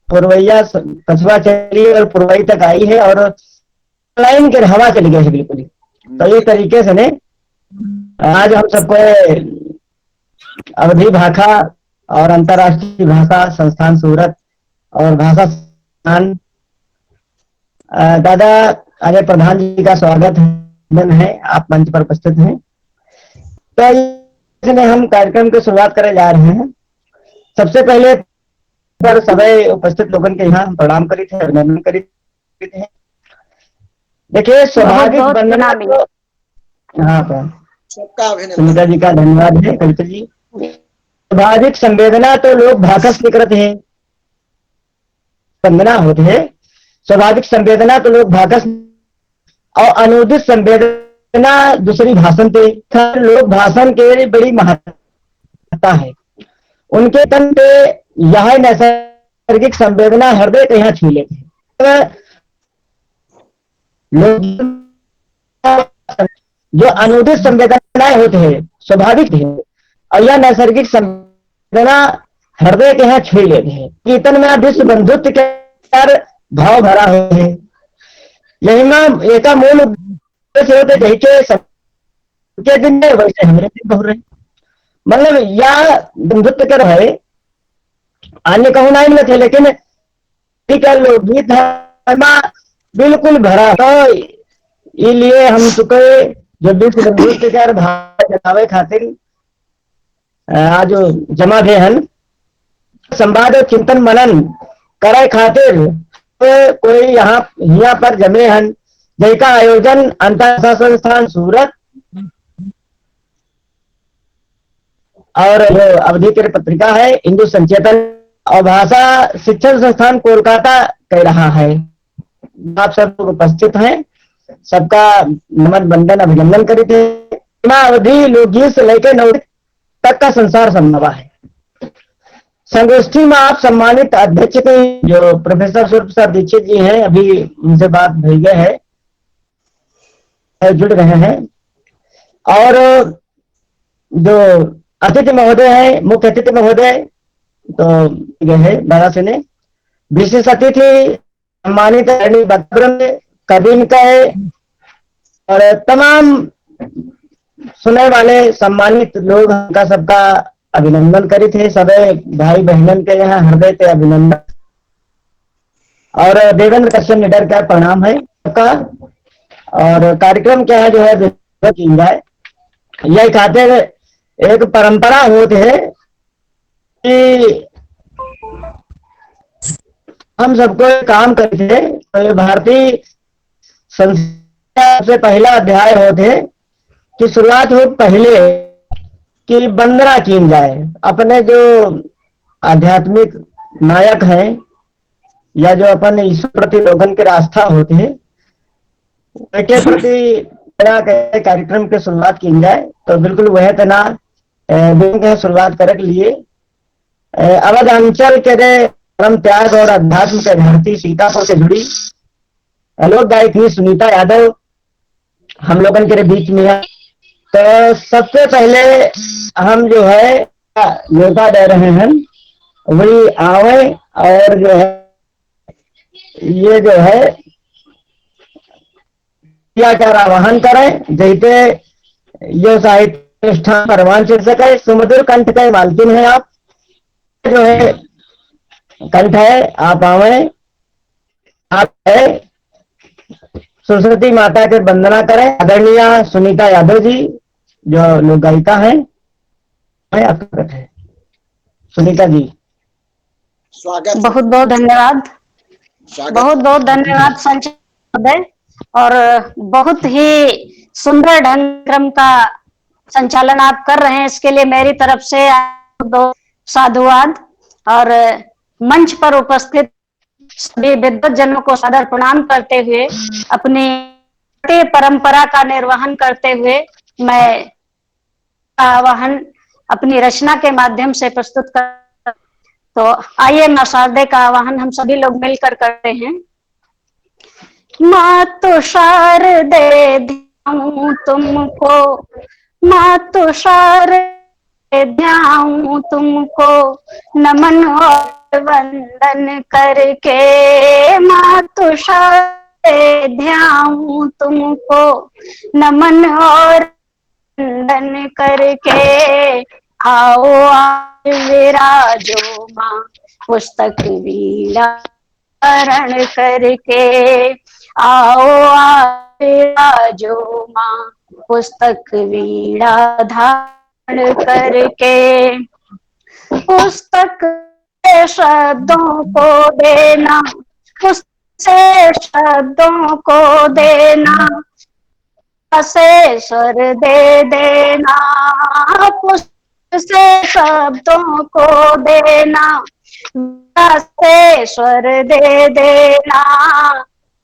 पुरवैया कछुआ चली और पुरवई तक आई है और लाइन के हवा चली गई है बिल्कुल ही। तो इस तरीके से ने आज हम सबको अवधि भाषा और अंतर्राष्ट्रीय भाषा संस्थान सूरत और भाषा संस्थान दादा अजय प्रधान जी का स्वागत है। आप मंच पर उपस्थित हैं। तो इसमें हम कार्यक्रम की शुरुआत करने जा रहे हैं। सबसे पहले पर सभी उपस्थित लोगों के यहाँ हम प्रणाम करी थे, अभिनंदन करी थे। देखिए स्वाभाविक वंदना तो हाँ सुनीता जी का धन्यवाद है। कविता जी स्वाभाविक संवेदना तो लोग भाकस निकलत हैं, वंदना होते हैं। स्वाभाविक संवेदना तो लोग भाकस और अनुदित संवेदना दूसरी भाषण पे लोग भाषण के बड़ी महत्ता है। उनके तन पे यह नैसर्गिक संवेदना हृदय के यहाँ छू लेते हैं। लोग जो अनुदित संवेदनाएं होते हैं स्वाभाविक है और यह नैसर्गिक संवेदना हृदय के यहाँ छू लेते हैं। कीर्तन में विश्व बंधुत्व के भाव भरा है। यही में एक मूल उद्देश्य होते कही के सबके दिन में वैसे हमारे दिन बहुत रहे। मतलब यह बंधुत्व कर रहे अन्य कहूँ ना में थे, लेकिन लोकगीत बिल्कुल भरा। तो इसलिए हम चुके जो विश्व बंधुत्व कर भाव जतावे खातिर आज जमा गए हैं। संवाद और चिंतन मनन करे खातिर कोई यहाँ पर जमे हैं। जिनका आयोजन अंतरराष्ट्रीय संस्थान सूरत और जो अवधि की पत्रिका है हिंदू संचेतन और भाषा शिक्षण संस्थान कोलकाता कह रहा है। आप सब लोग उपस्थित हैं, सबका नमन बंदन अभिनंदन करी थे। अवधि लोकगीत से लेकर नवगीत तक का संसार संभवा है। संगोष्ठी में आप सम्मानित अध्यक्ष के जो प्रोफेसर सूर्य प्रसाद दीक्षित जी हैं, अभी उनसे बात भई गए है, जुड़ रहे हैं। और जो अतिथि महोदय है, मुख्य अतिथि महोदय तो ये है दादा से ने विशेष अतिथि सम्मानित कदीम का है और तमाम सुनने वाले सम्मानित लोग का सबका अभिनंदन करी थे। सभी भाई बहनों के यहाँ हृदय से अभिनंदन और देवेंद्र कश्यप निडर का प्रणाम है सबका। और कार्यक्रम क्या है जो है की जाए यही खातिर एक परंपरा होती है कि हम सबको काम करते थे। तो भारतीय संस्कृति से पहला अध्याय होते कि शुरुआत हो पहले कि वंदना की जाए। अपने जो आध्यात्मिक नायक हैं या जो अपन ईश्वर प्रति लोगन की आस्था होती है के प्रति कार्यक्रम की शुरुआत की जाए। तो बिल्कुल वह तना शुरुआत करे के लिए अवध अंचल के परम त्याग और अध्यात्म के धरती सीतापुर से जुड़ी लोक गायिका सुनीता यादव हम लोगन के बीच में है। तो सबसे पहले हम जो है न्योता दे रहे हैं वही आवे और जो है ये जो है क्या आह्वान करें। जैसे ये साहित्य अनुष्ठान परवान शीर्षक है सुमधुर कंठ के मालकिन है। आप जो है कंठ है, आप आवे, आप है सरस्वती माता के वंदना करें। आदरणीय सुनीता यादव जी जो लोक गायिका है, आपका है सुनीता जी। स्वागत, बहुत बहुत धन्यवाद, बहुत बहुत धन्यवाद संचालक और बहुत ही सुंदर ढंग क्रम का संचालन आप कर रहे हैं। इसके लिए मेरी तरफ से आपको साधुवाद और मंच पर उपस्थित सभी विद्वत जनों को सादर प्रणाम करते हुए अपनी परंपरा का निर्वहन करते हुए मैं आह्वान अपनी रचना के माध्यम से प्रस्तुत कर। तो आइए मां शारदे का आह्वान हम सभी लोग मिलकर करते हैं। माँ तो शारदे ध्याऊं तुमको, माँ तो शारदे ध्याऊं तुमको नमन और वंदन करके, मातुषा ध्याऊं तुमको नमन और वंदन करके, आओ आज विराजो माँ पुस्तक वीणा धारण करके, आओ आज विराजो माँ पुस्तक वीणा धारण करके, पुस्तक से शब्दों को देना, उससे शब्दों को देना, से स्वर दे देना, पुस्तक से शब्दों को देना, से स्वर दे देना,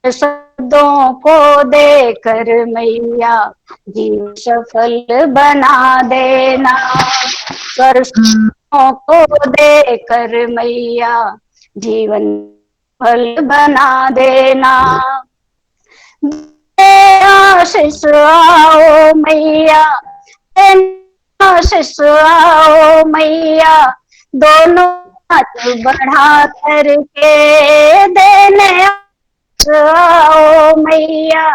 शब्दों को देकर मैया जीवन सफल बना देना, स्वर को देकर मैया जीवन सफल बना देना, आशीष आओ मैया, आशीष आओ मैया, दोनों हाथ बढ़ा करके देने आओ मैया,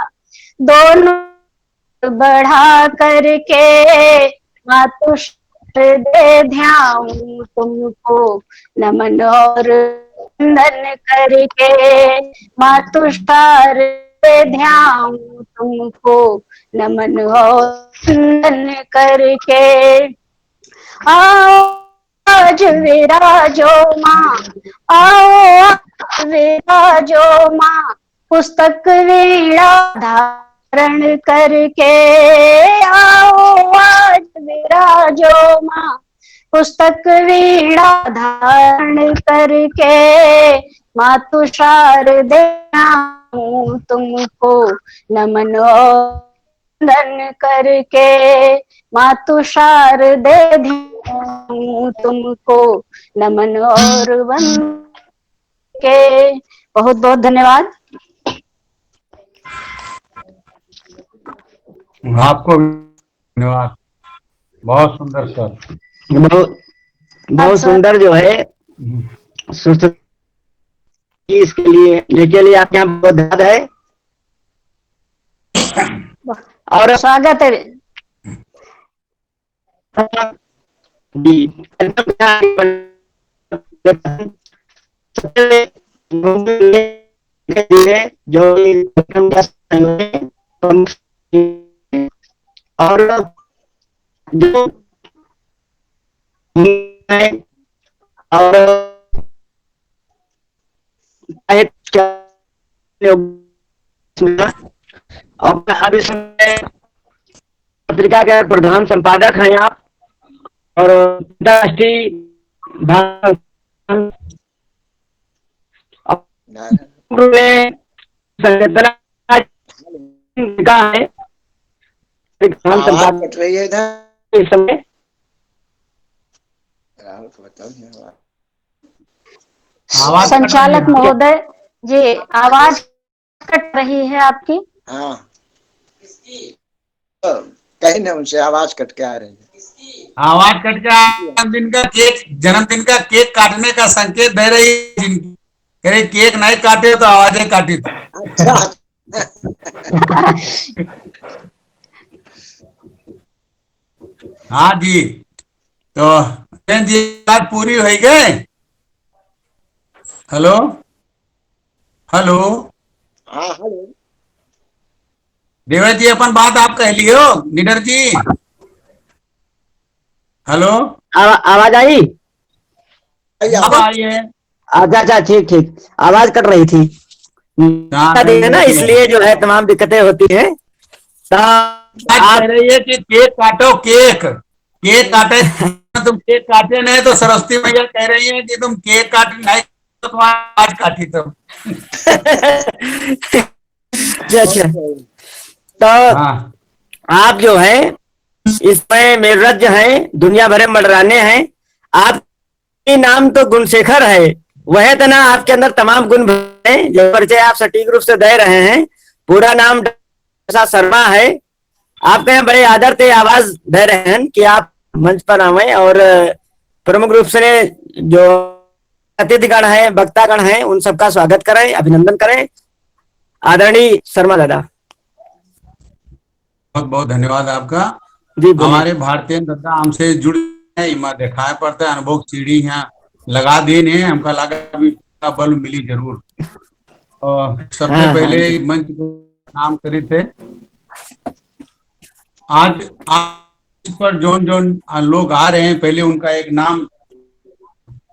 दोनों बढ़ा करके, मातुष दे ध्याऊं तुमको नमन और वंदन करके, मातुषार ध्याऊं तुमको नमन और वंदन करके, आओ आज विराजो माँ, आओ आज विराजो माँ पुस्तक वीणा धारण करके, आओ आज विराजो माँ पुस्तक वीणा धारण करके, मातुषार ध्याऊं तुमको नमन और वंदन करके, मातुषार दे ध्याऊं तुमको नमन और वंदन के। बहुत बहुत धन्यवाद। आपको धन्यवाद, बहुत सुंदर सर, बहुत सुंदर जो है इसके लिए आपके यहाँ बहुत धन्यवाद है और स्वागत है जी। जो और जो और अब इस पत्रिका के प्रधान संपादक हैं आप और राष्ट्रीय संगठन का है कट रही है इधर इस समय। संचालक महोदय जी, आवाज कट रही है आपकी। हाँ, कहीं ना उनसे आवाज कट के आ रही है। आवाज कट के जन्मदिन का केक काटने का संकेत दे रही है। कह रही केक नहीं काटे तो आवाजें काटी थी। अच्छा हाँ जी, तो जी बात पूरी हो गई। हेलो हेलो हाँ हेलो देवर जी, अपन बात आप कह लियो लीडर जी। हेलो आवाज आई? अब आई है। अच्छा अच्छा, ठीक ठीक, आवाज कट रही थी ना, इसलिए जो है तमाम दिक्कतें होती है। आप कह रही है कि केक काटो, केक काटे तुम केक काटे नहीं तो सरस्वती मैया कह रही है कि तुम केक काट नहीं तो तुम्हारी आवाज काटी तुम। अच्छा, तो आप जो है इसमें मेरठ जो है दुनिया भरे मंडराने हैं। आपके नाम तो गुणशेखर है, वह तो ना आपके अंदर तमाम गुण है जो परिचय आप सटीक रूप से दे रहे हैं। पूरा नाम शर्मा है। आपके यहाँ बड़े आदर से आवाज दे रहे हैं कि आप मंच पर आवे और प्रमुख रूप से जो अतिथिगण है, वक्तागण है, उन सबका स्वागत करें, अभिनंदन करें। आदरणीय शर्मा दादा, बहुत बहुत धन्यवाद आपका। जी हमारे भारतीय दादा हमसे जुड़ इमा दिखाए पड़ता है अनुभव सीढ़ी यहाँ लगा देने हमका लगा अभी बल मिली जरूर। और सबसे पहले मंच को नाम करे थे। आज पर जोन जोन लोग आ रहे हैं, पहले उनका एक नाम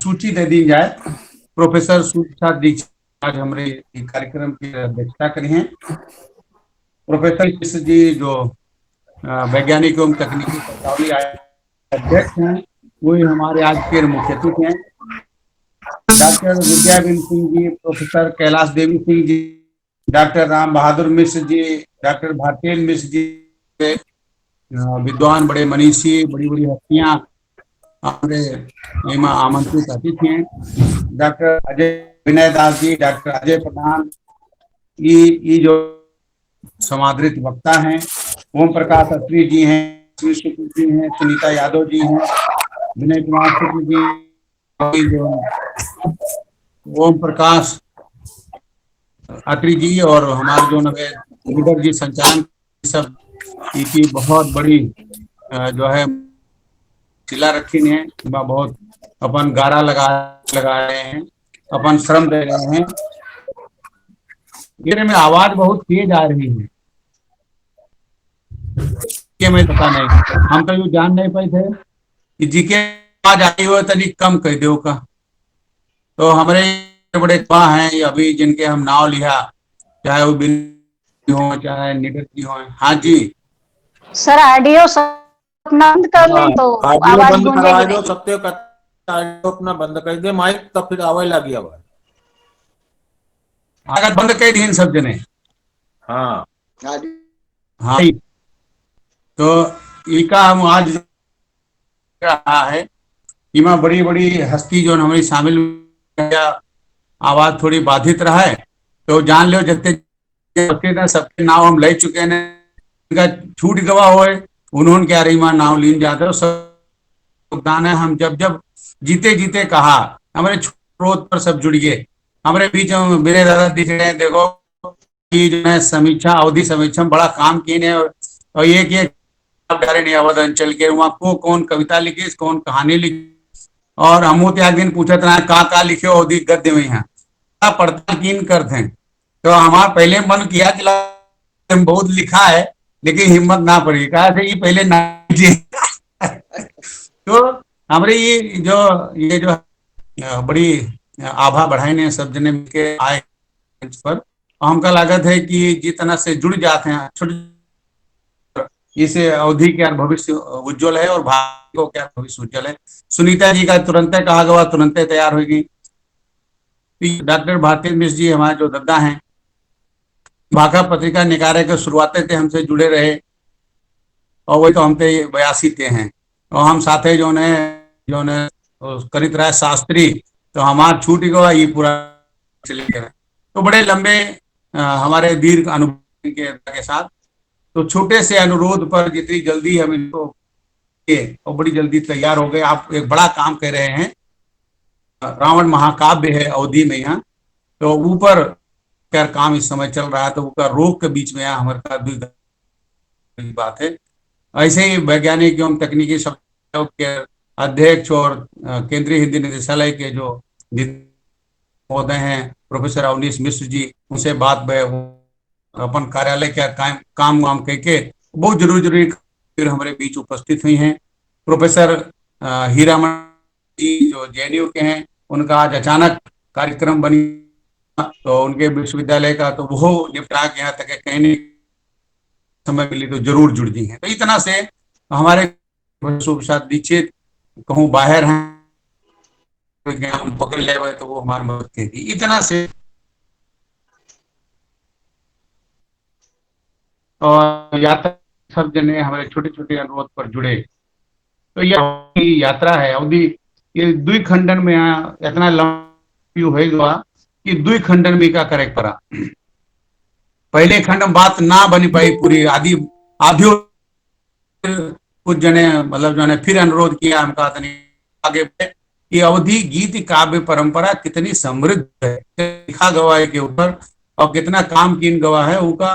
सूची दे दी जाए। प्रोफेसर सुचिता दीक्षित आज हमारे कार्यक्रम की अध्यक्षता करी हैं। प्रोफेसर मिश्र जी जो वैज्ञानिक एवं तकनीकी शब्दावली अध्यक्ष हैं, वही हमारे आज के मुख्य अतिथि हैं। Doctor विद्याविन Singh ji, professor Kailash Devi Singh ji, doctor Ram Bahadur Mishra ji, doctor भारतेन मिश्र जी, विद्वान बड़े मनीषी, बड़ी बड़ी हस्तियां हमारे आमंत्रित अतिथि हैं। डॉक्टर अजय विनय दास जी, डॉक्टर अजय प्रधान, ये जो समादृत वक्ता हैं। ओम प्रकाश अत्री जी हैं, शुक्ल जी हैं, सुनीता यादव जी हैं, विनय कुमार शुक्ल जी, जो ओम प्रकाश अत्री जी और हमारे जो नवे लीडर जी संचालन सब की बहुत बड़ी जो है शिला रखी है। बहुत अपन गारा लगा रहे हैं, अपन श्रम दे रहे हैं। मेरे में आवाज बहुत तेज आ रही है कि मैं पता नहीं, हम तो यू जान नहीं पाए थे कि जी के आवाज आई हो तनी कम कह दो का। तो हमारे बड़े हैं अभी जिनके हम नाव लिया, चाहे वो बिल हो चाहे निडर जी हो। हाँ जी सर, ऑडियो बंद कर लें तो आवाज गूंजेगी नहीं। सबसे ऑडियो अपना बंद कर दे माइक, तब फिर आवाज लगी आवाज। अगर बंद कर दी सब जने। हाँ हाँ, तो इका हम आज रहा है इमा बड़ी बड़ी हस्ती जो हमारी शामिल, आवाज थोड़ी बाधित रहा है तो जान लो जितने सबके नाम हम ले चुके हैं, इनका छूट गवा हो उन्होंने क्या रही मां नाम लीन जाते हो सब योगदान है। हम जब जब जीते जीते कहा हमारे स्रोत पर सब जुड़ गए। हमारे बीच में मेरे दादा दिख रहे हैं, देखो कि जो है समीक्षा अवधि समीक्षा बड़ा काम किए हैं। और ये कि अवध अंचल के वहाँ को कौन कविता लिखी, कौन कहानी लिखी, और हम त्याग दिन पूछत रहे का लिखे अवधि गद्य में यहाँ पड़ताल कीन करते हैं। तो हमारा पहले मन किया कि बहुत लिखा है लेकिन हिम्मत ना पड़ी, कहा था ये पहले ना तो हमारे ये जो बड़ी आभा बढ़ाई ने सब जने मिलके आए पर, हमका लागत है कि जितना से जुड़ जाते हैं छोटे, इसे अवधि क्या भविष्य उज्जवल है और भारत को क्या भविष्य उज्जवल है। सुनीता जी का तुरंत कहा गया, तुरंत तैयार होगी। डॉक्टर भारतेन मिश्र जी हमारे जो दादा हैं, भाका पत्रिका निकाय के शुरुआते थे हमसे जुड़े रहे और वही तो हम थे 82 थे हैं। और हम साथे जो ने करित रहे शास्त्री, तो हमारा छूट गया ये पूरा चले गए। तो बड़े लंबे हमारे दीर्घ अनुभव के साथ, तो छोटे से अनुरोध पर जितनी जल्दी हम इनको और बड़ी जल्दी तैयार हो गए। आप एक बड़ा काम कर रहे हैं, रावण महाकाव्य है अवधि में यहाँ, तो ऊपर कर काम इस समय चल रहा है, तो ऊपर रोग के बीच में हमारे बात है। ऐसे ही वैज्ञानिक एवं तकनीकी शब्द के अध्यक्ष और केंद्रीय हिंदी निदेशालय के जो महोदय हैं प्रोफेसर अवनीश मिश्र जी, उनसे बात अपन कार्यालय का काम वाम करके बहुत जरूरी हमारे बीच उपस्थित हुई हैं। प्रोफेसर हीरामण जी जो जेएनयू के हैं, उनका आज अचानक कार्यक्रम बनी तो उनके विश्वविद्यालय का तो वो निपटा के यहाँ तक कहने समय मिली तो जरूर जुड़ जी हैं। तो इतना से हमारे दीक्षित कहूँ बाहर हैं, हम पकड़ ले तो वो हमारी मदद करेगी। इतना से और यात्रा सब जने हमारे छोटे छोटे अनुरोध पर जुड़े। तो यह यात्रा है अवधि, ये दुई खंडन में इतना लंबी होगा कि दुई खंडन में का करे पड़ा। पहले खंड में बात ना बनी पाई पूरी, आधी कुछ जने मतलब जो है फिर अनुरोध किया, हम कहा था आगे बढ़े कि अवधी गीत काव्य परंपरा कितनी समृद्ध है, लिखा गवा है के ऊपर और कितना काम कीन गवा है उसका,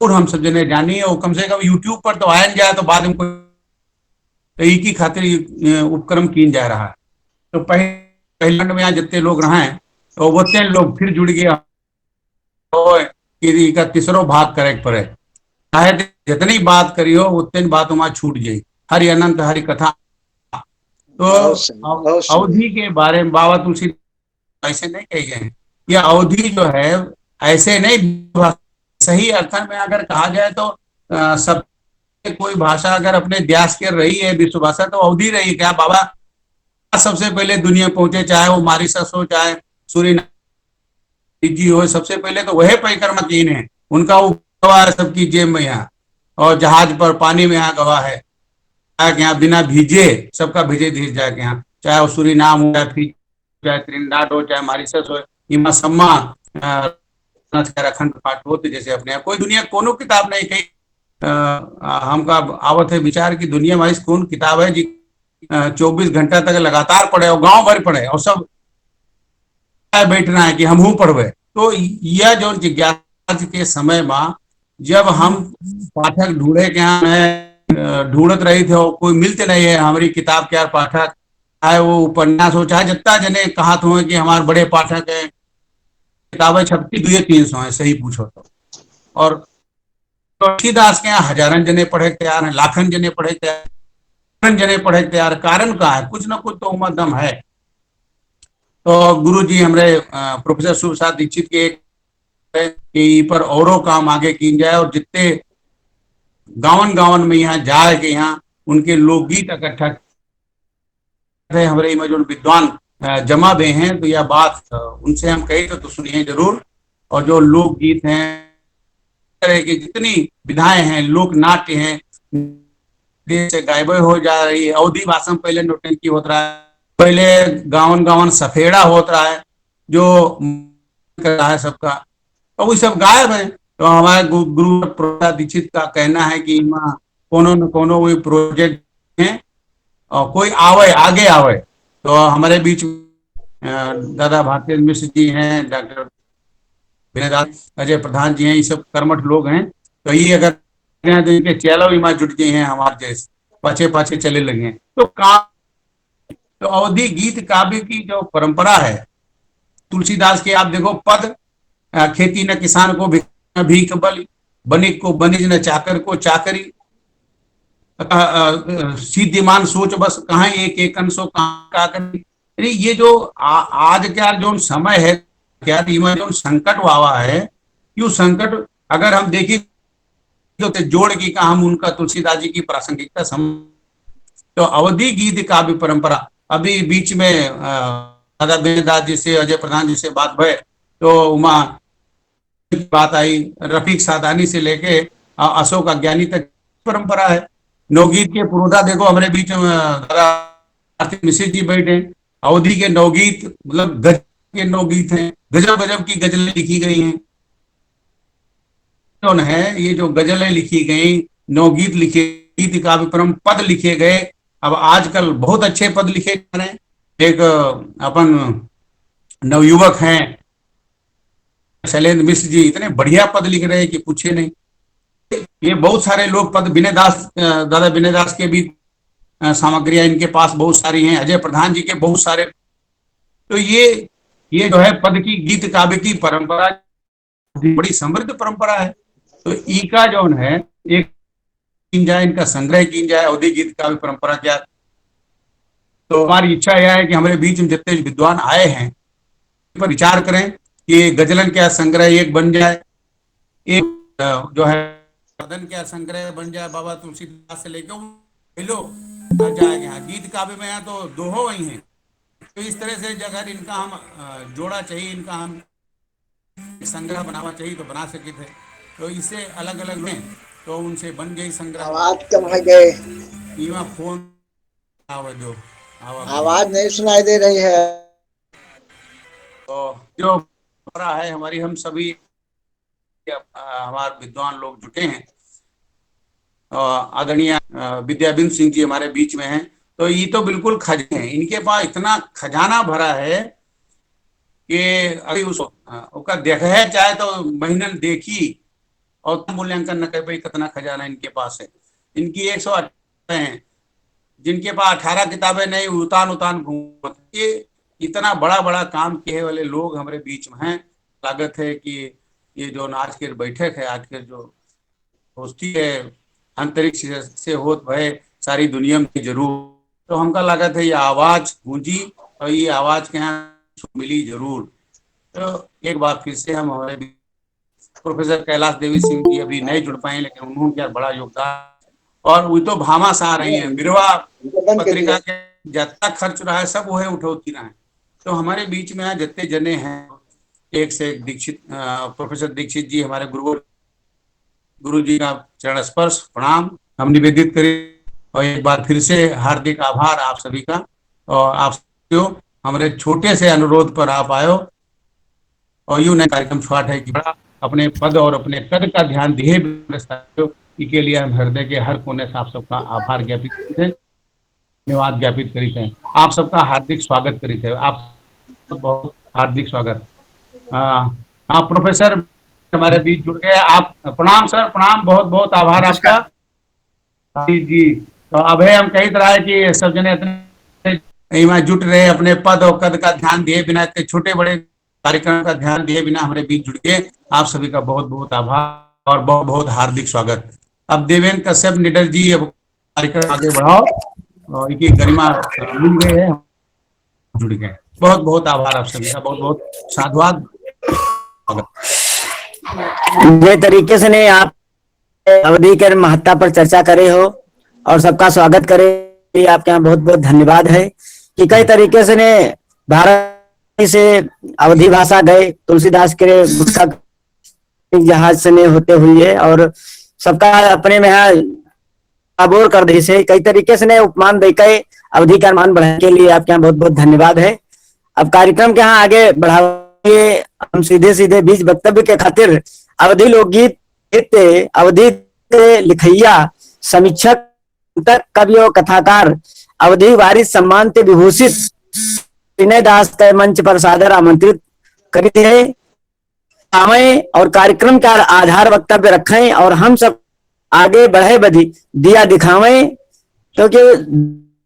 और हम सब जने जानी है। वो कम से कम यूट्यूब पर तो आया नहीं जाए तो बाद में तो एक ही खातिर उपक्रम कीन जा रहा है। तो पहले में यहाँ जितने लोग रहे तो उतने लोग फिर जुड़ गए कि का तीसरो भाग करे पड़े, चाहे जितनी बात करी हो उतनी बात वहां छूट जाये। हरि अनंत हरि कथा। तो अवधि के बारे में बाबा तुलसी ऐसे नहीं कही गए, यह अवधि जो है ऐसे नहीं, सही अर्थ में अगर कहा जाए तो सब कोई भाषा अगर अपने व्यास के रही है विश्व भाषा तो अवधि रही। क्या बाबा सबसे पहले दुनिया पहुंचे, चाहे वो मॉरिशस हो चाहे सूरीनाम जी हो, सबसे पहले तो वही परिक्रमा कीन है, उनका वो गवाह है सबकी जेब में यहाँ, और जहाज पर पानी में यहाँ गवाह है, यहाँ बिना भीजे सबका भेजे देश जाके यहाँ, चाहे वो सूरीनाम हो चाहे चाहे त्रिनिदाद हो चाहे मॉरिशस हो, इमा सम्मा अखंड पाठ होते जैसे अपने कोई दुनिया कोनो किताब नहीं कही। हमका आवत है विचार की दुनिया में कौन किताब है जी 24 घंटा तक लगातार पढ़े और गांव भर पढ़े और सब बैठना है कि हम हूँ पढ़वे। तो यह जो जिज्ञासा के समय में जब हम पाठक ढूंढे के यहाँ ढूंढत रही थे और कोई मिलते नहीं है हमारी किताब के पाठक, चाहे वो उपन्यास हो चाहे जितना जने कहा तो कि हमारे बड़े पाठक है, किताबें छपती 200-300 है सही पूछो तो। और तुलसीदास के यहाँ हजारन जने पढ़े तैयार है, लाखन जने पढ़े तैयार, जने पढ़े तैयार। कारण का है कुछ ना कुछ तो उमदम है। तो गुरु जी हमारे प्रोफेसर शुभ साथ दीक्षित के पर औरों काम आगे की जाए और जितने गावन गावन में यहाँ जाए के यहाँ उनके लोकगीत इकट्ठा हमारे जो विद्वान जमा बे हैं, तो यह बात उनसे हम कही तो सुनिए जरूर। और जो लोकगीत हैं कि जितनी विधाएं हैं, लोक नाट्य हैं, देश से गायब हो जा रही है। अवधि भाषा में पहले नौटंकी होता रहा है, पहले गावन गावन सफेड़ा होता रहा है जो कर रहा है सबका, तो वो सब गायब है। तो हमारे गुरु प्रसाद दीक्षित का कहना है कि कोनो न कोनो वो प्रोजेक्ट है और कोई आवे आगे आवे। तो हमारे बीच दादा भारती मिश्र जी हैं, डॉक्टर अजय प्रधान जी हैं, ये सब कर्मठ लोग हैं। तो ये अगर इनके चैलो इमा जुट गए हैं हमारे जैसे पाछे पाछे चले लगे हैं। तो तो अवधि गीत काव्य की जो परंपरा है तुलसीदास के, आप देखो पद खेती न किसान को भीख बलि, बनिक को बनिज न चाकर को चाकरी, सिद्धिमान सोच बस कहाँ एक एक सो कहाँ करी। ये जो आज क्या जो समय है क्या जो संकट वावा है, यू संकट अगर हम देखें तो जोड़ की का हम उनका तुलसीदास जी की प्रासंगिकता तो अवधि गीत काव्य परंपरा। अभी बीच में दादा बेदास जी से अजय प्रधान जी से बात भय तो उमा बात आई, रफीक सादानी से लेके अशोक अज्ञानी तक परंपरा है। नवगीत के पुरोधा देखो हमारे बीच में दादा मिश्र जी बैठे, अवधि के नवगीत मतलब गजल के नवगीत हैं, गजब गजब की गजलें लिखी गई हैं। है ये जो गजलें लिखी गई, नवगीत लिखे, गीत काव्य परम पद लिखे गए। अब आजकल बहुत अच्छे पद लिखे जा रहे हैं। एक अपन नवयुवक हैं शैलेंद्र मिश्र जी, इतने बढ़िया पद लिख रहे हैं कि पूछे नहीं। ये बहुत सारे लोग पद विनय दास, दादा विनय दास के भी सामग्रियां इनके पास बहुत सारी हैं, अजय प्रधान जी के बहुत सारे। तो ये जो है पद की गीत काव्य की परंपरा बड़ी समृद्ध परंपरा है। तो ई का जो है एक जाए, इनका संग्रह की जाए अवधि गीत काव्य परंपरा क्या। तो हमारी इच्छा यह है कि हमारे बीच में जितने विद्वान आए हैं पर विचार करें कि गजलन क्या संग्रह एक बन जाए, एक जो है पदन क्या संग्रह बन जाए, बाबा तुलसीदास से लेकर जाएगा। गीत काव्य में यहाँ तो दोहो वही हैं। तो इस तरह से अगर इनका हम जोड़ा चाहिए, इनका हम संग्रह बनाना चाहिए तो बना सके थे। तो इससे अलग अलग में तो उनसे बन गई संग्रह। आवाज कम हो गए, फोन आवाज नहीं सुनाई दे रही है। तो जो है हमारी, हम सभी हमारे विद्वान लोग जुटे हैं आदरणीय विद्याबिंद सिंह जी हमारे बीच में हैं। तो ये तो बिल्कुल खजाने हैं, इनके पास इतना खजाना भरा है कि अभी उसका देखा है चाहे तो महीने देखी और मूल्यांकन न कर पाई कितना खजाना इनके पास है। इनकी 118 हैं, जिनके पास 18 किताबें नहीं, उतान उतान घूम। ये इतना बड़ा बड़ा काम किए वाले लोग हमारे बीच में हैं। लागत है कि ये जो आज के बैठक है, आज के जो दोस्ती है, अंतरिक्ष से होत भय सारी दुनिया में जरूर, तो हमका लागत है ये आवाज गूंजी और ये आवाज के यहाँ मिली जरूर। तो एक बार फिर से हम हमारे प्रोफेसर कैलाश देवी सिंह जी अभी नहीं जुड़ पाए, लेकिन उन्होंने बड़ा योगदान और वो तो भामाश आ रही है। बिरवा पत्रिका के जितना खर्च रहा है सब वो है उठौती रहा है। तो हमारे बीच में जितने जने हैं, एक से एक दीक्षित प्रोफेसर दीक्षित जी हमारे गुरु जी का चरण स्पर्श प्रणाम हम निवेदित करें। और एक बार फिर से हार्दिक आभार आप सभी का, और आप हमारे छोटे से अनुरोध पर आप आयो और यूं कार्यक्रम छुआट है कि बड़ा अपने पद और अपने कद का ध्यान दिए के लिए हम हृदय के हर कोने से आप सबका आभार ज्ञापित करते हैं, धन्यवाद ज्ञापित करते हैं। आप सबका हार्दिक स्वागत करते हैं। आप बहुत हार्दिक स्वागत। हाँ प्रोफेसर हमारे बीच जुड़ गए। आप प्रणाम सर, प्रणाम, बहुत बहुत आभार आपका। जी जी, तो अब हम कही तरह है कि सब जने इतने जुट रहे, अपने पद और कद का ध्यान दिए बिना, इतने छोटे बड़े कार्यक्रम का ध्यान दिए बिना हमारे बीच जुड़ गए। आप सभी का बहुत बहुत आभार और बहुत बहुत हार्दिक स्वागत। अब देवेंद्र कश्यप निडर जी अब कार्यक्रम आगे बढ़ाओ और इनकी गरिमा मिल गए हैं, जुड़ गए। बहुत बहुत आभार आप सभी का, बहुत बहुत साधुवाद। जे तरीके से ने आप अवधि के महत्ता पर चर्चा करे हो और सबका स्वागत करे, आपके यहाँ बहुत बहुत धन्यवाद है कि कई तरीके से ने भारत से अवधि भाषा गए तुलसीदास के जहाज से ने होते हुए और सबका अपने में यहाँ अबोर कर दी से कई तरीके से ने उपमान देके अवधि का मान बढ़ाने के लिए आपके यहाँ बहुत बहुत धन्यवाद है। अब कार्यक्रम के यहाँ आगे बढ़ावे हम सीधे सीधे बीच वक्तव्य के खातिर अवधि लोकगीत अवधि लिखैया समीक्षक कवि और कथाकार अवधि वारिस सम्मान से विभूषित विनय दास के मंच पर सादर आमंत्रित करते हैं। और कार्यक्रम का आधार वक्तव्य रखें और हम सब आगे बढ़े बधी दिया दिखावें, क्योंकि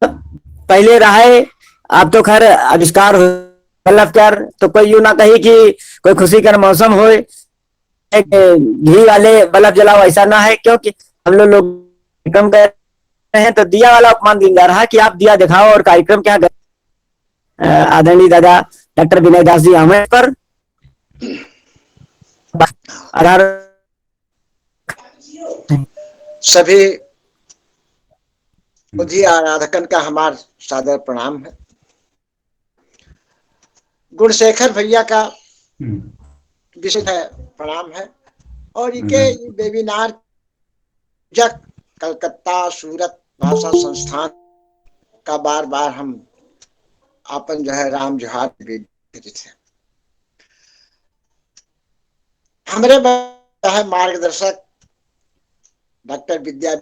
पहले रहे आप तो खैर आविष्कार हो कर तो कोई यूं ना कही कि कोई खुशी का मौसम हो घी वाले बल्ब जलाओ, ऐसा ना है, क्योंकि हम लोग कार्यक्रम कर रहे हैं तो दिया वाला अपमान दिया जा रहा है कि आप दिया दिखाओ। और कार्यक्रम क्या आदरणीय दादा डॉक्टर विनय दास जी हमें पर आधार सभी बुद्धि आराधकन का हमार सादर प्रणाम है। गुणशेखर भैया का विशेष है प्रणाम है। और इनके वेबिनार जग कलकत्ता सूरत भाषा संस्थान का बार बार हम आपन जो है राम जोहार भी थे। हमारे है मार्गदर्शक डॉक्टर विद्या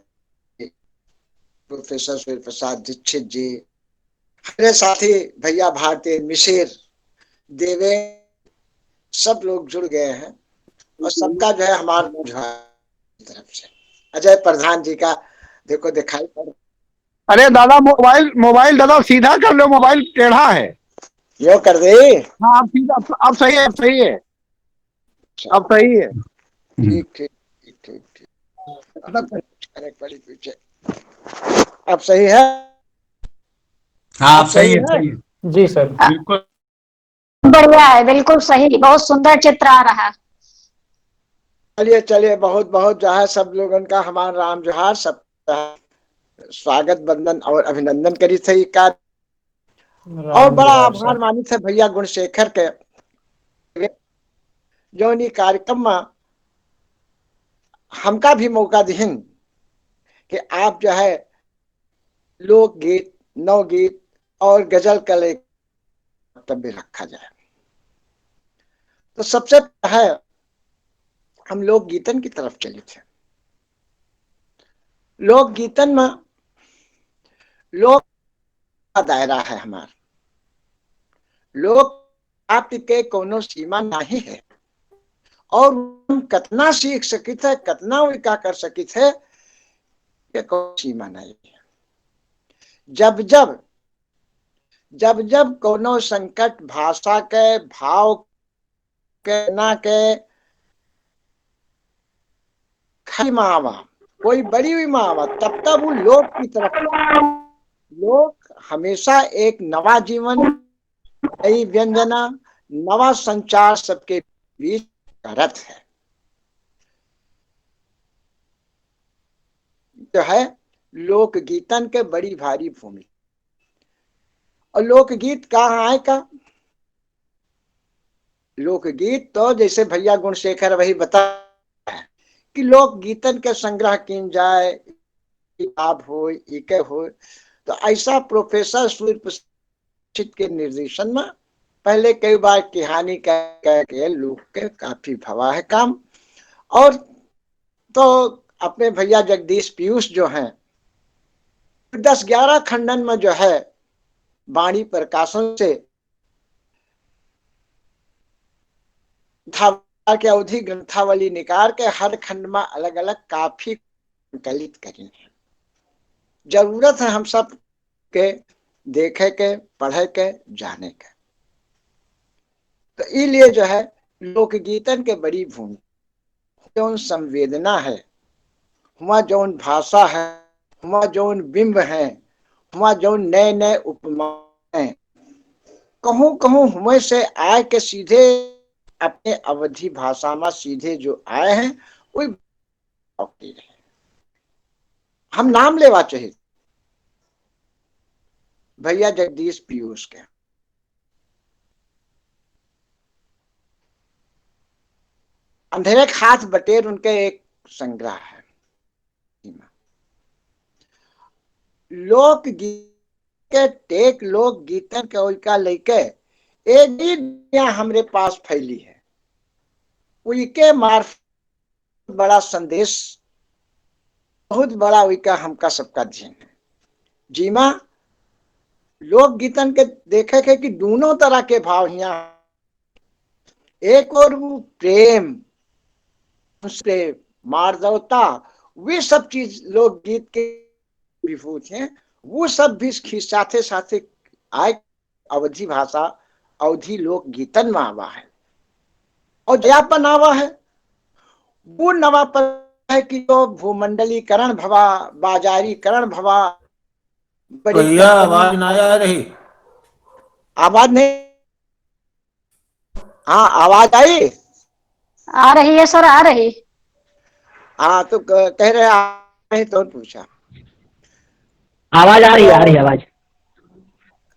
प्रोफेसर सूर्य प्रसाद दीक्षित जी, हमारे साथी भैया भारती मिश्र देवे, सब लोग जुड़ गए हैं और सबका जो है हमारे तरफ से अजय प्रधान जी का देखो दिखाई पड़। अरे दादा मोबाइल दादा सीधा कर लो, मोबाइल टेढ़ा है। यो कर दे। हाँ अब सीधा, अब सही है, अब सही है, अब सही है। ठीक ठीक ठीक ठीक ठीक। अरे बड़ी पीछे अब सही है। हाँ आप सही है, सही है जी सर, बिल्कुल बढ़िया है, बिल्कुल सही, बहुत सुंदर चित्र आ रहा है। चलिए चलिए, बहुत बहुत जो है सब लोगों का हमारा राम जोहार, सब स्वागत बंदन और अभिनंदन करी थे कार्य। और बड़ा आभार मानी थे भैया गुणशेखर के जो नी कार्यक्रम में हमका भी मौका दिहन कि आप जो है लोकगीत नवगीत और गजल का वक्तव्य रखा जाए। तो सबसे पहले हम लोक गीतन की तरफ चले थे। लोकगीतन में लोक का दायरा है हमारा, लोक प्राप्ति के कोनो सीमा नहीं है, और हम कतना सीख सकित है, कतना विका कर सकित है, ये कोई सीमा नहीं है। जब जब कोनो संकट भाषा के, भाव के, ना के खरी मावा, कोई बड़ी हुई मावा, तब तब वो लोक की तरफ, लोक हमेशा एक नवा जीवन, नई व्यंजना, नवा संचार सबके बीच का रथ है, जो है लोकगीतन के बड़ी भारी भूमिका। और लोकगीत कहाँ आए का? लोकगीत तो जैसे भैया गुणशेखर वही बता कि लोकगीतन के संग्रह किन जाए, किताब हो, इके हो, तो ऐसा प्रोफेसर सूर्य प्रसिद्ध के निर्देशन में पहले कई बार कहानी कह के लोग के काफी भवा है काम। और तो अपने भैया जगदीश पीयूष जो हैं 10-11 खंडन में जो है वाणी प्रकाशन से के अवधि ग्रंथावली निकाल के हर खंड में अलग अलग काफी संकलित करी है। जरूरत है हम सब के देखे के, पढ़े के, जाने के। तो इसलिए जो है लोकगीतन के बड़ी भूमिका, जौन संवेदना है, हुआ जौन भाषा है, हुआ जौन बिंब है, हुआ जौन नए नए उपमा है, कहूँ कहूँ हुए से आए के सीधे अपने अवधि भाषा में सीधे जो आए हैं वही हम नाम लेवा चाहिए भैया जगदीश पीयूष के। अंधेरे हाथ बटेर उनके एक संग्रह है। लोकगीत के टेक लोकगीतन के उनका लेके एक ही दुनिया हमरे पास फैली है, उनके मार्फत बड़ा संदेश, बहुत बड़ा उनका हमका सबका ध्यान है। जीमा लोकगीतन के देखे के कि दोनों तरह के भाव यहाँ, एक और प्रेम, उससे मार्दवता, वे सब चीज लोकगीत के विभूत हैं, वो सब भी साथे साथे आए अवधि भाषा, अवधि लोकगीतन में आवा है। और जयापन आवा है वो नवापन है कि तो भूमंडलीकरण भवा, बाजारीकरण भवा, भैया आवाज ना आ रही। आवाज नहीं, हाँ आवाज आई, आ रही है सर, आ रही। हाँ तो कह रहे आ तो पूछा, आवाज आ रही है, आ रही आवाज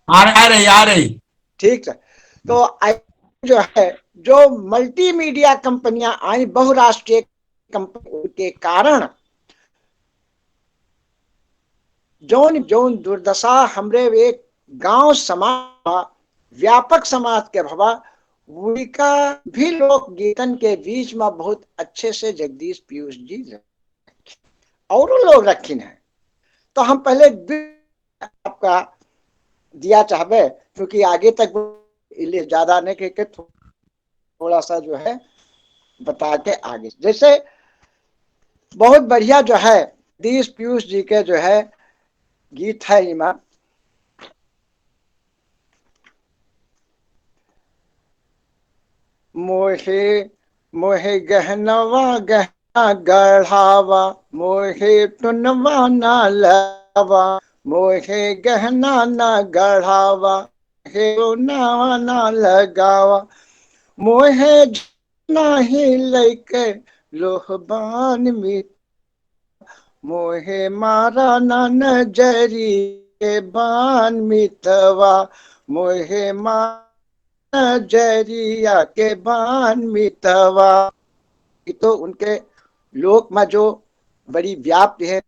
आ रही। ठीक है। तो जो है जो मल्टीमीडिया कंपनियां आई, बहुराष्ट्रीय कंपनी के कारण जौन जौन दुर्दशा हमरे एक गांव समाज, व्यापक समाज के भवा, उनका भी लोकगीतन के बीच में बहुत अच्छे से जगदीश पीयूष जी और लोग रखीन है। तो हम पहले आपका दिया चाहबे, क्योंकि आगे तक ज्यादा नहीं के थोड़ा सा जो है बता के आगे, जैसे बहुत बढ़िया जो है जगदीश पीयूष जी के जो है गीत है इमा, मोहे मोहे गहनवा गहना गढ़ावा, मोहे टुनवा ना लवा, मोहे गहना ना गढ़ावा, हे नावा ना लगावा, मोहे नहीं लेके लोहबान मित, मोहे मारा ना नजरी के बान मितवा, मोहे मारा नजरिया के बान मितवा। तो उनके लोक में जो बड़ी व्याप्त है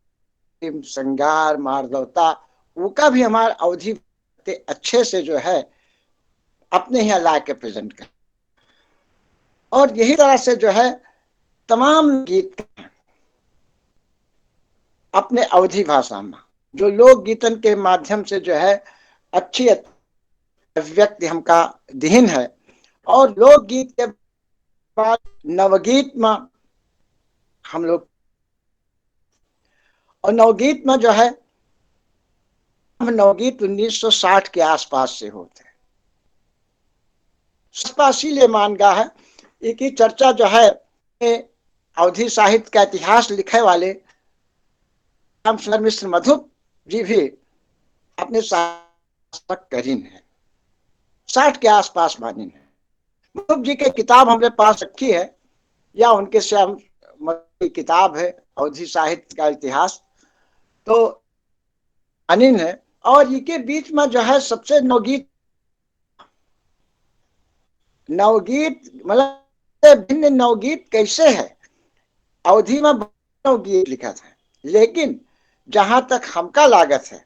श्रृंगार, मार्दवता, उनका भी हमारे अवधि अच्छे से जो है अपने यहाँ ला के प्रेजेंट कर। और यही तरह से जो है तमाम गीत अपने अवधी भाषा में, जो लोक गीतन के माध्यम से जो है अच्छी अभिव्यक्ति हमका दीन है। और लोकगीत के बाद नवगीत में हम लोग, और नवगीत में जो है हम नवगीत 1960 के आसपास से होते हैं। इसीलिए मानगा है कि चर्चा जो है अवधी साहित्य का इतिहास लिखे वाले राम सुंदर मिश्र मधुप जी भी अपने करीन है, 60 के आसपास मानिन है। मधुप जी की किताब हमने पास रखी है, या उनके स्वयं की किताब है अवधी साहित्य का इतिहास, तो अनिन है। और इनके बीच में जो है सबसे नवगीत मतलब भिन्न नवगीत कैसे है, अवधि में नवगीत लिखा था, लेकिन जहां तक हमका लागत है,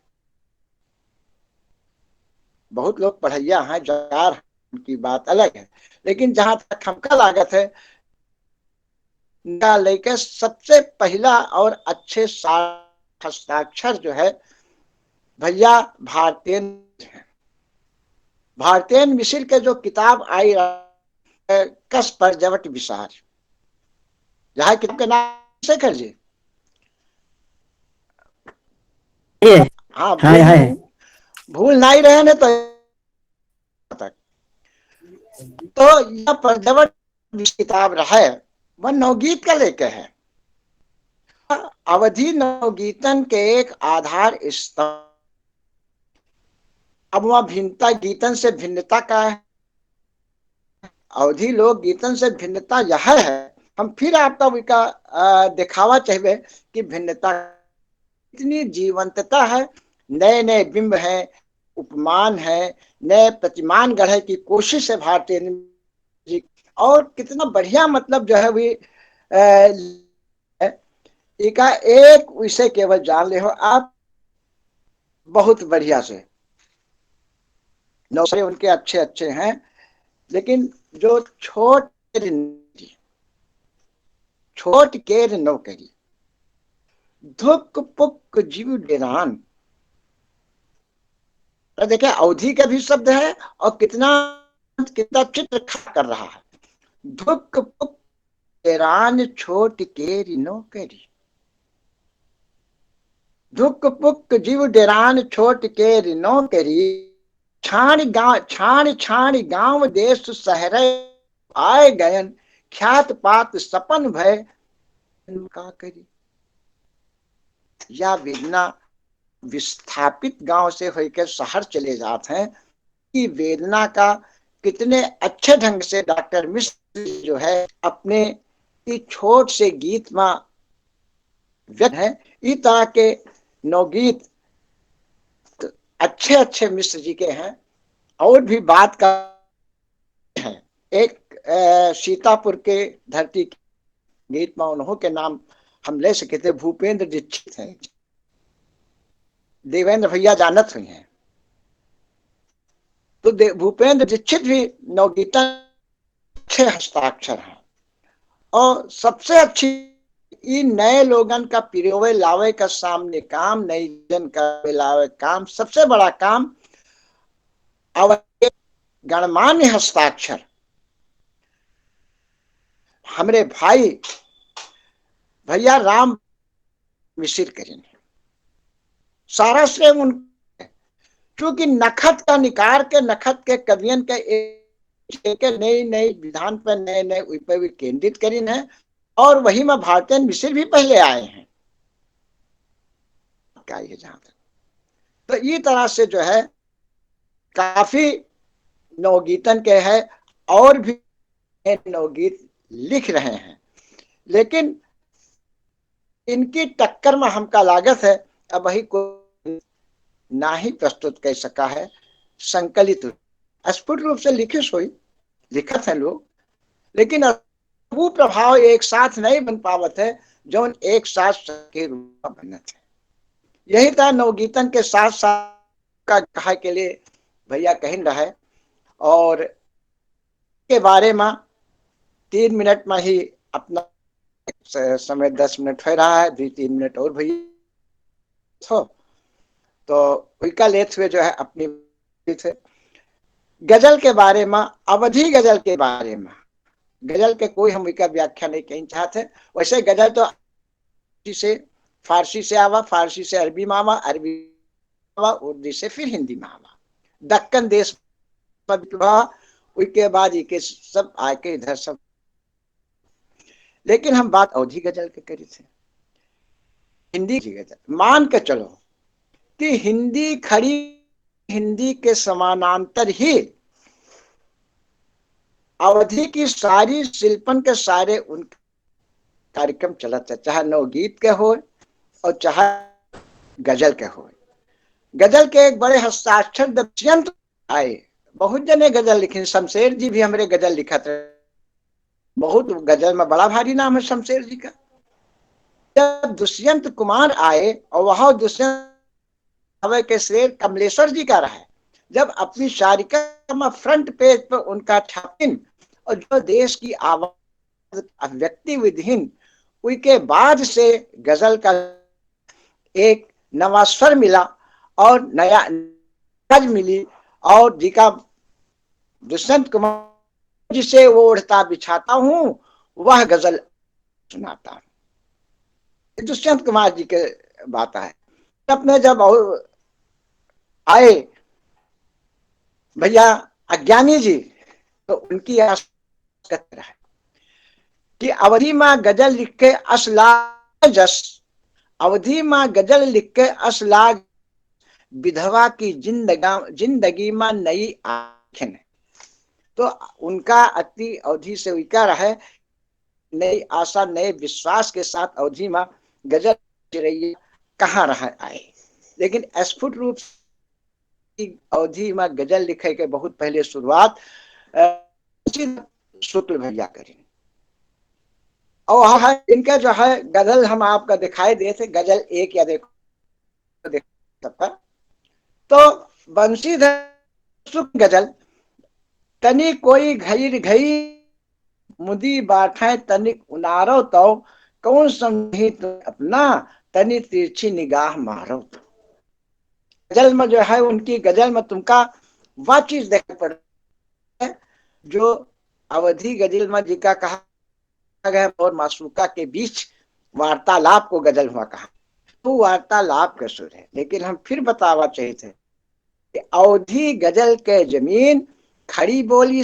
बहुत लोग पढ़ैया हैं जार, उनकी बात अलग है, लेकिन जहां तक हमका लागत है लेकर सबसे पहला और अच्छे हस्ताक्षर जो है भैया भारतीय मिसिर के जो किताब आई कस पर जवट विसार, जहाँ किताब के नाम से कर जी। हाँ भूल नहीं रहे ने तो यह परजवट किताब रहा है, वह नवगीत का लेकर है। अवधि नवगीतन के एक आधार स्तंभ। अब वह भिन्नता गीतन से भिन्नता का है, अवधि लोक गीतन से भिन्नता यह है, हम फिर आपका दिखावा चाहिए कि भिन्नता इतनी जीवंतता है, नए नए बिंब है, उपमान है, नए प्रतिमान गढ़े की कोशिश है भारतीय जी, और कितना बढ़िया मतलब जो है वे एक विषय केवल जान ले हो आप बहुत बढ़िया से, नौसे उनके अच्छे अच्छे हैं, लेकिन जो छोट केर नौकरी धुक पुक जीव डेरान, देखिए अवधि का भी शब्द है और कितना कितना चित्र कर रहा है। धुक पुक डेरान छोट केर नौकरी, धुक पुक जीव डेरान छोट केर नौकरी, छाण गांव देश शहर आए गयन, ख्यात पात सपन भय का करी। या वेदना विस्थापित गांव से होकर शहर चले जाते हैं, कि वेदना का कितने अच्छे ढंग से डॉक्टर मिश्र जो है अपने छोट से गीत में व्यक्त है। इस तरह के नवगीत अच्छे अच्छे मिश्र जी के हैं। और भी बात का है, एक सीतापुर के धरती गीत में उन्हों के नाम हम ले सके थे, भूपेंद्र दीक्षित हैं, देवेंद्र भैया जानत हुई हैं, तो भूपेंद्र दीक्षित भी नवगीतन अच्छे हस्ताक्षर हैं। और सबसे अच्छी इन नए लोगन का पिरोवे लावे का सामने काम, नई जन का लावे काम, सबसे बड़ा काम गणमान्य हस्ताक्षर हमरे भाई भैया राम मिसिर करेंगे, सारा श्रेय उन, क्योंकि नखत का निकार के नखत के कवियन के एक नई नई विधान पर नए नए पर केंद्रित करीन है, और वही में भारतीय मिसिर भी पहले आए हैं जहां तक। तो ये तरह से जो है काफी नवगीतन के है, और भी नवगीत लिख रहे हैं, लेकिन इनकी टक्कर में हमका लागत है अब वही को ना ही प्रस्तुत कर सका है संकलित स्फुट रूप से लिखत है लोग, लेकिन वो प्रभाव एक साथ नहीं बन पावत है जो एक साथ के रूप में बनत है। यही था नवगीतन के साथ साथ का कहा के लिए भैया कह रहा है, और के बारे में 3 मिनट में ही अपना समय 10 मिनट हो रहा है, 2-3 मिनट और भैया तो उनका लेथ हुए जो है अपनी थे गजल के बारे में, अवधी गजल के बारे में। गजल के कोई हम उनका व्याख्या नहीं कहीं चाहते। वैसे गजल तो से फारसी से आवा, फारसी से अरबी में आवा, अरबी आवा, उर्दू से फिर हिंदी में आवा, दक्कन देश उसके बाद ये सब आके इधर सब। लेकिन हम बात अवधी गजल के करी थे। हिंदी गजल मान के चलो कि हिंदी खड़ी, हिंदी के समानांतर ही अवधी की सारी शिल्पन के सारे उन कार्यक्रम चलते, चाहे नवगीत के हो और चाहे गजल के हो। गजल के एक बड़े हस्ताक्षर दक्षियंत आए, बहुत जने गजल लिखे। शमशेर जी भी हमारे गजल लिखा थे, बहुत गजल में बड़ा भारी नाम है शमशेर जी का। जब दुष्यंत कुमार आए और वह दुष्यंत के शेर कमलेश्वर जी का रहा, जब अपनी शारिका में फ्रंट पेज पर उनका छापिन और जो देश की आवाज अभिव्यक्ति विधिहीन, उसके बाद से गजल का एक नवा स्वर मिला और नया नज मिली। और जी का दुष्यंत कुमार जिसे वो ओढ़ता बिछाता हूँ वह गजल सुनाता हूँ, दुष्यंत कुमार जी के बात है। अपने जब आए भैया अज्ञानी जी, तो उनकी आशा है कि अवधि माँ गजल लिख के असलाग जस, अवधि माँ गजल लिख के असलाग विधवा की जिंदगी में नई आंखें। तो उनका अति अवधि से विकार है, नई आशा नए विश्वास के साथ अवधि माँ गजल रही कहाँ रहा आए। लेकिन स्फुट रूप से अवधि माँ गजल लिखे के बहुत पहले शुरुआत शुक्ल भैया करी। और इनका जो है गजल हम आपका दिखाई दे थे, गजल एक या देखो सबका। तो बंशीधर गजल तनी कोई घईर घई मुदी बाठे तनिक उनारो तो कौन समझी तो अपना तनी तिरछी निगाह मारो। तो गजल में जो है उनकी गजल में तुमका वह चीज देख पड़ है जो अवधि गजल में जी का कहा गया और मासूका के बीच वार्तालाप को गजल हुआ कहा, तो वार्तालाप का सुर है। लेकिन हम फिर बतावा चाहिए थे कि अवधि गजल के जमीन खड़ी बोली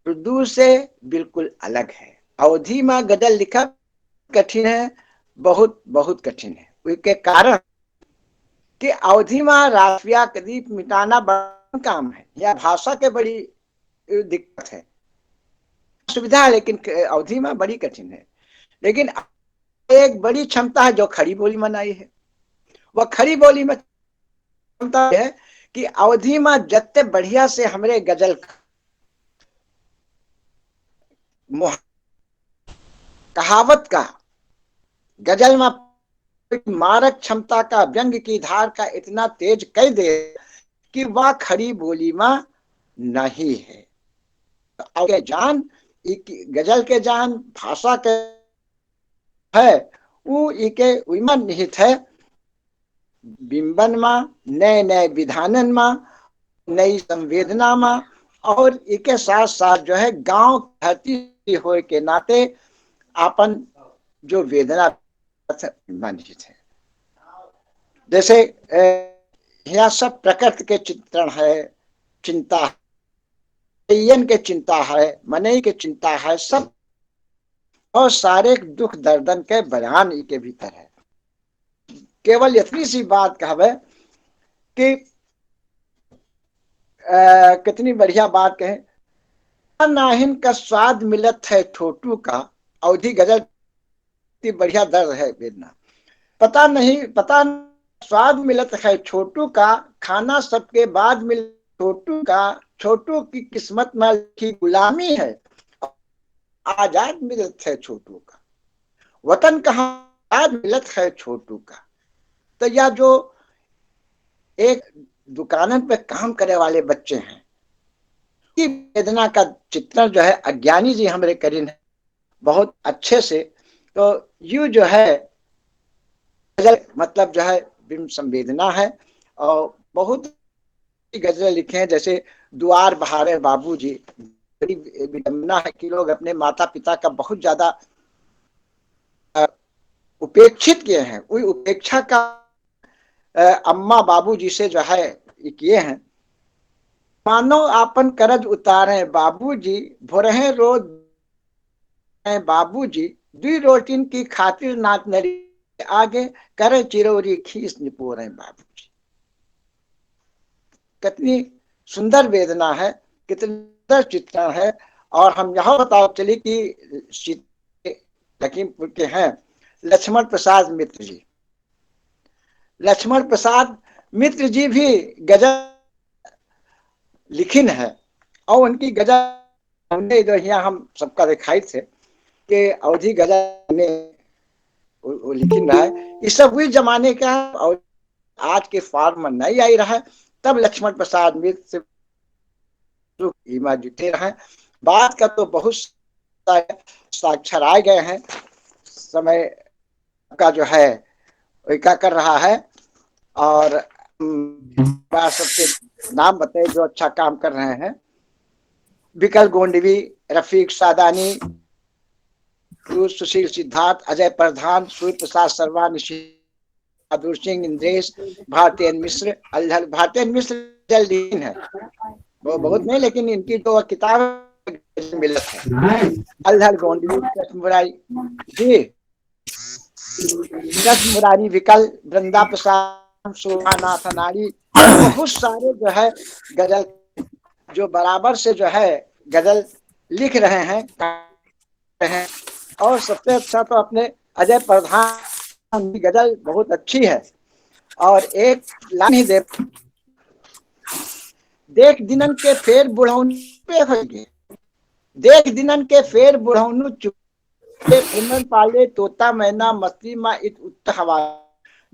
उर्दू से बिल्कुल अलग है। अवधि में गजल लिखा कठिन है, बहुत बहुत कठिन है। उसके कारण कि अवधि में राफिया कदीप मिटाना बड़ा काम है, या भाषा के बड़ी दिक्कत है, सुविधा है, लेकिन अवधि में बड़ी कठिन है। लेकिन एक बड़ी क्षमता है जो खड़ी बोली में नहीं है। वह खड़ी बोली में क्षमता है कि अवधि में जत्ते बढ़िया से हमरे गजल कहावत का गजल में मारक क्षमता का व्यंग की धार का इतना तेज कह दे कि वह खड़ी बोली में नहीं है। आगे जान गजल के जान भाषा के है वो इके उइमन निहित है बिंबन में, नए नए विधानन में, नई संवेदना में, और इसके साथ साथ जो है गांव धरती होए के नाते अपन जो वेदना निहित है। जैसे यहाँ सब प्रकृति के चित्रण है, चिंता के चिंता है, मनई के चिंता है, सब और सारे दुख दर्दन के बयान के भीतर है। केवल इतनी सी बात कहवे कि कितनी बढ़िया बात कहे, नाहिन का स्वाद मिलत है छोटू का। अवधि गजल की बढ़िया दर्द है वेदना। पता स्वाद मिलत है छोटू का, खाना सबके बाद मिल छोटू का। छोटू की किस्मत में लिखी गुलामी है, आजाद मिलत है छोटू का। वतन कहाँ आजाद मिलत है छोटू का। तो यह जो एक दुकानन पे काम करने वाले बच्चे हैं, की वेदना का चित्रण जो है अज्ञानी जी हमारे करीन है बहुत अच्छे से। तो यू जो है मतलब जो है बिंब संवेदना है। और बहुत गजलें लिखे हैं, जैसे द्वार बहारे बाबूजी। बड़ी विडंबना है कि लोग अपने माता पिता का बहुत ज्यादा उपेक्षित किए हैं। वही उपेक्षा का अम्मा बाबूजी से जो है किए हैं। मानो आपन करज उतारे बाबूजी, भोरहे रोज बाबूजी, दुई रोटिन की खातिर नात नरी आगे, करे चिरौरी खीस निपोरे बाबूजी। कितनी सुंदर वेदना है, कितनी सुंदर चित्रण है। और हम यहाँ बताओ चले कि लखीमपुर के हैं लक्ष्मण प्रसाद मित्र जी। लक्ष्मण प्रसाद मित्र जी भी गजल लिखिन है, और उनकी गजल हमने इधर यहाँ हम सबका दिखाई थे कि अवधि गजल में वो लिखिन रहा है। ये सब हुई जमाने का, और आज के फॉर्म में नहीं आई रहा है। तब लक्ष्मण प्रसाद मित्र से जुटे रहे। बात का तो बहुत साक्षर आ गए हैं, समय का जो है वही क्या कर रहा है। और सबके नाम बताए जो अच्छा काम कर रहे हैं। विकल गोंडवी, रफीक सादानी, सुशील सिद्धार्थ, अजय प्रधान, सूर्य प्रसाद शर्मा, बहादुर सिंह, इंद्रेश, भारतीय मिश्र, अल्हल। भारतीय मिश्र जल्दीन है, वो बहुत नहीं, लेकिन इनकी जो किताब मिलत है। अल्हल गोंडवी, कृष्ण मुरारी जी, कृष्ण मुरारी, विकल, वृंदा प्रसाद, शोभानाथ नारी, बहुत सारे जो है गजल जो बराबर से जो है गजल लिख रहे हैं। और सबसे अच्छा तो अपने अजय प्रधान की गजल बहुत अच्छी है। और एक लाइन ही देख दिनन के फेर बुढ़ौन पे होगे, देख दिनन के फेर बुढ़ौनु चुपे, फुनन पाले तोता मैना मस्ती मा इत उत्त हवा,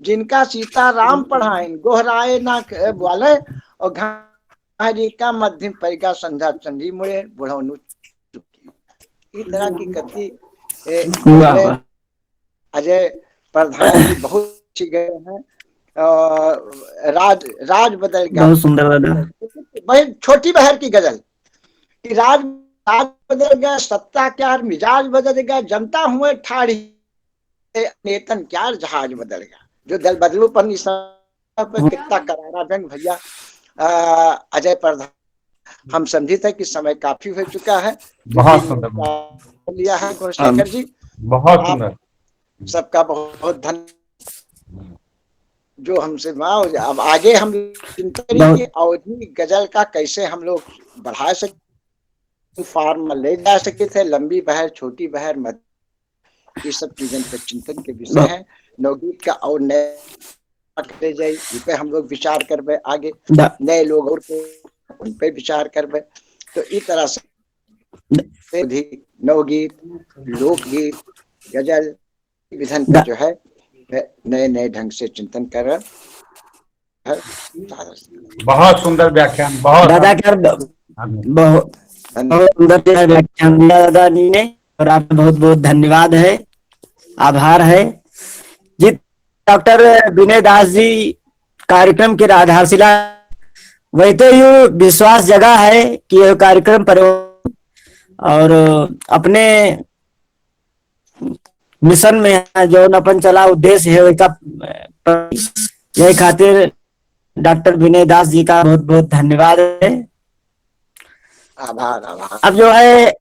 जिनका सीता राम पढ़ाएं गोहराए ना बोले, और घारी का मध्यम परिका संध्या चंडी मुड़े बुढ़ौनु चुपी। इस तरह की कथी अजय प्रधान की बहुत अच्छी गए हैं। राज बदल गया, बहुत सुंदर भाई छोटी बहर की गजल कि राज बदल गया, सत्ता क्या मिजाज बदल गया, जनता हुए ठाड़ी नेतन क्या जहाज बदल गया। जो दल बदलू पर कितना करारा व्यंग भैया अजय प्रधान। हम समझी थे कि समय काफी हो चुका है। बहुत सुंदर लिया है गुणशेखर जी, बहुत सुंदर। सबका बहुत धन्यवाद जो हमसे अब आगे हम चिंता करें कि अवधि गजल का कैसे हम लोग बढ़ा सके, फार्म में ले जा सके थे। लंबी बहर, छोटी बहर, मत, ये सब चीजों पर चिंतन के विषय है। नवगीत का और नए करे जाए, इस पे हम लोग विचार करबे। आगे नए लोग और उन पे विचार करबे। तो इस तरह से नवगीत, लोकगीत, गजल विधन पे जो है नए नए ढंग से चिंतन कर रहा है। बहुत सुंदर व्याख्यान, बहुत दादा क्या बहुत सुंदर व्याख्यान दिया दादा जी ने, और आपका बहुत बहुत धन्यवाद है, आभार है जी। डॉक्टर विनय दास जी कार्यक्रम की आधारशिला, वही तो यू विश्वास जगह है कि यह कार्यक्रम पर और अपने मिशन में जो अपन चला उद्देश्य है यही खातिर डॉक्टर विनय दास जी का बहुत बहुत धन्यवाद है, आभार आभार। अब जो है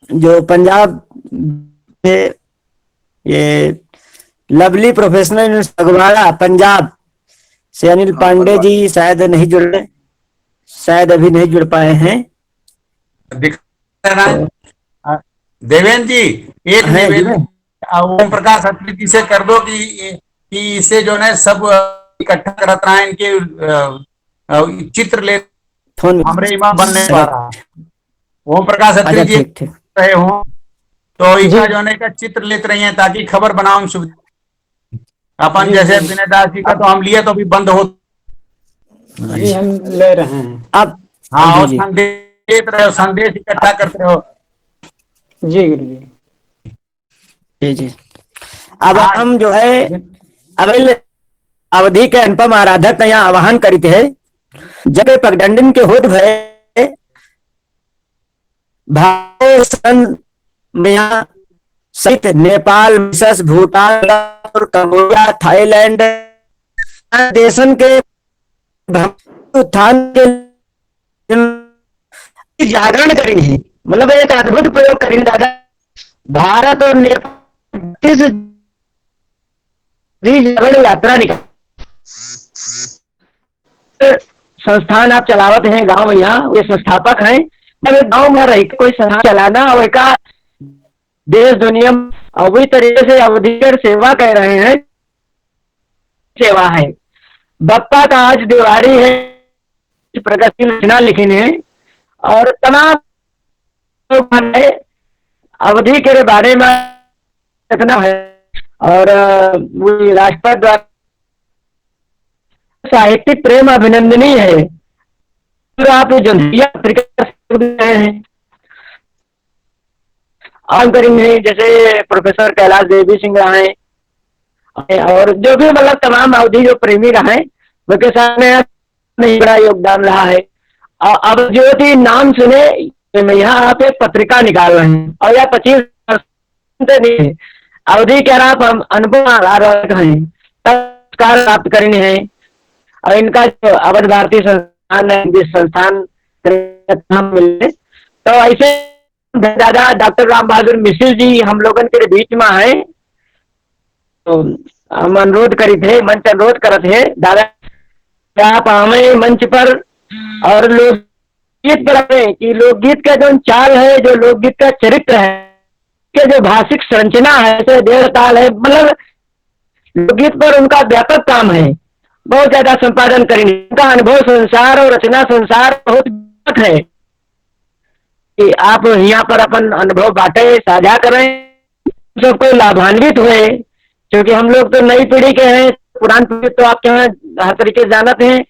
जो पंजाब में ये लवली प्रोफेशनल फगवाड़ा पंजाब से अनिल पांडे जी शायद नहीं जुड़ रहे, शायद अभी नहीं जुड़ पाए हैं। देवेंद्र जी एक निवेदन ओम प्रकाश अतिथि से कर दो कि इसे जो है सब इकट्ठा करत रहा, इनके चित्र ले हमरे इमाम बनने पा रहा। ओम प्रकाश अतिथि जी रहे हो तो इसका जो है का चित्र लेते रही है ताकि खबर बनाओ सुविधा। अपन जैसे विनय दास जी का तो हम लिए तो अभी बंद हो, जी हम ले रहे हैं अब। हाँ, और संदेश देते रहो, संदेश इकट्ठा करते रहो। जी गुरु जी। जी। अब हम जो है अविल अवधि के अनुपम आराधक यहाँ आह्वान करित है जब पगडंडन के होत भय भारत सहित नेपाल, मिसस, भूटान और कंबोडिया, थाईलैंड देशन के उत्थान के जागरण करेंगे है। मतलब एक अद्भुत प्रयोग करेंगे दादा। भारत और नेपाल जागरण यात्रा निकल संस्थान आप चलावत हैं गांव में, यहाँ वे संस्थापक हैं। अब गांव में रह कोई संस्थान चलाना और का देश दुनिया और वही तरीके से अवधिकर सेवा कर रहे हैं, सेवा है। बप्पा का आज दिवाली है, प्रगति रचना लिखी है और तमाम अवधि के बारे में इतना है और राष्ट्रपति द्वारा साहित्यिक प्रेम अभिनंदनीय है। तो आप जनहिया पत्रिका हैं आम करेंगे जैसे प्रोफेसर कैलाश देवी सिंह रहे और जो भी मतलब तमाम अवधि जो प्रेमी रहे उनके सामने नहीं बड़ा योगदान रहा है। अब ज्योति नाम सुने यहाँ आप एक पत्रिका निकाल रहे हैं और यह 25 नहीं है। अवधि के आप अनुभव आरोप हैं, पुरस्कार प्राप्त करने हैं और इनका जो अवध भारतीय संस्थान है, जिस संस्थान मिले तो ऐसे दादा डॉक्टर राम बहादुर मिश्र जी हम लोगों के बीच में है। तो हम अनुरोध करी थे, मंच अनुरोध करते थे दादा आप हमें मंच पर और लोकगीत पर कि लोकगीत का जो चाल है, जो लोकगीत का चरित्र है, के जो भाषिक संरचना है, जैसे डेढ़ ताल है, मतलब लोकगीत पर उनका व्यापक काम है। बहुत ज्यादा संपादन करेंगे, उनका अनुभव संसार और रचना संसार बहुत व्यापक है कि आप यहाँ पर अपन अनुभव बांटे, साझा करें, सबको लाभान्वित हुए। क्योंकि हम लोग तो नई पीढ़ी के हैं, पुरानी पीढ़ी तो आपके यहाँ हर तरीके से जानते हैं।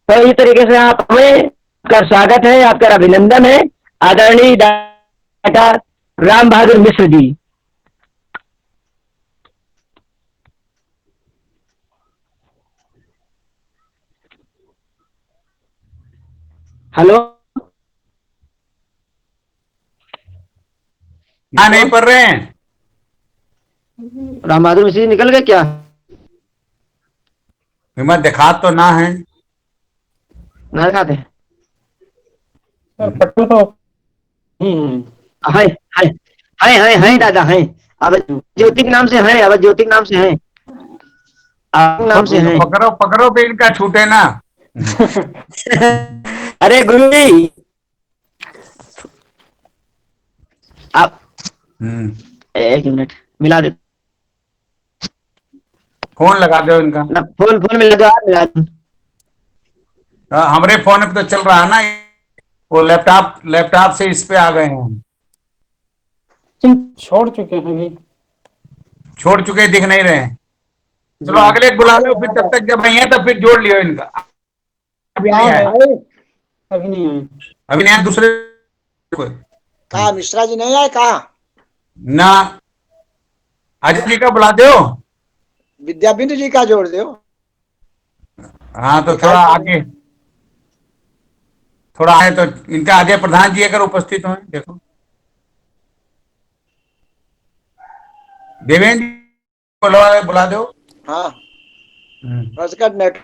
तो इस तरीके से आप हमें आपका स्वागत है, आपका अभिनंदन है आदरणीय डॉक्टर राम बहादुर मिश्र जी। हेलो, यहाँ नहीं पढ़ रहे हैं? राम बहादुर मिश्र जी निकल गए क्या? हिम्मत दिखा तो ना है, ना दिखाते हैं। पट्टू तो है दादा है। अब ज्योति के नाम से है, अब ज्योति के नाम से है, नाम से है। पकड़ो पकड़ो पे इनका छूटे ना। अरे गुरु जी आप एक मिनट मिला दे, फोन लगा दो इनका। फोन मिला दो, आप मिला दो। हमारे फोन पे तो चल रहा है ना, वो लैपटॉप से इस पे आ गए हैं। छोड़ चुके हैं अभी, छोड़ चुके दिख नहीं रहे हैं। चलो अगले बुला लो, फिर तब तक जब नहीं है तो फिर जोड़ लियो इनका। अभी नहीं है, अभी नहीं आए, अभी नहीं है। दूसरे कहा मिश्रा जी नहीं आए? कहा ना, अजय जी का बुला दो, विद्या बिंदु जी का जोड़ दो। हाँ तो थोड़ा आगे, थोड़ा आए तो इनका अजय प्रधान जी अगर उपस्थित हो, देखो देवेंद्र जी बुला दो। हाँ उसका नेट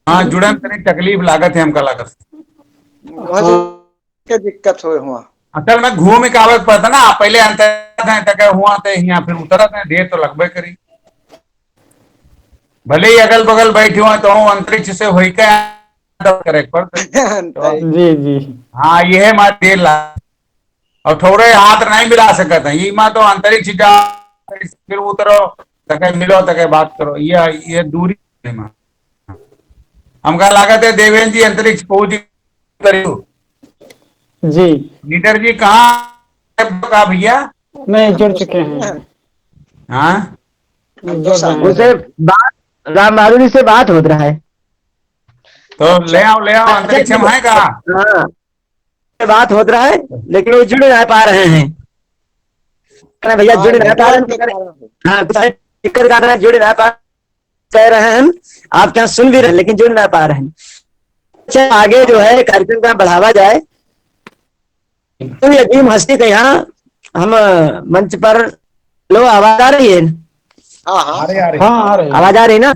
हाँ जुड़न तनी तकलीफ लागत है हमका लागत के दिक्कत हो हुआ। असल में घूम के आवत पड़ता ना, पहले अंतर हुआ थे यहाँ, फिर उतरत है, देर तो लगभग करी। भले ही अगल बगल बैठे हुए तो अंतरिक्ष से हो करे जी जी। हाँ ये है मार देर ला और थोड़े हाथ नहीं मिला सकते हैं। ये माँ तो अंतरिक्ष जा फिर उतरो तके मिलो तके बात करो, ये दूरी है। हमका लागत है देवेंद्र जी अंतरिक्ष पहुंच करियो जी। लीडर जी कहाँ भैया? नहीं, जुड़ चुके हैं। हाँ उनसे बात राम बहादुर से बात हो रहा है। तो ले आओ अंतरिक्ष में है का। हाँ, बात हो रहा है लेकिन वो जुड़ नहीं पा रहे हैं। अरे भैया जुड़ नहीं पा रहे हैं। हाँ, कुछ दिक्कत कर रहे हैं, जुड़ नहीं पा कह रहे हैं हम, आप क्या सुन भी रहे हैं लेकिन जुड़ नहीं पा रहे हैं। अच्छा, आगे जो है कार्यक्रम का बढ़ावा जाए। तो अजीम हस्ती के यहाँ हम मंच पर, लो आवाज आ रही है। हाँ हाँ हाँ आ रही है। आवाज आ रही है ना। आ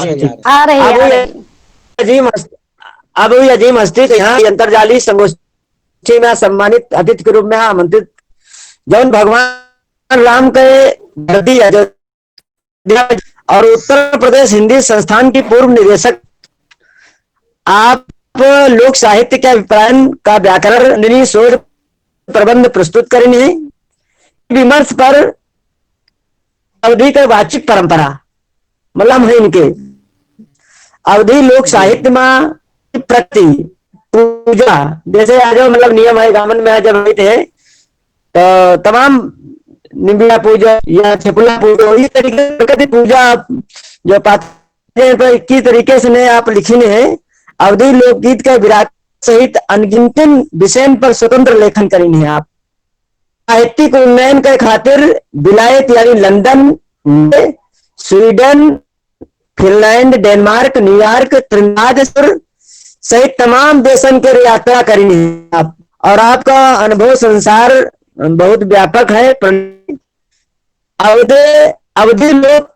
रही है, आ रही है। अब अजीम हस्ती के यहाँ अंतरजालीय संगोष्ठी में सम्मानित अतिथि के रूप में आमंत्रित जौन भगवान राम के धरती अयोध्या और उत्तर प्रदेश हिंदी संस्थान की पूर्व निदेशक, आप लोक साहित्य के अभिप्रायन का व्याकरण शोध प्रबंध प्रस्तुत करेंगे। विमर्श पर अवधि का वाचिक परंपरा मतलब है इनके अवधि लोक साहित्य में प्रति पूजा, जैसे आज मतलब नियम है गामन में जब होते हैं तो तमाम निम्बिया पूजा या छपुला पूजा, इस तरीके की पूजा जो पाते तो 21 तरीके से ने आप लिखी है। अवधि लोकगीत के विराट सहित अनगिनत विषय पर स्वतंत्र लेखन करेंगे हैं आप। साहित्यिक उन्नयन के खातिर विलायत यानी London, Sweden, Finland, Denmark, New York, त्रिनादपुर सहित तमाम देशन के यात्रा करेंगे आप। और आपका अनुभव संसार बहुत व्यापक है। अवधि लोक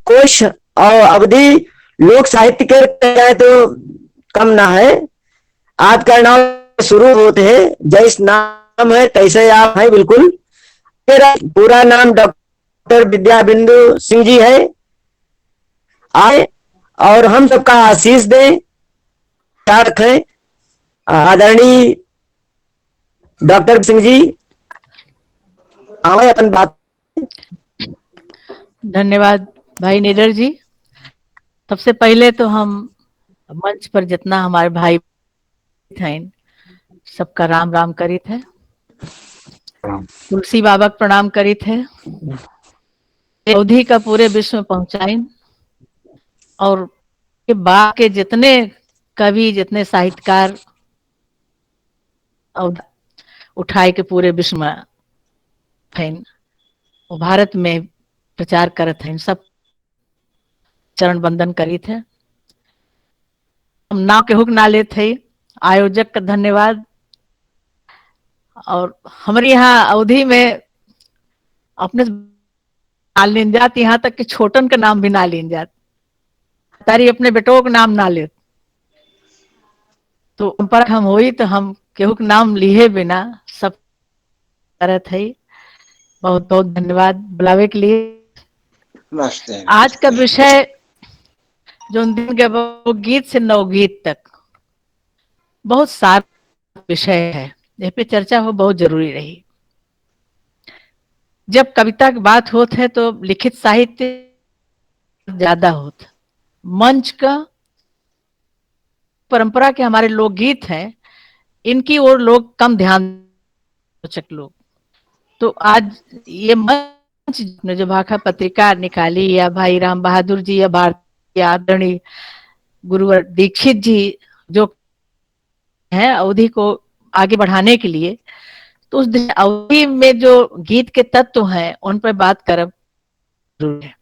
कोश और अवधि लोक साहित्य के तो कम ना है। आपका नाम शुरू होते हैं, जैस नाम है तैसे आप हैं बिल्कुल। मेरा पूरा नाम डॉक्टर विद्या बिंदु सिंह जी है। आए और हम सबका आशीष दें, ख्याल रखें। आदरणीय डॉक्टर सिंह जी आए अपन बात। धन्यवाद भाई निडर जी। सबसे पहले तो हम मंच पर जितना हमारे भाई थे सबका राम राम करी थे, तुलसी बाबा को प्रणाम करी थे, अवधि का पूरे विश्व में पहुंचाई और के बाद के जितने कवि जितने साहित्यकार उठाए के पूरे विश्व में फैन वो भारत में प्रचार करत हैं, सब चरण बंदन करी थे। हम नाव के हुक ना लेते थे, आयोजक का धन्यवाद। और हमारे यहाँ अवधि में अपने नाम लेन जात, यहाँ तक कि छोटन का नाम भी ना लेन जात, तारी अपने बेटों का नाम ना ले तो पर हम हुई तो हम केहू के नाम लिए बिना सब तरह थे। बहुत बहुत धन्यवाद बुलावे के लिए। आज का विषय जो दिन के गीत से नवगीत तक बहुत सारा विषय है, इस पे चर्चा हो बहुत जरूरी रही। जब कविता की बात होती है तो लिखित साहित्य ज्यादा होता, मंच का परंपरा के हमारे लोकगीत हैं इनकी ओर लोग कम ध्यान लोग। तो आज ये मंच ने जो भाखा पत्रिका निकाली या भाई राम बहादुर जी या भारतीय आदरणीय गुरुवर दीक्षित जी जो है अवधि को आगे बढ़ाने के लिए, तो उस अवधि में जो गीत के तत्व हैं उन पर बात करब जरूरी है।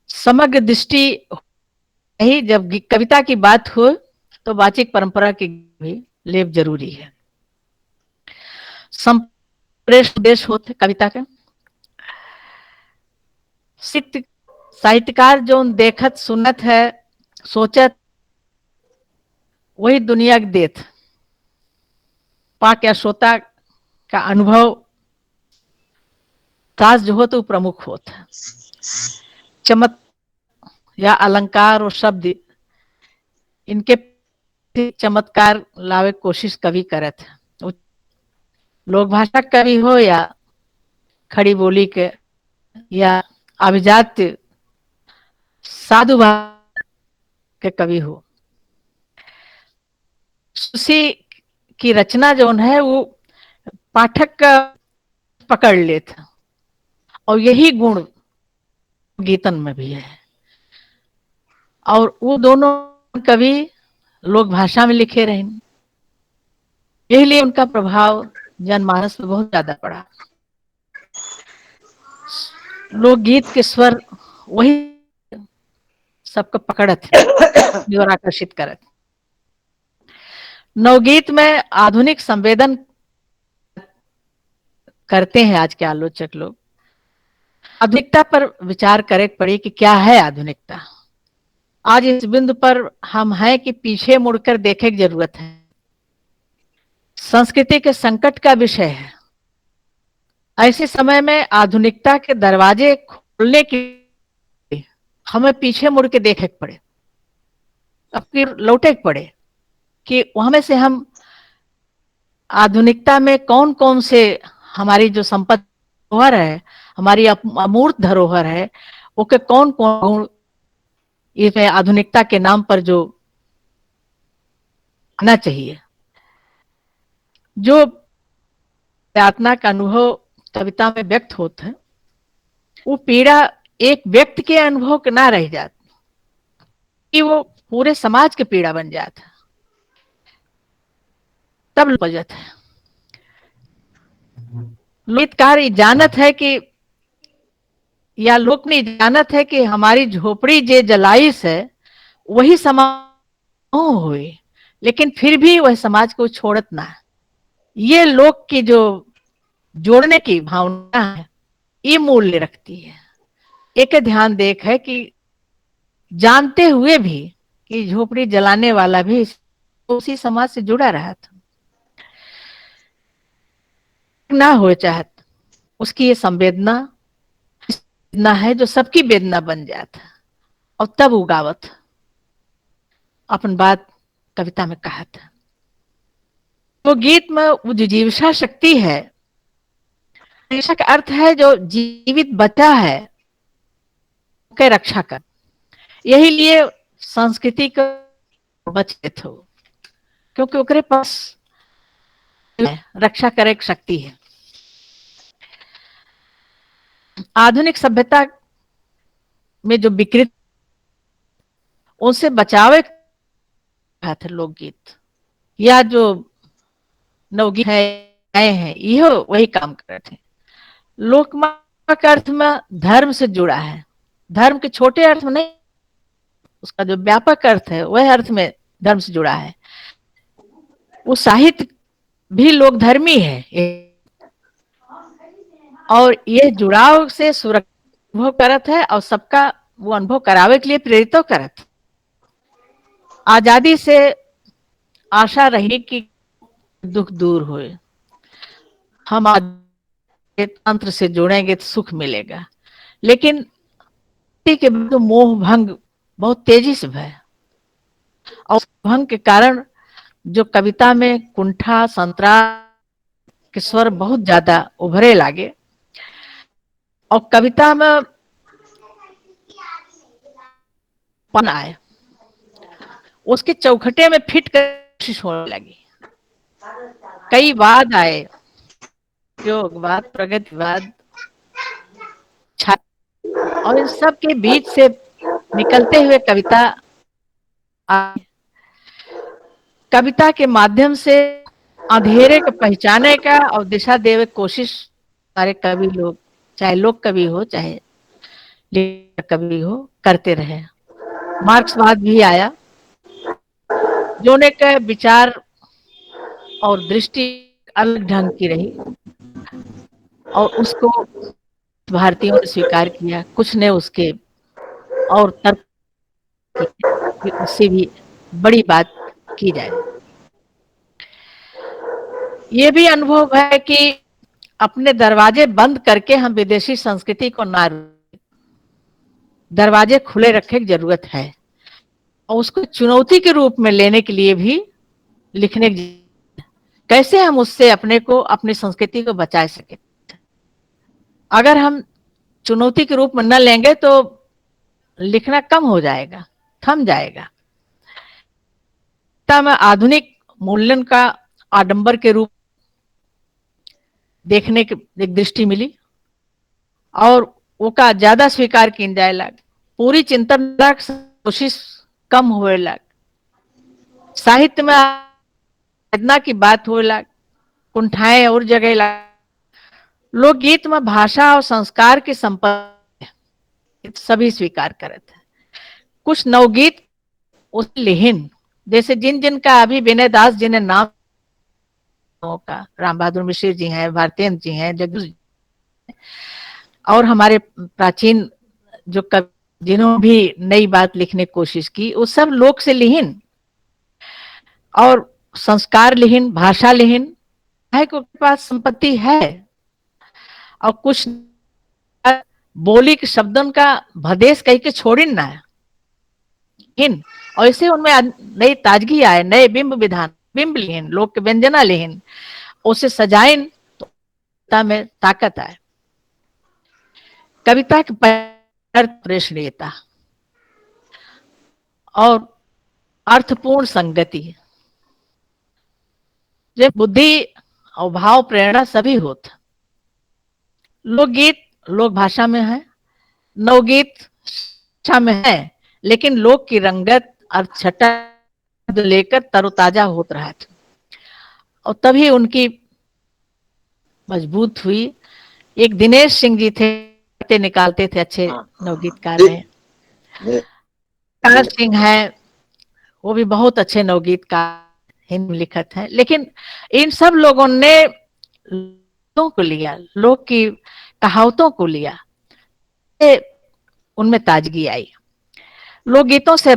समग्र दृष्टि ही जब कविता की बात हो तो वाचिक परंपरा की भी लेप जरूरी है। संप्रेष उद्देश्य होते कविता के साहित्यकार जो देखत सुनत है सोचत वही दुनिया के देत पाक या श्रोता का अनुभव ताज जो हो तो प्रमुख होता। चमक या अलंकार और शब्द इनके चमत्कार लावे कोशिश कवि करत है, लोक भाषा कवि हो या खड़ी बोली के या अभिजात साधु के कवि हो। उसी की रचना जो है वो पाठक का पकड़ लेता और यही गुण गीतन में भी है। और वो दोनों कवि लोक भाषा में लिखे रहे, यही लिए उनका प्रभाव जनमानस पे बहुत ज्यादा पड़ा। लोकगीत के स्वर वही सबको पकड़त और आकर्षित करत। नवगीत में आधुनिक संवेदन करते हैं आज के आलोचक लोग। आधुनिकता पर विचार करे पड़े कि क्या है आधुनिकता। आज इस बिंदु पर हम हैं कि पीछे मुड़कर देखे की जरूरत है। संस्कृति के संकट का विषय है। ऐसे समय में आधुनिकता के दरवाजे खोलने के लिए हमें पीछे मुड़ के देखे पड़े, अब फिर लौटे पड़े कि वहां से हम आधुनिकता में कौन कौन से हमारी जो संपत्ति धरोहर है, हमारी अमूर्त धरोहर है, वो के कौन कौन गुण इसमें आधुनिकता के नाम पर जो आना चाहिए। जो यातना का अनुभव कविता में व्यक्त होता है, वो पीड़ा एक व्यक्ति के अनुभव के ना रह जाती कि वो पूरे समाज के पीड़ा बन जाता, तब बजत है। लोककार जानत है कि या लोक ने जानत है कि हमारी झोपड़ी जे जलाइस है वही समाज हुए, लेकिन फिर भी वह समाज को छोड़त ना है। ये लोक की जो जोड़ने की भावना है, ये मूल्य रखती है। एक ध्यान देख है कि जानते हुए भी कि झोपड़ी जलाने वाला भी उसी समाज से जुड़ा रहा था, ना हो चाहत उसकी ये संवेदना ना है जो सबकी वेदना बन जाता और तब उगावत अपन बात कविता में कहा था। वो गीत में वो जो जीविका शक्ति है, जीविका का अर्थ है जो जीवित बचा है के रक्षा कर। यही लिए संस्कृति को बचे थे, क्योंकि ओकरे पास रक्षा करे की शक्ति है। आधुनिक सभ्यता में जो विकृत उनसे बचावे थे लोकगीत या जो नवगीत है आए हैं, यह वही काम कर रहे थे। लोकमान्य अर्थ में धर्म से जुड़ा है, धर्म के छोटे अर्थ में नहीं, उसका जो व्यापक अर्थ है वह अर्थ में धर्म से जुड़ा है। वो साहित्य भी लोक धर्मी है और ये जुड़ाव से सुरक्षा अनुभव करत है और सबका वो अनुभव करावे के लिए प्रेरित करत। आजादी से आशा रही कि दुख दूर होए, हम तंत्र से जुड़ेंगे तो सुख मिलेगा, लेकिन के मोह भंग बहुत तेजी से भय और भंग के कारण जो कविता में कुंठा संतरास के स्वर बहुत ज्यादा उभरे लागे और कविता में पन आए, उसके चौखटे में फिट कर कोशिश होने लगी। कई वाद आए, योगवाद, प्रगतिवाद, और इन सब के बीच से निकलते हुए कविता के माध्यम से अंधेरे को पहचाने का और दिशा देवे कोशिश सारे कवि लोग, चाहे लोक कवि हो चाहे लेखक कवि हो, करते रहे। मार्क्सवाद भी आया, जो ने का विचार और दृष्टि अलग ढंग की रही और उसको भारतीयों ने स्वीकार किया, कुछ ने उसके और तर्क उससे भी बड़ी बात की जाए। ये भी अनुभव है कि अपने दरवाजे बंद करके हम विदेशी संस्कृति को ना, दरवाजे खुले रखने की जरूरत है और उसको चुनौती के रूप में लेने के लिए भी लिखने की, कैसे हम उससे अपने को, अपनी संस्कृति को बचा सके। अगर हम चुनौती के रूप में न लेंगे तो लिखना कम हो जाएगा, थम जाएगा। में आधुनिक मूल्यन का आडंबर के रूप देखने की एक दृष्टि मिली और वो का ज्यादा स्वीकार की जाए लग। पूरी चिंतन कोशिश कम होए लग, साहित्य में वेदना की बात होए लग, कुंठाएं और जगह लग। लोकगीत में भाषा और संस्कार की संपत्ति सभी स्वीकार करते हैं। कुछ नवगीत उस लिहिन, जैसे जिन जिन का अभी विनय दास जी ने नाम का, राम बहादुर मिश्र जी हैं, भारतेंद्र जी हैं, जगदीश जी, और हमारे प्राचीन जो कवि जिन्होंने भी नई बात लिखने की कोशिश की, वो सब लोक से लिहिन और संस्कार लिहिन, भाषा लिहिन है को के पास संपत्ति है। और कुछ बोली के शब्दों का भदेश कह के छोड़िन ना हिन, और ऐसे उनमें नई ताजगी आए, नए बिंब विधान, बिंब लिहिन, लोक के व्यंजना लिहिन, उसे सजाइन तो कविता में ताकत आए। कविता के प्रश्नता और अर्थपूर्ण संगति, जब बुद्धि और भाव प्रेरणा सभी होता। लोकगीत लोक भाषा में है, नवगीत भाषा में है, लेकिन लोक की रंगत और छटा लेकर तरोताजा होता रहा था, और तभी उनकी मजबूत हुई। एक दिनेश सिंह जी थे, निकालते थे, अच्छे नवगीतकार हैं। कारक सिंह है, वो भी बहुत अच्छे नवगीतकार हिंदी लिखत हैं। लेकिन इन सब लोगों ने लोगों को लिया, लोक की कहावतों को लिया, उनमें ताजगी आई। लोकगीतों से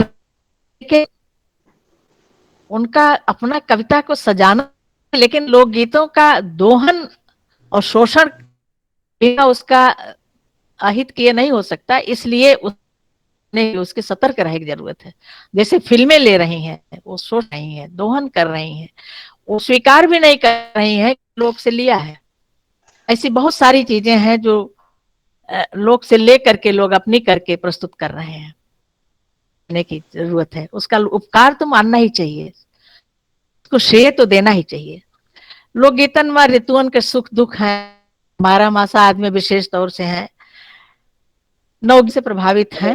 उनका अपना कविता को सजाना, लेकिन लोकगीतों का दोहन और शोषण बिना उसका अहित किए नहीं हो सकता, इसलिए नहीं, उसके सतर्क रहने की जरूरत है। जैसे फिल्में ले रही हैं, वो सोच रही हैं, दोहन कर रही हैं, वो स्वीकार भी नहीं कर रही हैं लोक से लिया है। ऐसी बहुत सारी चीजें हैं जो लोक से ले करके लोग अपनी करके प्रस्तुत कर रहे हैं, की जरूरत है। उसका उपकार तो मानना ही चाहिए, उसको श्रेय तो देना ही चाहिए। लोकगीतन में ऋतुअन के सुख दुख है, 12 मासा आदमी विशेष तौर से हैं, नवगीत से प्रभावित हैं।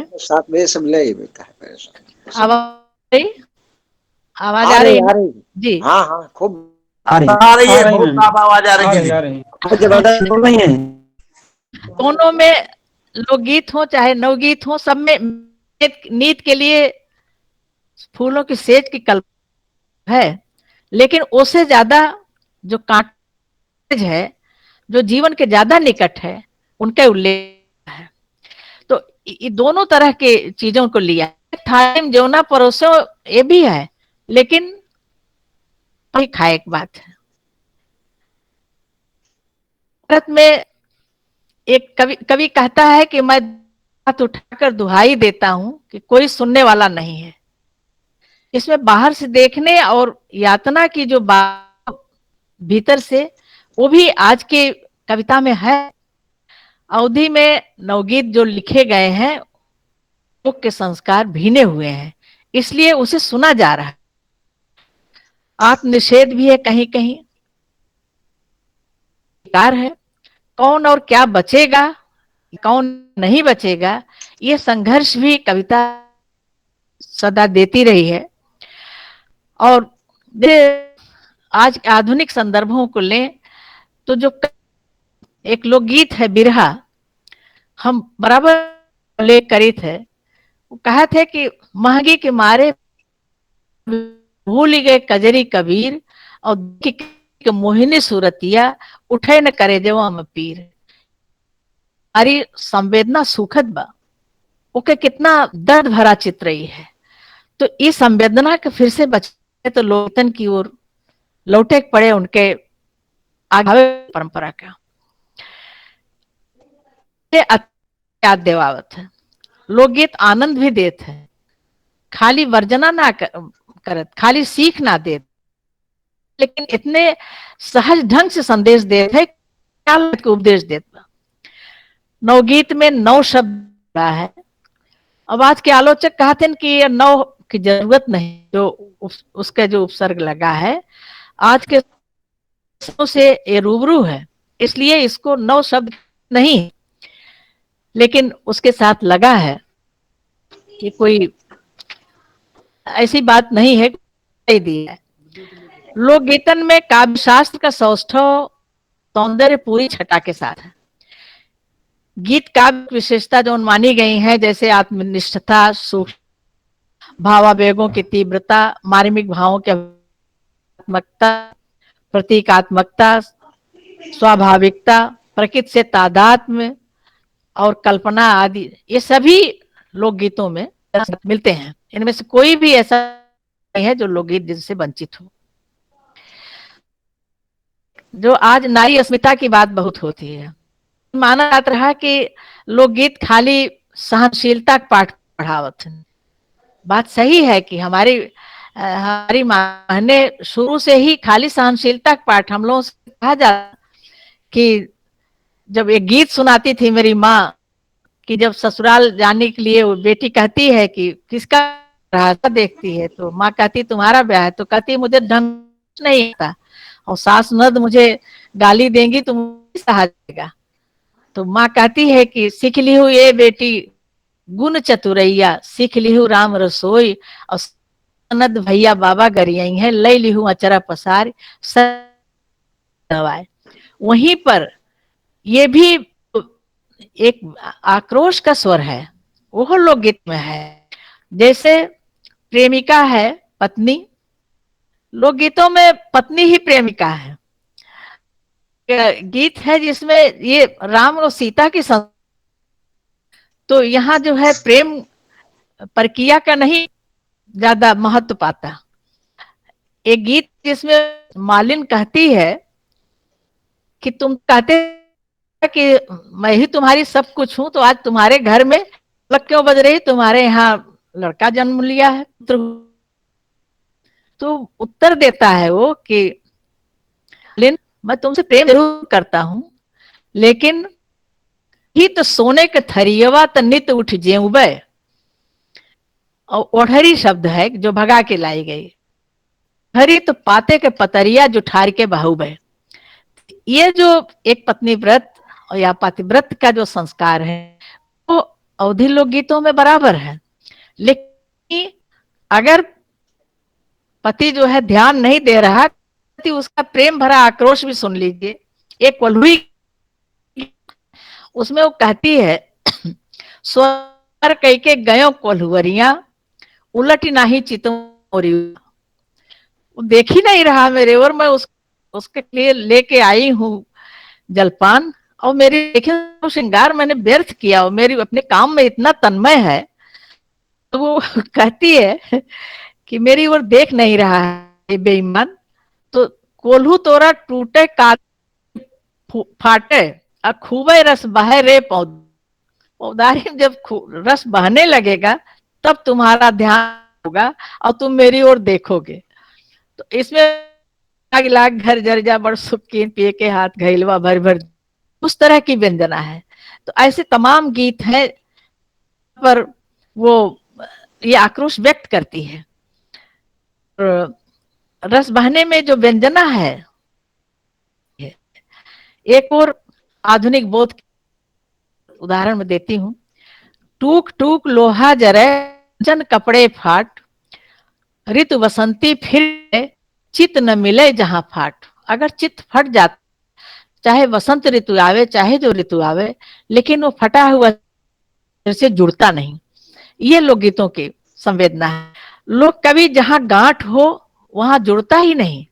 आवाज आ रही है जी? हाँ हाँ, खूब आ रही है, बहुत साफ आवाज आ रही है। दोनों में लोकगीत हो चाहे नवगीत हो, सब में नीत के लिए फूलों की सेज की कल्पना है, लेकिन उससे ज्यादा जो कांटेज है, जो जीवन के ज्यादा निकट है, उनका उल्लेख है। तो ये दोनों तरह के चीजों को लिया। टाइम जो ना परोसो ये भी है, लेकिन खाए एक बात है। भारत में एक कवि कहता है कि मैं हाथ उठाकर दुहाई देता हूं कि कोई सुनने वाला नहीं है। इसमें बाहर से देखने और यातना की जो बात भीतर से, वो भी आज के कविता में है। अवधि में नवगीत जो लिखे गए हैं, लोक के संस्कार भीने हुए हैं, इसलिए उसे सुना जा रहा है। आत्मनिषेध भी है कहीं कहीं, है कौन और क्या बचेगा, कौन नहीं बचेगा, ये संघर्ष भी कविता सदा देती रही है। और आज आधुनिक संदर्भों को लें तो जो एक लोकगीत है बिरहा, हम बराबर ले करी थे, वो कहा थे कि महंगी के मारे भूल गए कजरी कबीर, और मोहिनी सूरतिया उठे न करे जो हम पीर। हमारी संवेदना सुखद बा, ओके कितना दर्द भरा चित्र ही है। तो इस संवेदना के फिर से बचे तो लोकतन की ओर लौटे पड़े, उनके आगे परंपरा का याद देवावत है। लोकगीत आनंद भी देते हैं, खाली वर्जना ना करत, खाली सीख ना देते, लेकिन इतने सहज ढंग से संदेश देते, उपदेश देते। नवगीत में 9 शब्द है। अब आज के आलोचक कहते हैं कि ये 9 की जरूरत नहीं, जो उसका जो उपसर्ग लगा है आज के से ये रूबरू है, इसलिए इसको 9 शब्द नहीं, लेकिन उसके साथ लगा है कि कोई ऐसी बात नहीं है, दी है। लोकगीतन में काव्य शास्त्र का सौष्ठव सौंदर्य पूरी छटा के साथ है। गीत काव्य विशेषता जो मानी गई है, जैसे आत्मनिष्ठता, सूक्ष्म भावावेगों की तीव्रता, मार्मिक भावों की आत्मकता, प्रतीकात्मकता, स्वाभाविकता, प्रकृति से तादात्म्य और कल्पना आदि, ये सभी लोकगीतों में मिलते हैं। इनमें से कोई भी ऐसा नहीं है जो लोकगीत जिनसे वंचित हो। जो आज नारी अस्मिता की बात बहुत होती है, माना जाता रहा कि लोकगीत खाली सहनशीलता का पाठ पढ़ावत है। बात सही है कि हमारी माँ ने शुरू से ही खाली सहनशीलता का पाठ हम लोगों से कहा जाता कि जब एक गीत सुनाती थी मेरी माँ कि जब ससुराल जाने के लिए वो बेटी कहती है कि किसका रास्ता देखती है, तो माँ कहती तुम्हारा ब्याह है, तो कहती मुझे ढंग नहीं आता और सास ननद मुझे गाली देंगी तो मुझे सहा जाएगा। तो माँ कहती है कि सीख ली हूँ ये बेटी गुण चतुरैया, सीख ली हूँ राम रसोई, और ननद भैया बाबा गरियाई है, ले ली हूँ अचरा पसार नवाए। वहीं पर ये भी एक आक्रोश का स्वर है, वो लोकगीत में है। जैसे प्रेमिका है पत्नी, लोकगीतों में पत्नी ही प्रेमिका है। गीत है जिसमें ये राम और सीता की तो यहाँ जो है प्रेम प्रक्रिया का नहीं ज्यादा महत्व पाता। एक गीत जिसमें मालिन कहती है कि तुम कहते कि मैं ही तुम्हारी सब कुछ हूं, तो आज तुम्हारे घर में लग क्यों बज रही, तुम्हारे यहाँ लड़का जन्म लिया है। तो उत्तर देता है वो कि मैं तुमसे प्रेम जरूर करता हूं, लेकिन ही तो सोने के थरियवा तो नित उठ जेउबे, और ओढ़री शब्द है जो भगा के लाई गई, हरी तो पाते के पतरिया जो ठार के बाहुबे। ये जो एक पत्नी व्रत या पतिव्रत का जो संस्कार है वो अवधि लोकगीतों में बराबर है। लेकिन अगर पति जो है ध्यान नहीं दे रहा, उसका प्रेम भरा आक्रोश भी सुन लीजिए। एक वल्लुई उसमें वो कहती है स्वर कई के गयो कोल्हुवरिया, उलट नाही चितोरी। वो देख ही नहीं रहा मेरे और मैं उसके लिए लेके आई हूँ जलपान, और मेरी देखे श्रृंगार मैंने व्यर्थ किया और मेरी अपने काम में इतना तन्मय है। तो वो कहती है कि मेरी ओर देख नहीं रहा है बेईमान, तो कोल्हू तोरा टूटे का फाटे और खूबे रस बहे रे पौधारी में जब रस बहने लगेगा तब तुम्हारा ध्यान होगा और तुम मेरी ओर देखोगे। तो इसमें लाग लाग घर जर जा बड़ सुखीन पिए के हाथ घैलवा भर भर, उस तरह की व्यंजना है। तो ऐसे तमाम गीत हैं पर वो ये आक्रोश व्यक्त करती है। रस बहने में जो व्यंजना है, एक और आधुनिक बोध उदाहरण में देती हूँ। टूक टूक लोहा जरे जन कपड़े फाट, ऋतु बसंती फिर चित न मिले जहां फाट। अगर चित फट जाता, चाहे वसंत ऋतु आवे चाहे जो ऋतु आवे, लेकिन वो फटा हुआ से जुड़ता नहीं। ये लोकगीतों की संवेदना है। लोक कवि जहां गांठ हो वहां जुड़ता ही नहीं,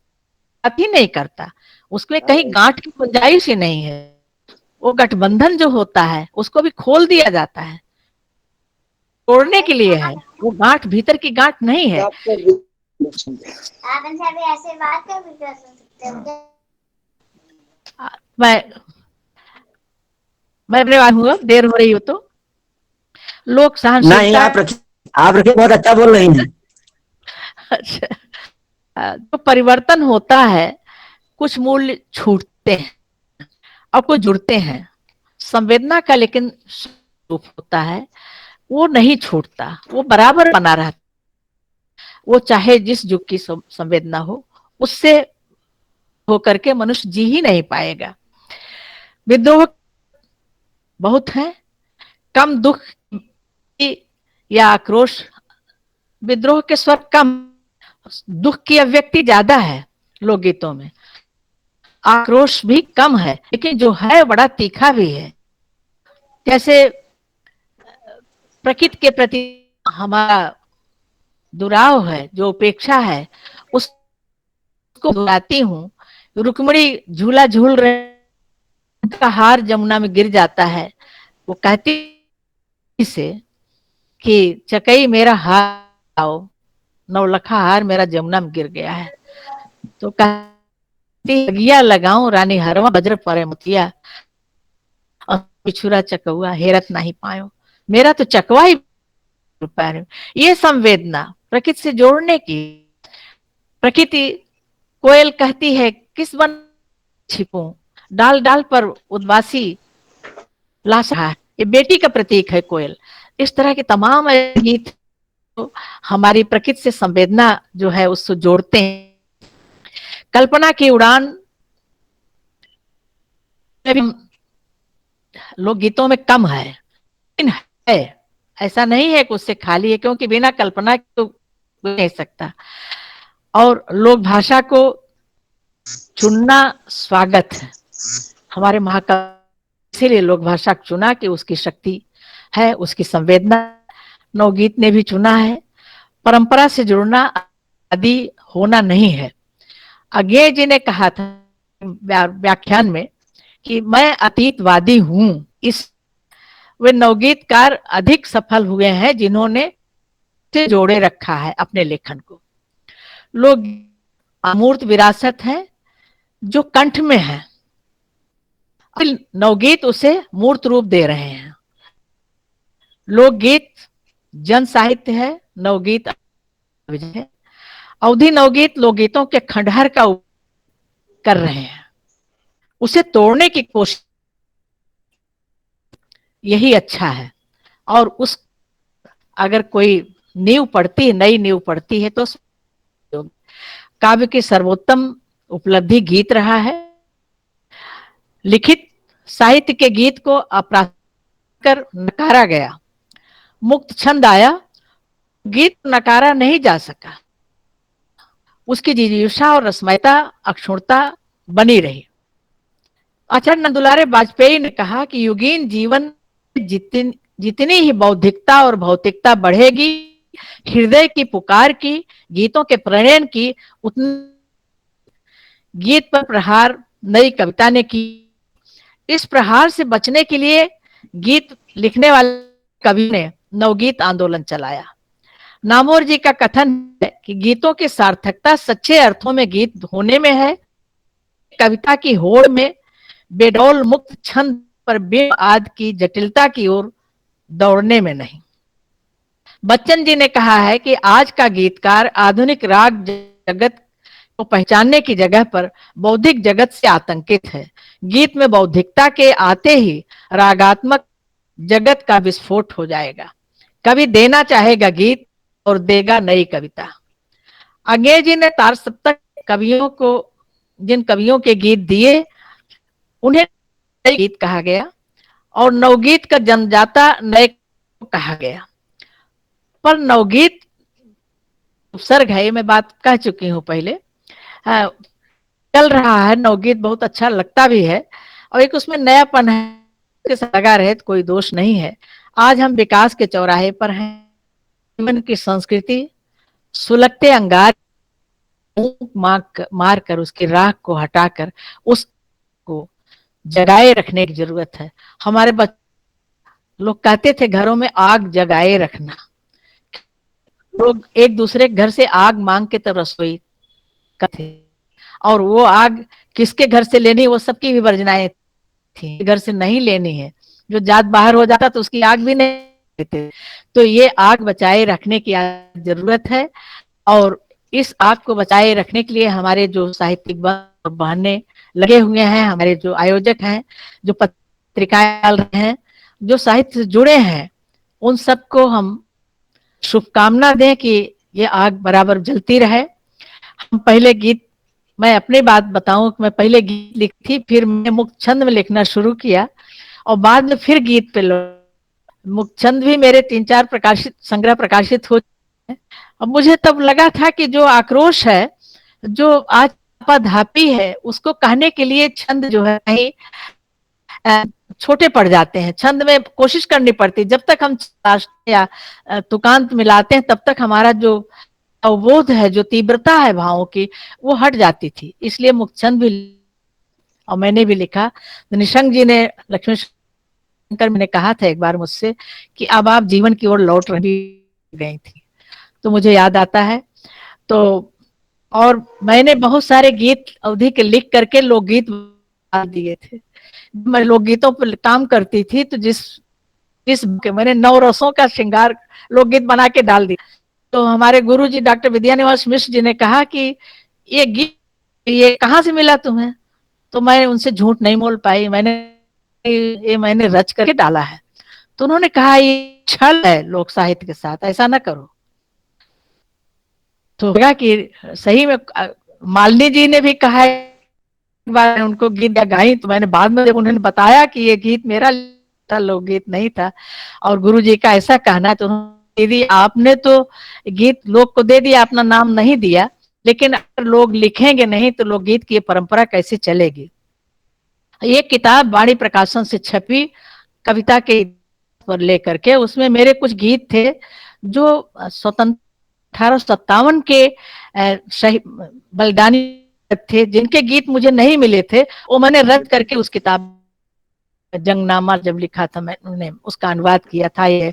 बात ही नहीं करता, उसमें कहीं गांठ की गुंजाइश ही नहीं है। वो गठबंधन जो होता है उसको भी खोल दिया जाता है, तोड़ने के लिए है, वो गांठ भीतर की गांठ नहीं है। मैं हुआ देर हो रही हो तो लोक सहनशीलता नहीं, आप रखिए, बहुत अच्छा बोल रही हैं। अच्छा, तो परिवर्तन होता है, कुछ मूल्य छूटते हैं और कुछ जुड़ते हैं। संवेदना का लेकिन रूप होता है, वो नहीं छूटता, वो बराबर बना रहता। वो चाहे जिस युग की संवेदना हो, उससे होकर के मनुष्य जी ही नहीं पाएगा। विद्रोह बहुत है, कम दुख या आक्रोश विद्रोह के स्वर कम, दुख की अभिव्यक्ति ज्यादा है लोकगीतों में, आक्रोश भी कम है, लेकिन जो है बड़ा तीखा भी है। जैसे प्रकृति के प्रति हमारा दुराव है, जो उपेक्षा है, उसको दुहराती हूँ। रुक्मिणी झूला झूल रहे का हार जमुना में गिर जाता है, वो कहती से कि चकई मेरा हार आओ, नौलखा हार मेरा जमुना में गिर गया है। तो कहती गिया लगाऊं रानी हरवा बज्र परे मुतिया, और पिछुरा चकौआ हेरत नहीं पायो, मेरा तो चकवा ही पैर। ये संवेदना प्रकृति से जोड़ने की। प्रकृति, कोयल कहती है किस वन छिपूं, डाल डाल पर उदासी लाश रहा है, ये बेटी का प्रतीक है कोयल। इस तरह के तमाम गीत हमारी प्रकृति से संवेदना जो है उसको जोड़ते हैं। कल्पना की उड़ान लोक गीतों में कम है, लेकिन है, ऐसा नहीं है कि उससे खाली है, क्योंकि बिना कल्पना के तो नहीं सकता। और लोक भाषा को चुनना स्वागत है। हमारे महाकवि इसीलिए लोक भाषा चुना कि उसकी शक्ति है, उसकी संवेदना। नवगीत ने भी चुना है, परंपरा से जुड़ना आदि होना नहीं है। अज्ञेय जी ने कहा था व्याख्यान में कि मैं अतीतवादी हूं। इस वे नवगीतकार अधिक सफल हुए हैं जिन्होंने से जोड़े रखा है अपने लेखन को। लोग अमूर्त विरासत है जो कंठ में है, नवगीत उसे मूर्त रूप दे रहे हैं। लोकगीत जन साहित्य है, नवगीत है। अवधि नवगीत लोकगीतों के खंडहर का कर रहे हैं, उसे तोड़ने की कोशिश, यही अच्छा है। और उस अगर कोई नींव पड़ती, नई नींव पड़ती है, तो काव्य की सर्वोत्तम उपलब्धि गीत रहा है। लिखित साहित्य के गीत को अपराध कर नकारा गया, मुक्त छंद आया, गीत नकारा नहीं जा सका, उसकी जिजीविषा और रसमयता अक्षुणता बनी रही। आचार्य नंदुलारे वाजपेयी ने कहा कि युगीन जीवन जितनी ही बौद्धिकता और भौतिकता बढ़ेगी, हृदय की पुकार की, गीतों के प्रणयन की, उतनी गीत पर प्रहार नई कविता ने की। इस प्रहार से बचने के लिए गीत लिखने वाले कवि ने नवगीत आंदोलन चलाया। नामोर जी का कथन है कि गीतों की सार्थकता सच्चे अर्थों में गीत होने में है, कविता की होड़ में बेडौल मुक्त छंद पर बिंब आदि की जटिलता की ओर दौड़ने में नहीं। बच्चन जी ने कहा है कि आज का गीतकार आधुनिक राग जगत को पहचानने की जगह पर बौद्धिक जगत से आतंकित है। गीत में बौद्धिकता के आते ही रागात्मक जगत का विस्फोट हो जाएगा। कवि देना चाहेगा गीत और देगा नई कविता। अज्ञेय जी ने तार सप्तक कवियों को, जिन कवियों के गीत दिए उन्हें नए गीत कहा गया, और नवगीत का जन्मदाता नए कहा गया। पर नवगीत उपसर्ग है, ये मैं बात कह चुकी हूं पहले। चल रहा है नवगीत, बहुत अच्छा लगता भी है, और एक उसमें नयापन है, लगा रहे तो कोई दोष नहीं है। आज हम विकास के चौराहे पर हैं। जीवन की संस्कृति सुलगते अंगार मार कर उसकी राख को हटाकर उसको जगाए रखने की जरूरत है। हमारे लोग कहते थे घरों में आग जगाए रखना। लोग एक दूसरे के घर से आग मांग के तो रसोई करते, और वो आग किसके घर से लेनी, वो सबकी विवर्जनाएं थी। घर से नहीं लेनी है, जो जात बाहर हो जाता तो उसकी आग भी नहीं देते। तो ये आग बचाए रखने की जरूरत है, और इस आग को बचाए रखने के लिए हमारे जो साहित्यिक बहाने लगे हुए हैं, हमारे जो आयोजक हैं, जो पत्रिकाएं डाल रहे हैं, जो साहित्य से जुड़े हैं, उन सबको हम शुभकामना दें कि ये आग बराबर जलती रहे। हम पहले गीत, मैं अपनी बात बताऊं कि मैं पहले गीत लिखती, फिर मैं मुक्त छंद में लिखना शुरू किया, और बाद में फिर गीत पे मुक्त छंद भी मेरे 3-4 प्रकाशित संग्रह प्रकाशित हो अब मुझे तब लगा था कि जो आक्रोश है, जो आज धापी है, उसको कहने के लिए छंद जो है कहीं छोटे पड़ जाते हैं। छंद में कोशिश करनी पड़ती, जब तक हम या तुकांत मिलाते हैं तब तक हमारा जो अवबोध है, जो तीव्रता है भावों की, वो हट जाती थी। इसलिए मुक्त छंद भी और मैंने भी लिखा। निशंक जी ने, लक्ष्मी शंकर ने कहा था एक बार मुझसे कि अब आप जीवन की ओर लौट रही गई थी, तो मुझे याद आता है। तो और मैंने बहुत सारे गीत अवधि के लिख करके लोकगीत दिए थे। मैं लोकगीतों पर काम करती थी, तो जिस मैंने 9 रसों का श्रृंगार लोकगीत बना के डाल दिया। तो हमारे गुरु जी डॉक्टर विद्यानिवास मिश्र जी ने कहा कि ये गीत ये कहाँ से मिला तुम्हें? तो मैं उनसे झूठ नहीं बोल पाई, मैंने रच करके डाला है। तो उन्होंने कहा ये छल है लोक साहित्य के साथ, ऐसा ना करो। तो लगा कि सही में मालिनी जी ने भी कहा, एक बार उनको गीत गाई, तो मैंने बाद में जब उन्होंने बताया कि ये गीत मेरा था, लोकगीत नहीं था, और गुरु जी का ऐसा कहना है, तो दीदी आपने तो गीत लोग को दे दिया, अपना नाम नहीं दिया, लेकिन अगर लोग लिखेंगे नहीं तो लोकगीत की ये परंपरा कैसे चलेगी। ये किताब वाणी प्रकाशन से छपी, कविता के पर लेकर के, उसमें मेरे कुछ गीत थे जो स्वतंत्र 1857 के बलिदानी थे, जिनके गीत मुझे नहीं मिले थे, वो मैंने रद्द करके उस किताब जंगनामा जब लिखा था, मैंने उसका अनुवाद किया था, ये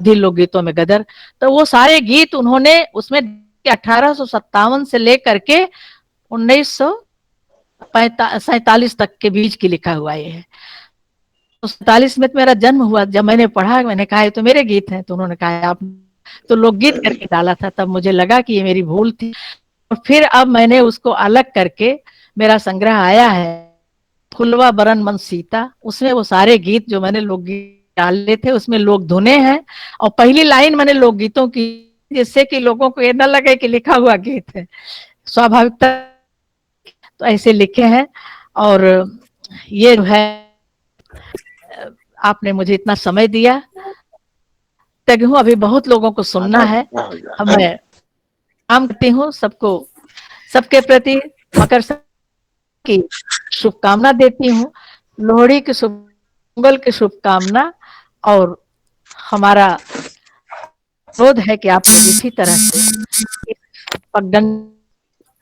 लोकगीतों में गदर। तो वो सारे गीत उन्होंने उसमें 1857 से लेकर के 1947 तक के बीच की लिखा हुआ ये है। तो 47 में मेरा जन्म हुआ। जब मैंने पढ़ा, मैंने कहा ये तो मेरे गीत हैं। तो उन्होंने कहा आप तो लोकगीत करके डाला था। तब मुझे लगा कि ये मेरी भूल थी, और फिर अब मैंने उसको अलग करके, मेरा संग्रह आया है फुलवा बरन मन सीता, उसमें वो सारे गीत जो मैंने लोकगीत डाले थे, उसमें लोक धुने हैं, और पहली लाइन मैंने लोकगीतों की, जिससे कि लोगों को ये न लगे कि लिखा हुआ गीत है, स्वाभाविकता तो ऐसे लिखे हैं। और ये जो है, आपने मुझे इतना समय दिया, तक हूँ अभी बहुत लोगों को सुनना है। मैं काम करती हूँ, सबको, सबके प्रति मकर की शुभकामना देती हूँ, लोहड़ी की मंगल की शुभकामना, और हमारा क्रोध है कि आप इसी तरह से पगडंडी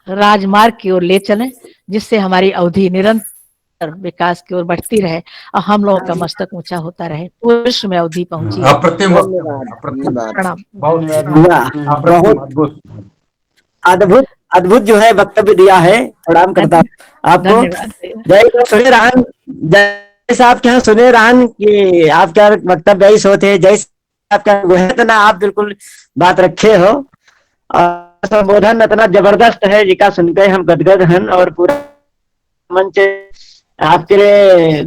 राजमार्ग की ओर ले चलें, जिससे हमारी अवधि निरंतर विकास की ओर बढ़ती रहे और हम लोगों का मस्तक ऊंचा होता रहे, पूरे विश्व में अवधि पहुंची। बहुत अद्भुत अद्भुत जो है वक्तव्य दिया है, प्रणाम करता हूँ आपको। जय सुने रहन, जय साहब क्या सुने रहन कि आपका वक्तव्य यही सोचे, जय आपका वो है, इतना आप बिल्कुल बात रखे हो, और संबोधन इतना जबरदस्त है जी का सुनकर हम गदगद हैं, और पूरा मंच आपके लिए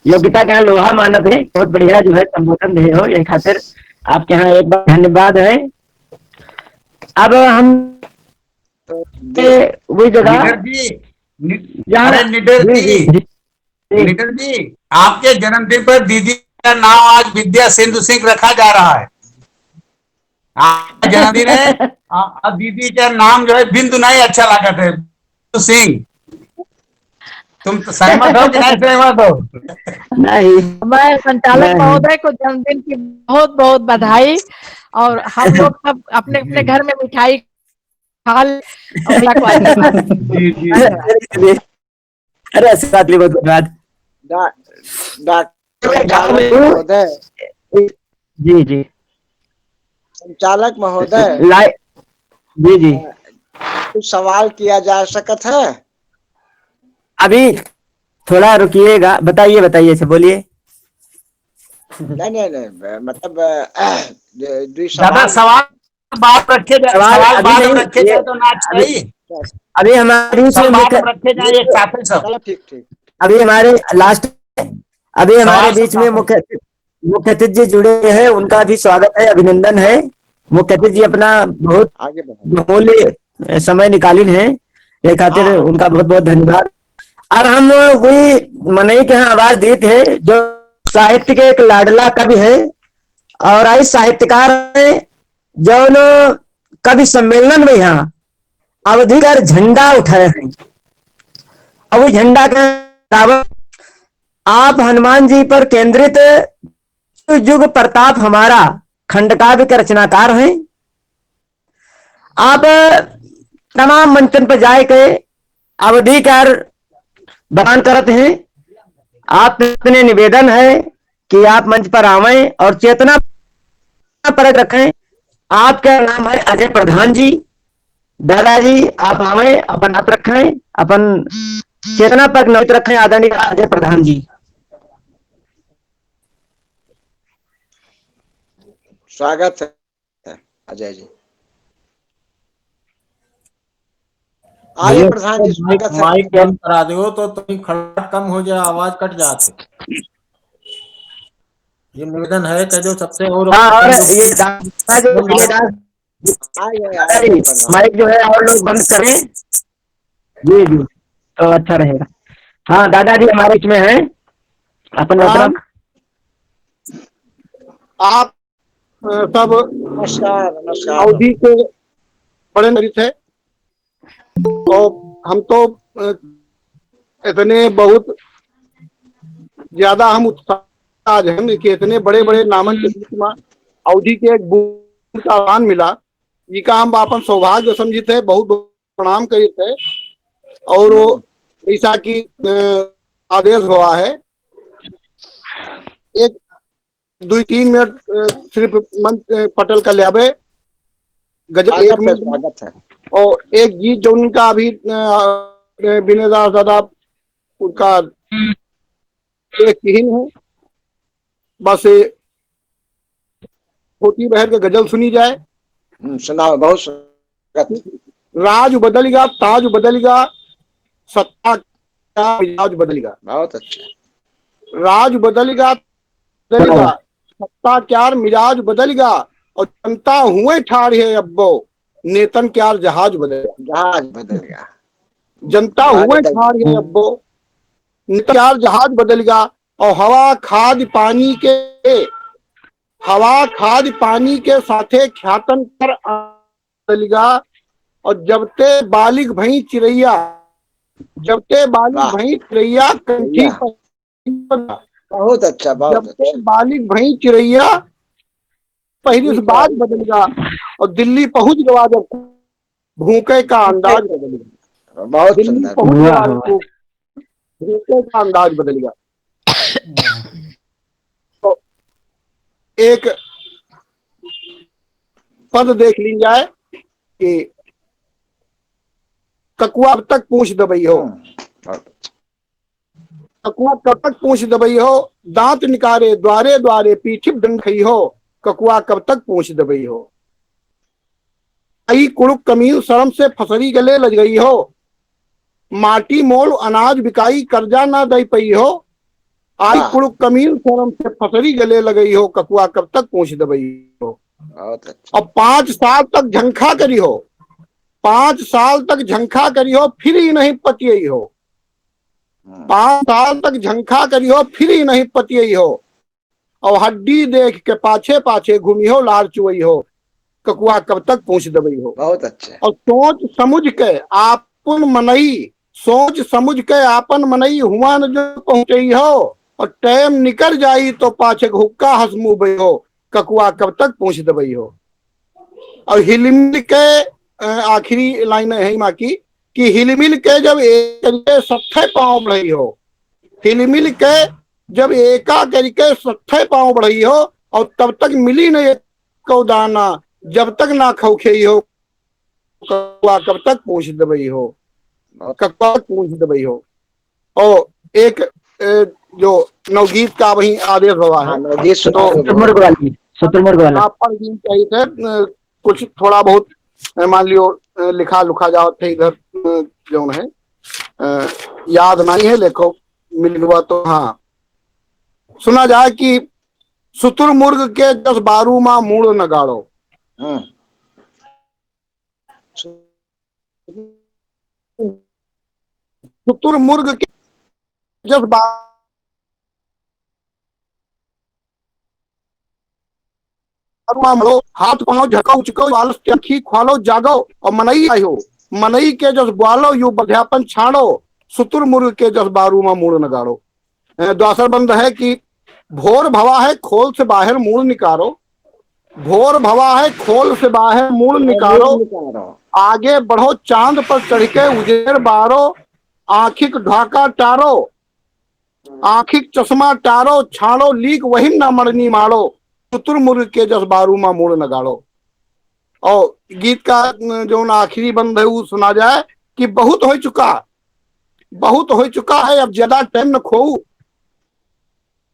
योग्यता का लोहा मानत है। बहुत बढ़िया जो है संबोधन दे हो, ये खातिर आपके यहाँ एक बार धन्यवाद है। अब हम वही जगह, निडर जी, आपके जन्मदिन पर दीदी का नाम आज विद्या सिंधु सिंह रखा जा रहा है। आपका जन्मदिन है, अब दीदी का नाम जो है बिंदु नहीं अच्छा लगा था, बिंदु सिंह। तुम तो सहमत हो कि नहीं सहमत हो? नहीं, मैं संचालक महोदय को जन्मदिन की बहुत बहुत बधाई, और हम लोग सब अपने अपने घर में मिठाई खा ले। अरे ऐसी बात नहीं, बहुत धन्यवाद महोदय। जी जी, संचालक महोदय, जी जी, कुछ सवाल किया जा सकता है? अभी थोड़ा रुकिएगा, बताइए बताइए से बोलिए। नहीं, मतलब सवाल बात रखे जाए, सवाल बात रखे जाए तो ना चाहिए। अभी हमारे बीच में रखे जाए एक साथ ही सब। ठीक। अभी हमारे लास्ट, अभी हमारे बीच में मुख्य अतिथि जी जुड़े हैं, उनका भी स्वागत है, अभिनंदन है। मुख्य अतिथि जी अपना बहुत बहुमूल्य समय निकालिन है, ये खातिर उनका बहुत बहुत धन्यवाद। और हम वही मनई के यहाँ आवाज दी थे, जो साहित्य के एक लाडला कवि है और आई साहित्यकार है, जौन कवि सम्मेलन में यहाँ अवधि का झंडा उठाए हैं। अब झंडा का दावा आप हनुमान जी पर केंद्रित युग प्रताप हमारा खंड काव्य के रचनाकार हैं। आप तमाम मंचन पर जाए के अवधिकार बयान करते हैं। आप इतने निवेदन है कि आप मंच पर आवें और चेतना परक रखें। आपका नाम है अजय प्रधान जी। दादाजी आप आवें, अपन हाथ रखें, अपन चेतना पर नोट रखें। आदरणीय अजय प्रधान जी, स्वागत है अजय जी। आइए प्रधान जी, स्वागत है। माइक बंद करा दो तो तुम खड़ा कम हो जाए, आवाज कट जाते। ये निवेदन है कह दो सबसे। और माइक जो है और लोग बंद करें। जी जी, तो अच्छा रहेगा। हाँ दादाजी हमारे इसमें है, अपन मतलब आप सब नमस्कार। नमस्कार। अवधि के बड़े नरीत है और हम तो इतने बहुत ज्यादा हम उत्साह आज हैं कि इतने बड़े बड़े नामन के बीच में अवधि के एक बूंद का आह्वान मिला। जी का हम अपन सौभाग्य समझित है, बहुत प्रणाम करित है। और ऐसा की आदेश हुआ है। एक 2-3 मिनट सिर्फ मंच पटल का लियाबे गजब एक मिनट स्वागत है। और एक गीत जो उनका अभी बिनेदार दादा उनका एक किहिन है, बस छोटी बहर के गजल सुनी जाए। सुनाओ, बहुत स्वागत। राज बदलेगा, ताज बदलेगा, सत्ता क्या मिजाज बदलेगा। बहुत अच्छा। राज बदलेगा, सत्ता क्या मिजाज बदलेगा, और जनता हुए ठाड़े है अब्बो, नेतन क्या जहाज बदलेगा। जहाज बदलेगा। जनता हुए ठाड़े है अब्बो, नेतन क्या जहाज बदलेगा। और हवा खाद पानी के साथे ख्यातन कर बदलेगा। और जबते बालिग भई चिड़ैया, कंठी पर। बहुत अच्छा, बहुत अच्छा। बालिग भई चिड़ैया पहली से बात बदलेगा। और दिल्ली पहुंच गया जब भूखे का अंदाज बदलेगा। बहुत दिल्ली सुंदर। पहुंच गया भूखे का अंदाज बदलेगा। तो एक पद देख ली जाए कि ककुआ अब तक पूछ दबई हो, ककुआ कब तक पूछ दबई हो, दांत निकारे द्वारे द्वारे पीछे दंड खई हो, ककुआ कब तक पूछ दबई हो। आई कुड़ुक कमील शर्म से फसरी गले लग गई हो, माटी मोल अनाज बिकाई कर्जा ना दई पई हो। आई कुड़ुक कमील शर्म से फसरी गले लग गई हो, ककुआ कब तक पूछ दबई हो। और 5 साल तक झंखा करी हो, 5 साल तक झंखा करी हो, फिर ही नहीं पतियई हो। 5 साल तक झंखा करी हो, फिर ही नहीं पतियई हो। और हड्डी देख के पाछे पाछे घूमी हो, लार चुवई हो, ककुआ कब तक पूछ दबई हो। बहुत अच्छा। और सोच समझ के आपन मनई हुआ न जो पहुंचई हो। और टाइम निकल जाई तो पाछे हुक्का हंसमू बई हो, ककुआ कब तक पूछ दबई हो। और हिलमिल के आखिरी लाइन है माँ की कि हिलमिल के जब एक सत्थे पांव बढ़ई हो, हिलमिल के जब एका करके सत्थे पांव बढ़ई हो, और तब तक मिली नहीं को दाना, जब तक ना खौखई हो, ककुआ कब तक पूछ दबई हो, ककुआ पूछ दबई हो। और एक जो नवगीत का वही आदेश हुआ है, तो कुछ थोड़ा बहुत मान लियो लिखा लुखा जाओ थे इधर जो है याद नहीं है, लेखो मिल हुआ तो हाँ सुना जाए कि शुतुरमुर्ग के 10-12 माह मूड़ न गाड़ो। शुतुरमुर्ग के 10-12 दारुआ मरो, हाथ पांव झको उचको, आलस त्याखी ख्वालो जागो, और मनई आयो, मनई के जस ग्वालो यू बध्यापन छाड़ो, सुतुर मुर्ग के जस बारू में मूड़ नगाड़ो। द्वासर बंद है कि भोर भवा है खोल से बाहर मूड़ निकारो, भोर भवा है खोल से बाहर मूड़ निकारो, आगे बढ़ो चांद पर चढ़ के उजेर बारो, आंखिक ढाका टारो, आंखिक चश्मा टारो, छाड़ो लीक वही ना मरनी मारो, सुतुर मुर्ग के जस बारू मा मूड़ नगाड़ो। और गीत का जो आखिरी बंद है वो सुना जाए कि बहुत हो चुका, बहुत हो चुका है अब ज्यादा टाइम न खोऊ,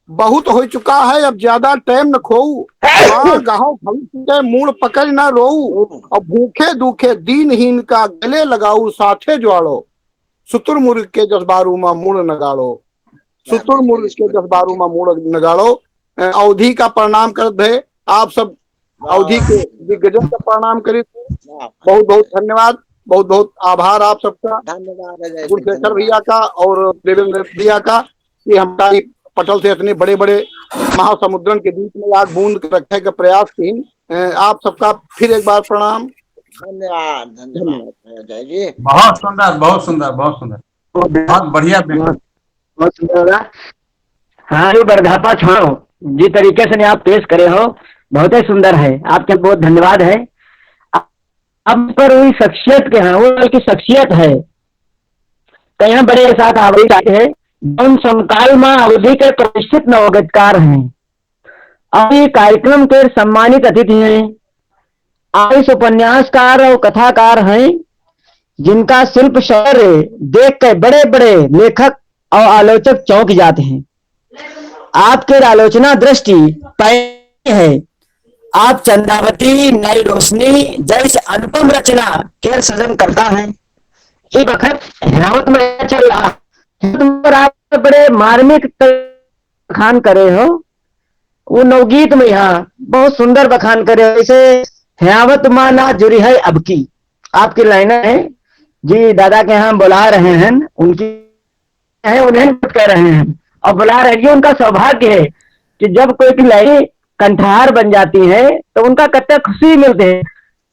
बहुत हो चुका है अब ज्यादा टाइम न खोऊ, गाहो भविष्य के मूड़ पकड़ ना रोऊ, और भूखे दुखे दीनहीन का गले लगाऊ साथे ज्वाड़ो, सुतुर मुर्ग के जसबारू मा मूड़ नगाड़ो, सुतुर मुर्ग के जसबारू मा मूड़ नगाड़ो। अवधि का प्रणाम कर दे आप सब, अवधि के दिग्गजों का प्रणाम करें। बहुत बहुत धन्यवाद, बहुत बहुत आभार आप सबका, धन्यवाद गुणशेखर भैया का और देवेंद्र भैया का, कि हमारी पटल से इतने बड़े बड़े महासमुद्रन के बीच में आग बूंद रखने का प्रयास की। आप सबका फिर एक बार प्रणाम। धन्यवाद धन्यवाद जय जी। बहुत सुंदर बहुत सुंदर बहुत सुंदर, बहुत बढ़िया, बहुत सुंदर। हाँ, ये बरधापा छोड़ो जिस तरीके से आप पेश करे हो बहुत ही सुंदर है, आपके बहुत धन्यवाद है। अब पर हुई शख्सियत के, हाँ वो की शख्सियत है कहीं बड़े साथ आवड़ी है, जौन समकाल में अवधि के प्रतिष्ठित नवगतकार हैं। अब ये कार्यक्रम के सम्मानित अतिथि हैं, आयुष उपन्यासकार और कथाकार हैं, जिनका शिल्प शौर्य देख कर बड़े बड़े लेखक और आलोचक चौंक जाते हैं। आपके आलोचना दृष्टि पहले है, आप चंद्रावती नई रोशनी जैसे अनुपम रचना के सृजन करता है। ये वक्त हिरावत में चल रहा है, आप बड़े मार्मिक बखान करे हो, वो नवगीत में यहाँ बहुत सुंदर बखान करे हो। जैसे हिरावत माना जुरी है अब की, आपकी लाइन है जी, दादा के यहाँ बुला रहे हैं, उनकी है उन्हें कह रहे हैं और बुला रहे हैं। उनका सौभाग्य है कि जब कोई लाइन कंठहार बन जाती है तो उनका कत्ते खुशी मिलते हैं।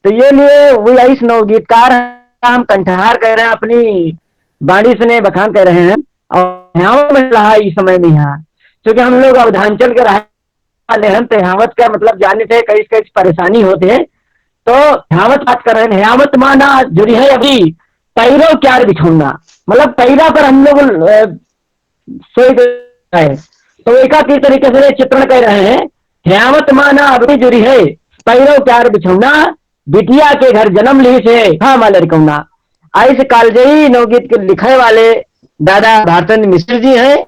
तो ये लिए वो इस नवगीतकार हम कंठहार कह रहे हैं, अपनी बाणी से बखान कर रहे हैं। और यहाँ में रहा इस समय में, यहाँ क्योंकि हम लोग अवधांचल के रहने वाले हैं, तो हियावत का मतलब जानने से कई कई परेशानी होते हैं। तो हियावत बात कर रहे हैं, हियावत माना जुड़ी है अभी पैरों क्यार बिछोड़ना, मतलब पैरा पर हम लोग सोई है। तो एक तरीके से चित्रण कर रहे हैं, हियावत माना अभी जुड़ी है पैरों क्यार बिछोड़ना, बिटिया के घर जन्म ली से हाँ माले रिकौना। आइस कालजयी नवगीत के लिखे वाले दादा भारतन मिश्र जी हैं।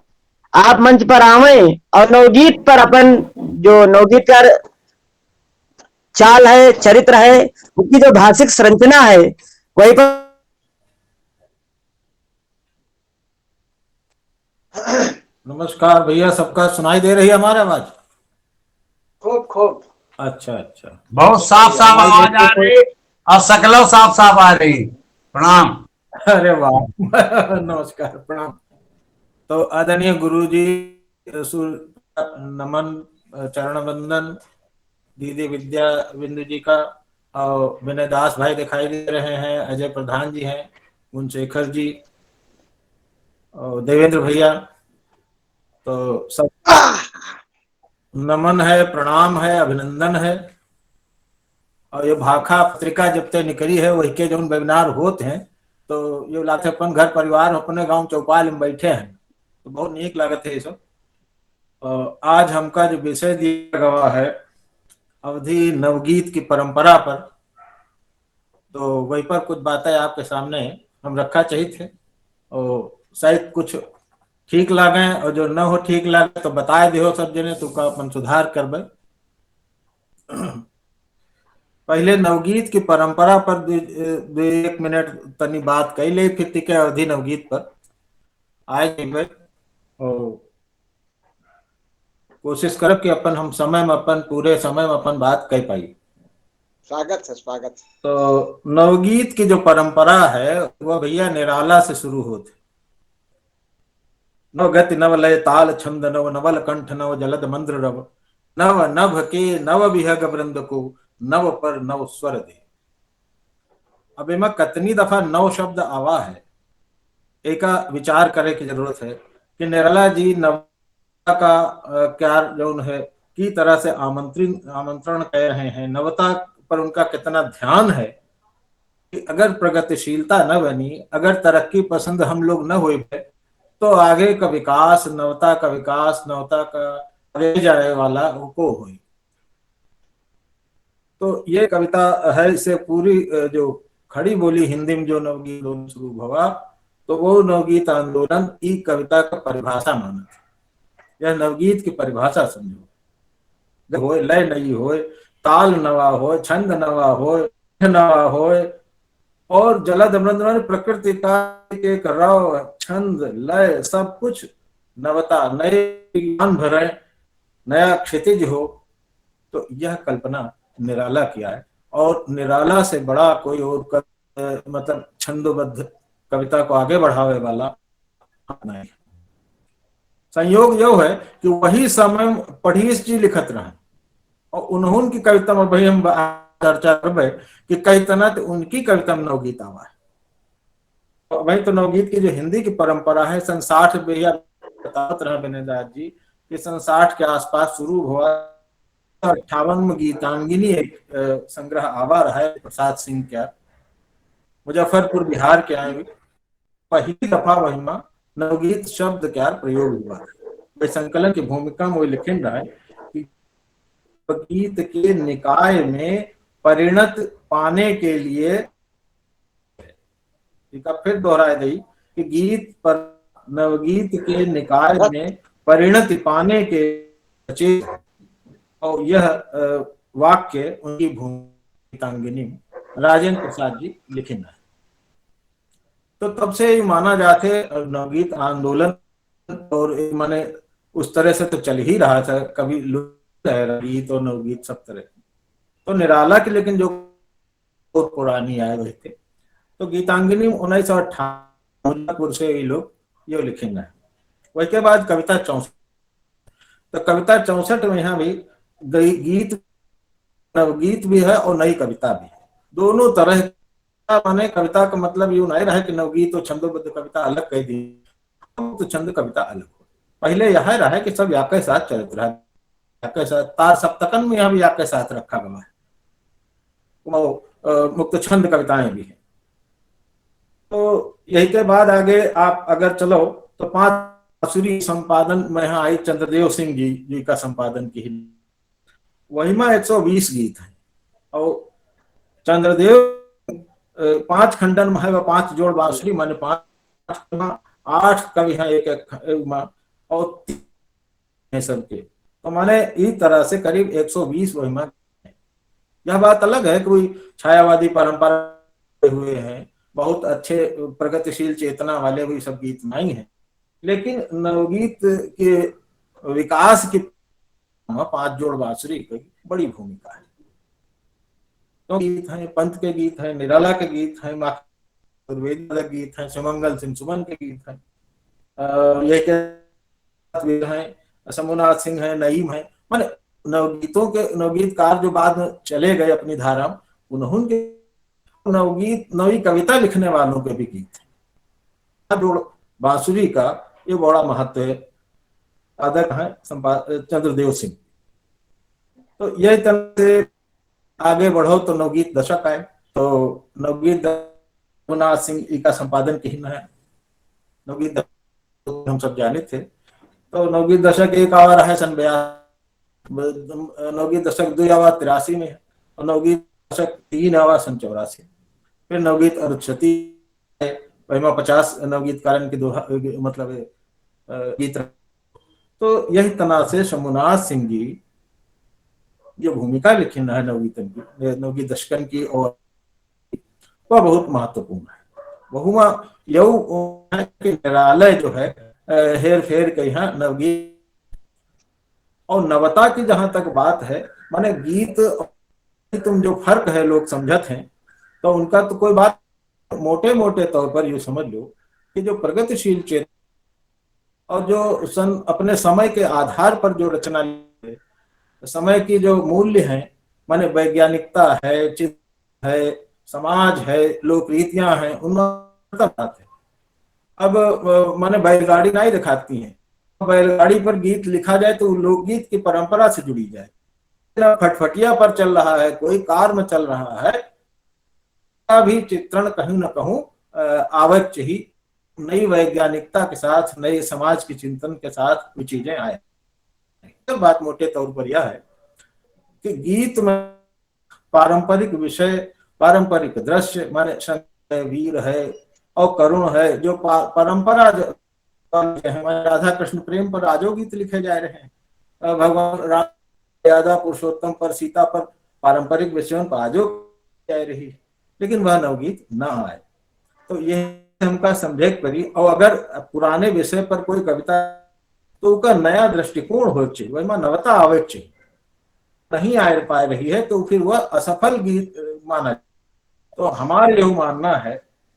आप मंच पर आवे और नवगीत पर अपन जो नवगीतकार चाल है, चरित्र है, उसकी जो भाषिक संरचना है वही पर। नमस्कार भैया, सबका सुनाई दे रही है हमारी आवाज? खूब खूब। अच्छा अच्छा, बहुत साफ साफ आवाज आ रही और सकलो साफ साफ आ रही। प्रणाम। अरे वाह नमस्कार प्रणाम। तो आदरणीय गुरु जी, नमन, चरण वंदन दीदी विद्या बिंदु जी का, और विनय दास भाई दिखाई दे रहे हैं, अजय प्रधान जी हैं, गुणशेखर जी और देवेंद्र भैया। तो सब नमन है, प्रणाम है, अभिनंदन है। और ये भाखा पत्रिका जब तक निकली है वही के जो वेबिनार होते हैं, तो ये लागत अपन घर परिवार अपने गांव चौपाल में बैठे हैं, तो बहुत नीक लागत है ये सब। आज हमका जो विषय दिया गया है अवधि नवगीत की परंपरा पर, तो वही पर कुछ बातें आपके सामने हम रखा चाहिए थे, और शायद कुछ ठीक लगे और जो न हो ठीक लगे तो बताए दे हो सब जने, तो का अपन सुधार करबे। पहले नवगीत की परंपरा पर एक मिनट तनी बात कही ले, फिर तिके अवधि नवगीत पर आए और कोशिश करब कि अपन हम समय में अपन पूरे समय में अपन बात कह पाई। स्वागत है, स्वागत। तो नवगीत की जो परंपरा है वह भैया निराला से शुरू होती। नव गति नव लय ताल छंद नव नवल कंठ नव जलद मंद्र रव, नव नभ के नव विहग वृंद को नव पर नव स्वर दे। अब इमा कितनी दफा नव शब्द आवा है, एक विचार करे की जरूरत है कि निराला जी नवता का क्या जो है की तरह से आमंत्रण कह रहे हैं, नवता पर उनका कितना ध्यान है कि अगर प्रगतिशीलता न बनी, अगर तरक्की पसंद हम लोग न हुए तो आगे का विकास, नवता का आगे जाने वाला को हुई। तो ये कविता है, इसे पूरी जो खड़ी बोली हिंदी में जो नवगीत आंदोलन शुरू हुआ तो वो नवगीत आंदोलन ई कविता का परिभाषा माना। यह नवगीत की परिभाषा समझो, हो लय नहीं हो, ताल नवा हो, छंद नवा हो और जलद वृंदावन प्रकृति का एक रव, छंद, लय सब कुछ नवता, नए ज्ञान भरे, नया क्षितिज हो। तो यह कल्पना निराला किया है और निराला से बड़ा कोई और मतलब छंदोबद्ध कविता को आगे बढ़ावे वाला नहीं। संयोग यो है कि वही समय पढ़ीस जी लिखत रहे और उन्होंने की कविता में भाई हम चर्चा कर कि कई तना तो उनकी कविता में नवगीत आवा है। तो वही तो नवगीत की जो हिंदी की परंपरा है सन 60 भैया बताते रहे विनयदास जी कि सन 60 के आसपास शुरू हुआ। 58 में गीतांगिनी एक संग्रह आवा रहा है प्रसाद सिंह का, मुजफ्फरपुर बिहार के आए, पहली दफा वही में नवगीत शब्द का प्रयोग हुआ। संकलन की भूमिका में वो लिखिन रहा है कि गीत के निकाय में परिणत पाने के लिए, फिर दोहराए दी कि गीत पर नवगीत के निकाय में परिणत पाने के, और यह वाक्य उनकी भूमिकांगिनी राजेंद्र प्रसाद जी लिखिन है। तो तब से माना जाते नवगीत आंदोलन और माने उस तरह से तो चल ही रहा था, कभी गीत और नवगीत सब तरह। तो निराला के लेकिन जो बहुत पुरानी आए हुए थे तो गीतांगिनी 1958 से ये लोग ये लिखेंगे। वही के बाद कविता 64, तो कविता 64 में यहाँ भी गीत नवगीत भी है और नई कविता भी है, दोनों तरह। माने कविता का मतलब यूं नहीं रहा कि नवगीत और छंदोबद्ध कविता अलग कह दी, तो छंद कविता अलग हो। पहले यह रहा कि सब याके साथ चलत रहा, याके साथ तार सप्तकन में यहाँ भी याके साथ रखा गया है, वो मुक्त छंद कविताएं भी हैं। तो यही के बाद आगे आप अगर चलो तो 5 बांसुरी संपादन में यहाँ आई चंद्रदेव सिंह जी का संपादन की, वही में 120 गीत है और चंद्रदेव 5 खंडन में है, वह 5 जोड़ बांसुरी माने 5 8 कवि है एक और सबके, तो माने इस तरह से करीब 120 वही में। यह बात अलग है कि कोई छायावादी परंपरा हुए हैं, बहुत अच्छे प्रगतिशील चेतना वाले हुई सब गीत नहीं है, लेकिन नवगीत के विकास की 5 जोड़ बांसुरी की बड़ी भूमिका है। तो गीत हैं, पंत के गीत हैं, निराला के गीत हैं, द्विवेदी के गीत हैं, सुमंगल सिंह सुमन के गीत हैं, ये हैं, शंभुनाथ सिंह है, नईम है, माने नवगीतों के नवगीतकार जो बाद में चले गए अपनी धारा, उन्होंने नवगीत नवी कविता लिखने वालों के भी गीत हैं। जोड़ बांसुरी का ये बड़ा महत्व है, साधक है चंद्रदेव सिंह। तो यही तरह से आगे बढ़ो तो नवगीत दशक आए, तो नवगीत शंभुनाथ सिंह का संपादन की है। नवगीत हम सब जाने थे, तो नवगीत दशक एक आवा है सन 82, नवगीत दशक 2 आवा 83 में, और नवगीत दशक 3 आवा सन 84, फिर नवगीत अरुच्छति है, 50 नवगीत कारण के दोहा मतलब गीत। तो यही तरह से शंभुनाथ सिंह जी जो भूमिका लिखी है नवगीतन की, नवगीत दशकन की, और वह बहुत महत्वपूर्ण है। बहुमा यऊ निरालय जो है हेर फेर के यहाँ नवगीत और नवता की जहां तक बात है, माने गीत तुम जो फर्क है लोग समझत हैं, तो उनका तो कोई बात मोटे मोटे तौर पर यू समझ लो कि जो प्रगतिशील चेतना और जो अपने समय के आधार पर जो रचना समय की जो मूल्य है, माने वैज्ञानिकता है, चित्र है, समाज है, लोक रीतियां हैं, उनमें बात है। अब माने बैलगाड़ी नहीं दिखाती है, बैलगाड़ी पर गीत लिखा जाए तो लोकगीत की परंपरा से जुड़ी जाए। फटफटिया पर चल रहा है, कोई कार में चल रहा है, भी चित्रण कहीं ना कहूं आवश्यक ही नई वैज्ञानिकता के साथ, नए समाज के चिंतन के साथ वो चीजें आए। तो बात मोटे तौर पर यह है कि गीत में पारंपरिक विषय, पारंपरिक दृश्य, माने वीर है और करुण है, जो परंपरा राधा कृष्ण प्रेम पर आजो गीत लिखे जा रहे हैं, भगवान राम, राधा पुरुषोत्तम पर, सीता पर, पारंपरिक विषयों पर आजो जा रही, लेकिन वह नवगीत न आए। तो ये हमका समझे करी। और अगर पुराने विषय पर कोई कविता, तो उसका नया दृष्टिकोण हो चाहिए, वही नवता आवे चाहिए, नहीं आ पा रही है तो फिर वह असफल गीत माना। तो हमारा यह मानना है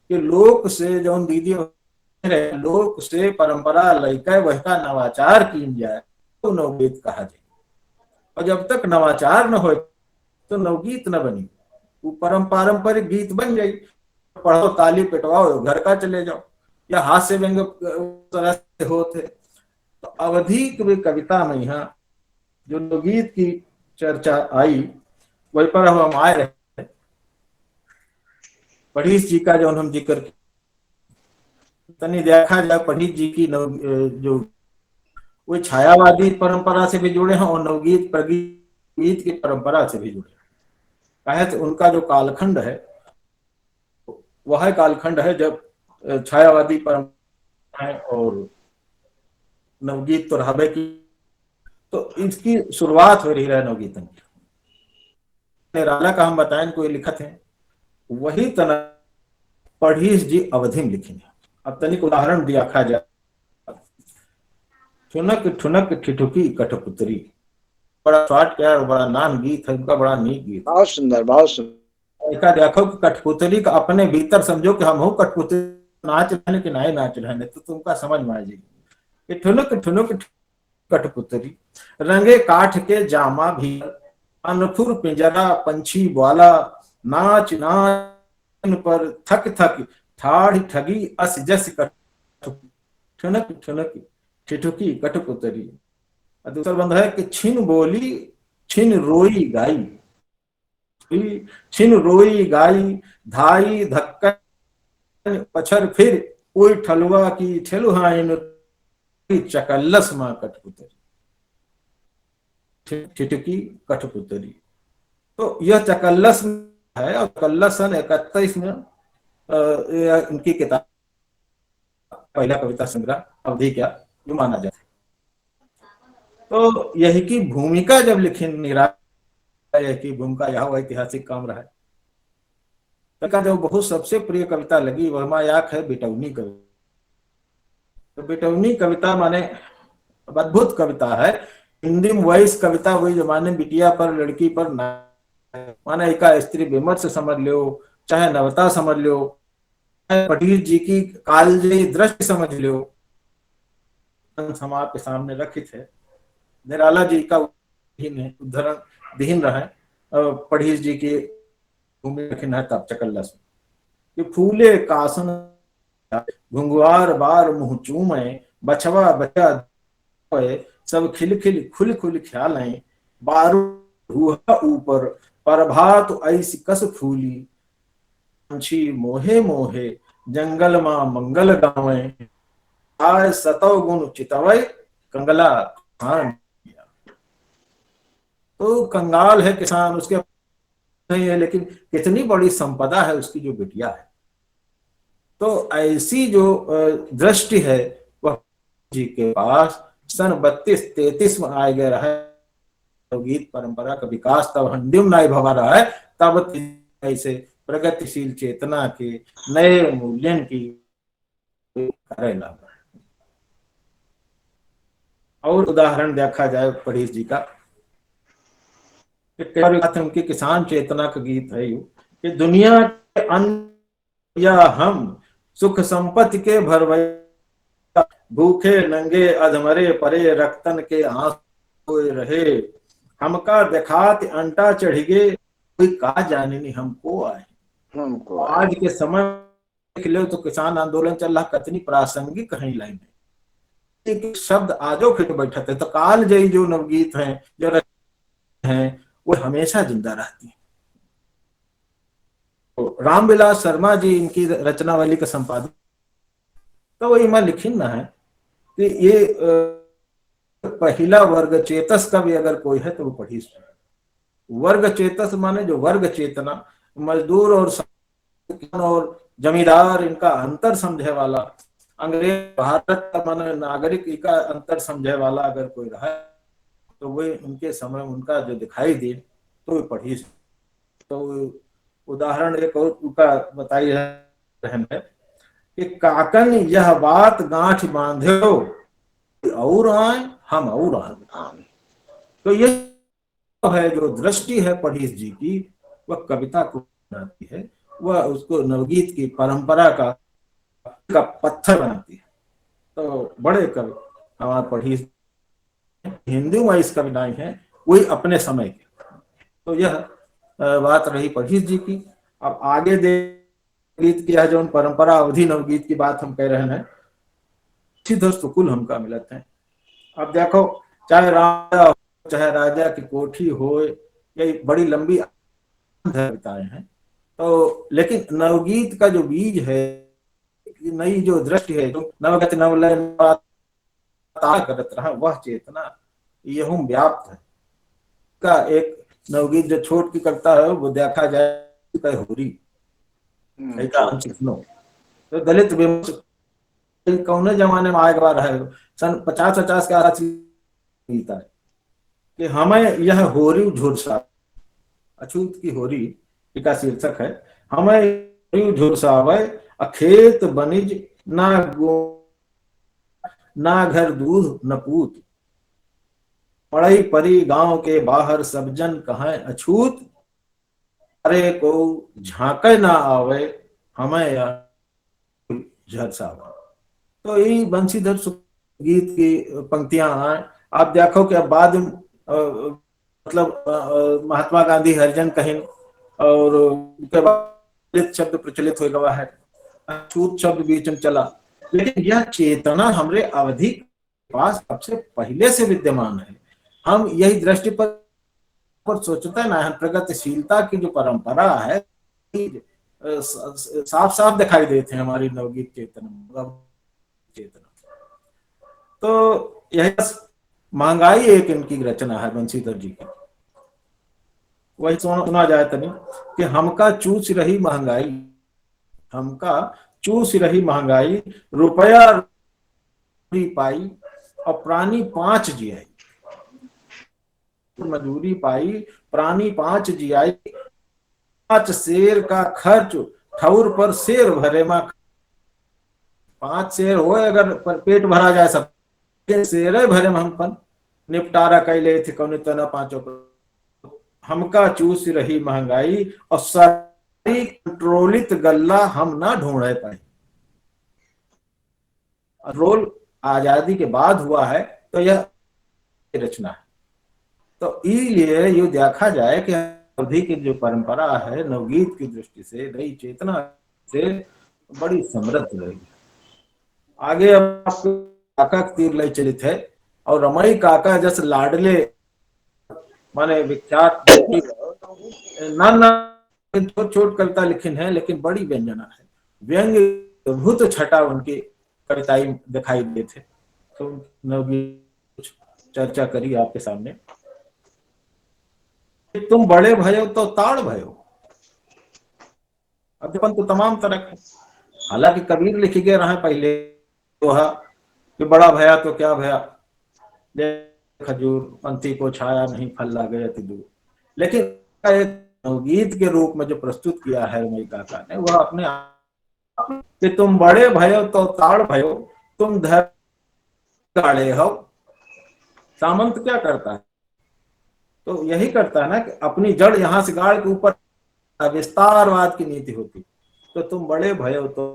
कि लोक से जो दीदी लोक से परंपरा लेकर वह का नवाचार की जाए तो नवगीत कहा जाए। और जब तक नवाचार न हो तो नवगीत न बनी, वो पारंपरिक गीत बन जाए, पढ़ो ताली पिटवाओ घर का चले जाओ, या हास्य व्यंग तरह से होते। तो अवधि कविता में यहाँ जो लोकगीत की चर्चा आई, वही पर हम आए रहे। पढ़ीस जी का जो हम जिक्र तनी देखा जाए, पढ़ीस जी की जो वो छायावादी परंपरा से भी जुड़े हैं और नवगीत प्रगीत की परंपरा से भी जुड़े हैं। तो उनका जो कालखंड है वह कालखंड है जब छायावादी परंपरा है और नवगीत तो रहबे की। तो इसकी शुरुआत हो रही है नवगीतन की। निराला का हम बताएं कोई लिखत है, वही तना पढ़ीस जी अवधि में लिखी है। अब तनिक उदाहरण दिया खा जाए, ठुनक ठुनक ठिठुकी कठपुतरी, बड़ा शॉर्ट क्या है, बड़ा नाम गीत है उनका, बड़ा नीक गीत, बहुत सुंदर, बहुत सुंदर। देखा देखो कि कठपुतरी का अपने भीतर समझो कि हम हो कठपुतरी नाच रहे कि नहीं नाच रहे, तो तुमका समझ में आ जाएगी। ठुनक ठुनक कठपुतरी, रंगे काठ के जामा भी, अनफुर पिंजरा पंछी वाला, नाच नाच पर थक थक ठाड़ ठगी अस जस ठुनक ठुनक ठिठुकी कठपुतरी। दूसरा बंद है कि छिन बोली छिन रोई गाई, छिन रोई गाई धाई धक्कन पछर फिर कोई ठलुआ की ठेलुहाइन चकल्लस मां कठपुतरी, ठिठुकी कठपुतरी। तो यह चकल्लस है और चकल्लस सन 31 में इनकी किताब पहला कविता संग्रह अवधि क्या जो माना जाता है। तो यही की भूमिका जब लिखी निराला की भूमिका यह ऐतिहासिक काम रहा है। जो बहुत सबसे प्रिय कविता लगी वह मायाक है बिटौनी कविता। तो बिटौनी कविता माने अद्भुत कविता है, हिंदी में वॉइस कविता, वही जमाने बिटिया पर लड़की पर माने एक स्त्री विमर्श समझ लो, चाहे नवता समझ लो, पढ़ीस जी की कालजयी दृष्टि समझ लो, हम आपके सामने रखित है। निराला जी का उदाहरण दीन रहे, पढ़ीस जी की भूमि रखिन है तब चकल्लस कि फूले कासन घुंघुआर बार मुंह चूमे, बछवा बचा सब खिल खिल खुल खुल ख्यालें, बारू हुआ ऊपर प्रभात ऐसी कस फूली, पंछी मोहे मोहे जंगल मां मंगल गावे, आय सतव गुण चितवय कंगला खान। तो कंगाल है किसान, उसके नहीं है, लेकिन कितनी बड़ी संपदा है उसकी जो बिटिया है। तो ऐसी जो दृष्टि है वह जी के पास सन 32-33 में आ गया है। गीत परंपरा का विकास तब हंडिम नाई भवा रहा है, तब ऐसे प्रगतिशील चेतना के नए मूल्यन की करेला। और उदाहरण देखा जाए पढ़ीस जी का, उनकी किसान चेतना का गीत है कि दुनिया के अन्न या हम सुख संपत्ति के भरवैया, भूखे नंगे अधमरे परे रक्तन के आंसू रहे, हमका देखात अंटा चढ़िगे कोई का जाने नहीं हमको आए। हमको आज के समय देख लो तो किसान आंदोलन चल रहा, कितनी प्रासंगिक कहीं लाइन है, एक शब्द आजो फिर बैठा थे। तो काल जयी जो नवगीत हैं जो हैं वो हमेशा जिंदा रहती है। तो रामविलास शर्मा जी इनकी रचनावली का संपादक, तो वही मैं लिखी ना है कि ये पहला वर्ग चेतस का भी अगर कोई है तो वो पढ़ी। वर्ग चेतस माने जो वर्ग चेतना, मजदूर और जमींदार इनका अंतर समझे वाला, अंग्रेज भारत का माने नागरिक का अंतर समझे वाला अगर कोई रहा तो वो उनके समय उनका जो दिखाई दे तो पढ़ी। तो उदाहरण एक और उनका बताई है कि काकन यह बात गांठ बांधो और आए हम और आए। तो ये है जो दृष्टि है पढ़ीस जी की, वह कविता को बनाती है, वह उसको नवगीत की परंपरा का पत्थर बनाती है। तो बड़े कवि हमारे पढ़ीस हिंदू में इस कविताएं हैं वही अपने समय के। तो यह बात रही पढ़ीस जी की। अब आगे गीत की है जो परंपरा अवधि नवगीत की बात हम कह रहे हैं, सीधे सुकुल हमका मिलते हैं। अब देखो चाहे राजा चाहे राजा की कोठी हो, ये बड़ी लंबी कविताएं हैं। तो लेकिन नवगीत का जो बीज है, नई जो दृष्टि है, जो नवगत नवलय करत रहा वह चेतना यह व्याप्त है का एक नवगीत जो छोट की करता है वो देखा जाए होरी तो दलित कौन जमाने में आएगा रहा है सन 50-50 के आसपास गीता है कि हमें यह होरी झुरसा, अछूत की होरी का शीर्षक है, हमें झुरसावे अखेत बनिज ना गो ना घर दूध न पूत, पड़ई परी गांव के बाहर सब जन कहें अछूत, अरे को झांके ना आवे हमें या झरसावा। तो यही बंशीधर गीत की पंक्तियां हैं। आप देखो कि अब बाद मतलब महात्मा गांधी हरिजन कहीं और उसके बाद शब्द प्रचलित हो गया है, अछूत शब्द बीच में चला, लेकिन यह चेतना हमरे अवधि के पास सबसे पहले से विद्यमान है। हम यही दृष्टि पर सोचते ना है, प्रगतिशीलता की जो परंपरा है साफ साफ दिखाई देते हैं हमारी नवगीत चेतना। तो यह महंगाई एक इनकी रचना है बंशीधर जी की। वही सुना जाए तनी कि हमका चूस रही महंगाई, हमका चूस रही महंगाई, रुपया पाई और प्राणी 5 जियाई, मजदूरी पाई प्राणी 5 जियाई, 5 शेर का खर्च ठौर पर शेर भरे मा, 5 शेर हो अगर पेट भरा जाए सब शेर भरे में हम निपटारा कैले थे कौन तना 5 हमका चूस रही महंगाई और सारी कंट्रोलित गल्ला हम ना ढूंढे पाए। रोल आजादी के बाद हुआ है तो यह रचना है। तो इसलिए ये देखा जाए कि अवधि की जो परंपरा है नवगीत की दृष्टि से, नई चेतना से बड़ी समृद्ध रही। आगे अब काका तीर लय चलित है और रमई काका जैसे लाडले माने विख्यात ना छोट छोट कविता लिखी है लेकिन बड़ी व्यंजना है, व्यंग अद्भुत छटा उनकी कविताएं दिखाई दे थे। तो नवगीत चर्चा करी आपके सामने। तुम बड़े भयो तो ताड़ भयो, अध्यपन तो तमाम तरह के, हालांकि कबीर लिखी गए रहे पहले दोहा कि बड़ा भया तो क्या भया, खजूर पंथी को छाया नहीं फल लागे अति दूर, लेकिन एक नवगीत के रूप में जो प्रस्तुत किया है रमई काका ने वह अपने कि तुम बड़े भयो तो ताड़ भयो, तुम धर गाड़े हो। सामंत क्या करता है तो यही करता है ना कि अपनी जड़ यहां से गाड़ के ऊपर विस्तारवाद की नीति होती। तो तुम बड़े भयो तो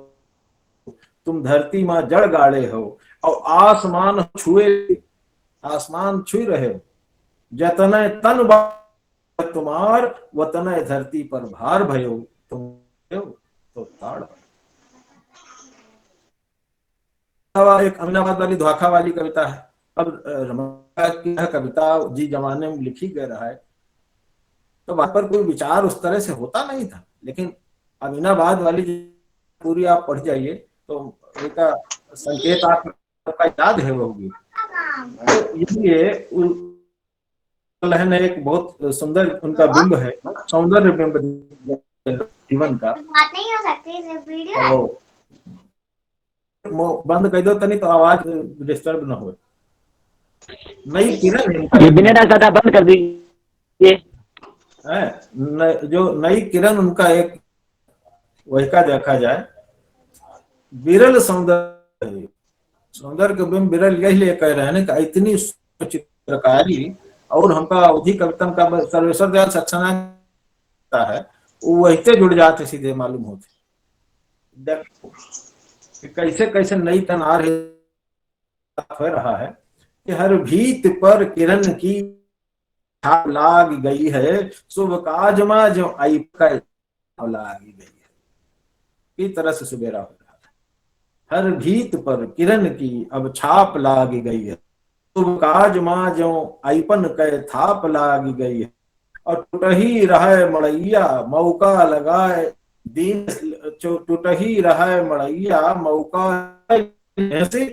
तुम धरती मां जड़ गाड़े हो और आसमान छुए, आसमान छुई रहे हो, जतन तन तुम्हार वतन धरती पर भार भयो, तुम तो ताड़। एक अमीनाबाद वाली धोखा वाली कविता है। अब रमणा की कविता जी जमाने में लिखी गई रहा है, तो वहां पर कोई विचार उस तरह से होता नहीं था, लेकिन अमीनाबाद वाली पूरी आप पढ़ जाइए तो उनका संकेत आपका याद है वो भी। तो इसलिए एक बहुत सुंदर उनका बिंब है, सौंदर्य बिंब जीवन का। बात नहीं हो सकती वीडियो बंद कर दो तनी तो आवाज डिस्टर्ब ना हो। नई किरण बंद कर दीजिए। जो नई किरण उनका एक वही का देखा जाए, विरल सौंदर्य, सौंदर्य के बिंब विरल यही कह रहे हैं कि इतनी चित्रकारी। और हमका अवधि कविता का सर्वेश्वर दयाल सक्सेना है, वो वही से जुड़ जाते सीधे मालूम होते। देखो कैसे कैसे नई तन आ रहा है कि हर भीत पर किरण की छाप लाग गई है, शुभ काज में जो आई का लाग गई है। इस तरह से सुबेरा हो रहा है। हर भीत पर किरण की अब छाप लाग गई है, शुभ काज में जो आईपन के थाप लाग गई है। और टूटही रहे मड़ैया मौका लगाए दिन, टूटही रहे मड़ैया मौका से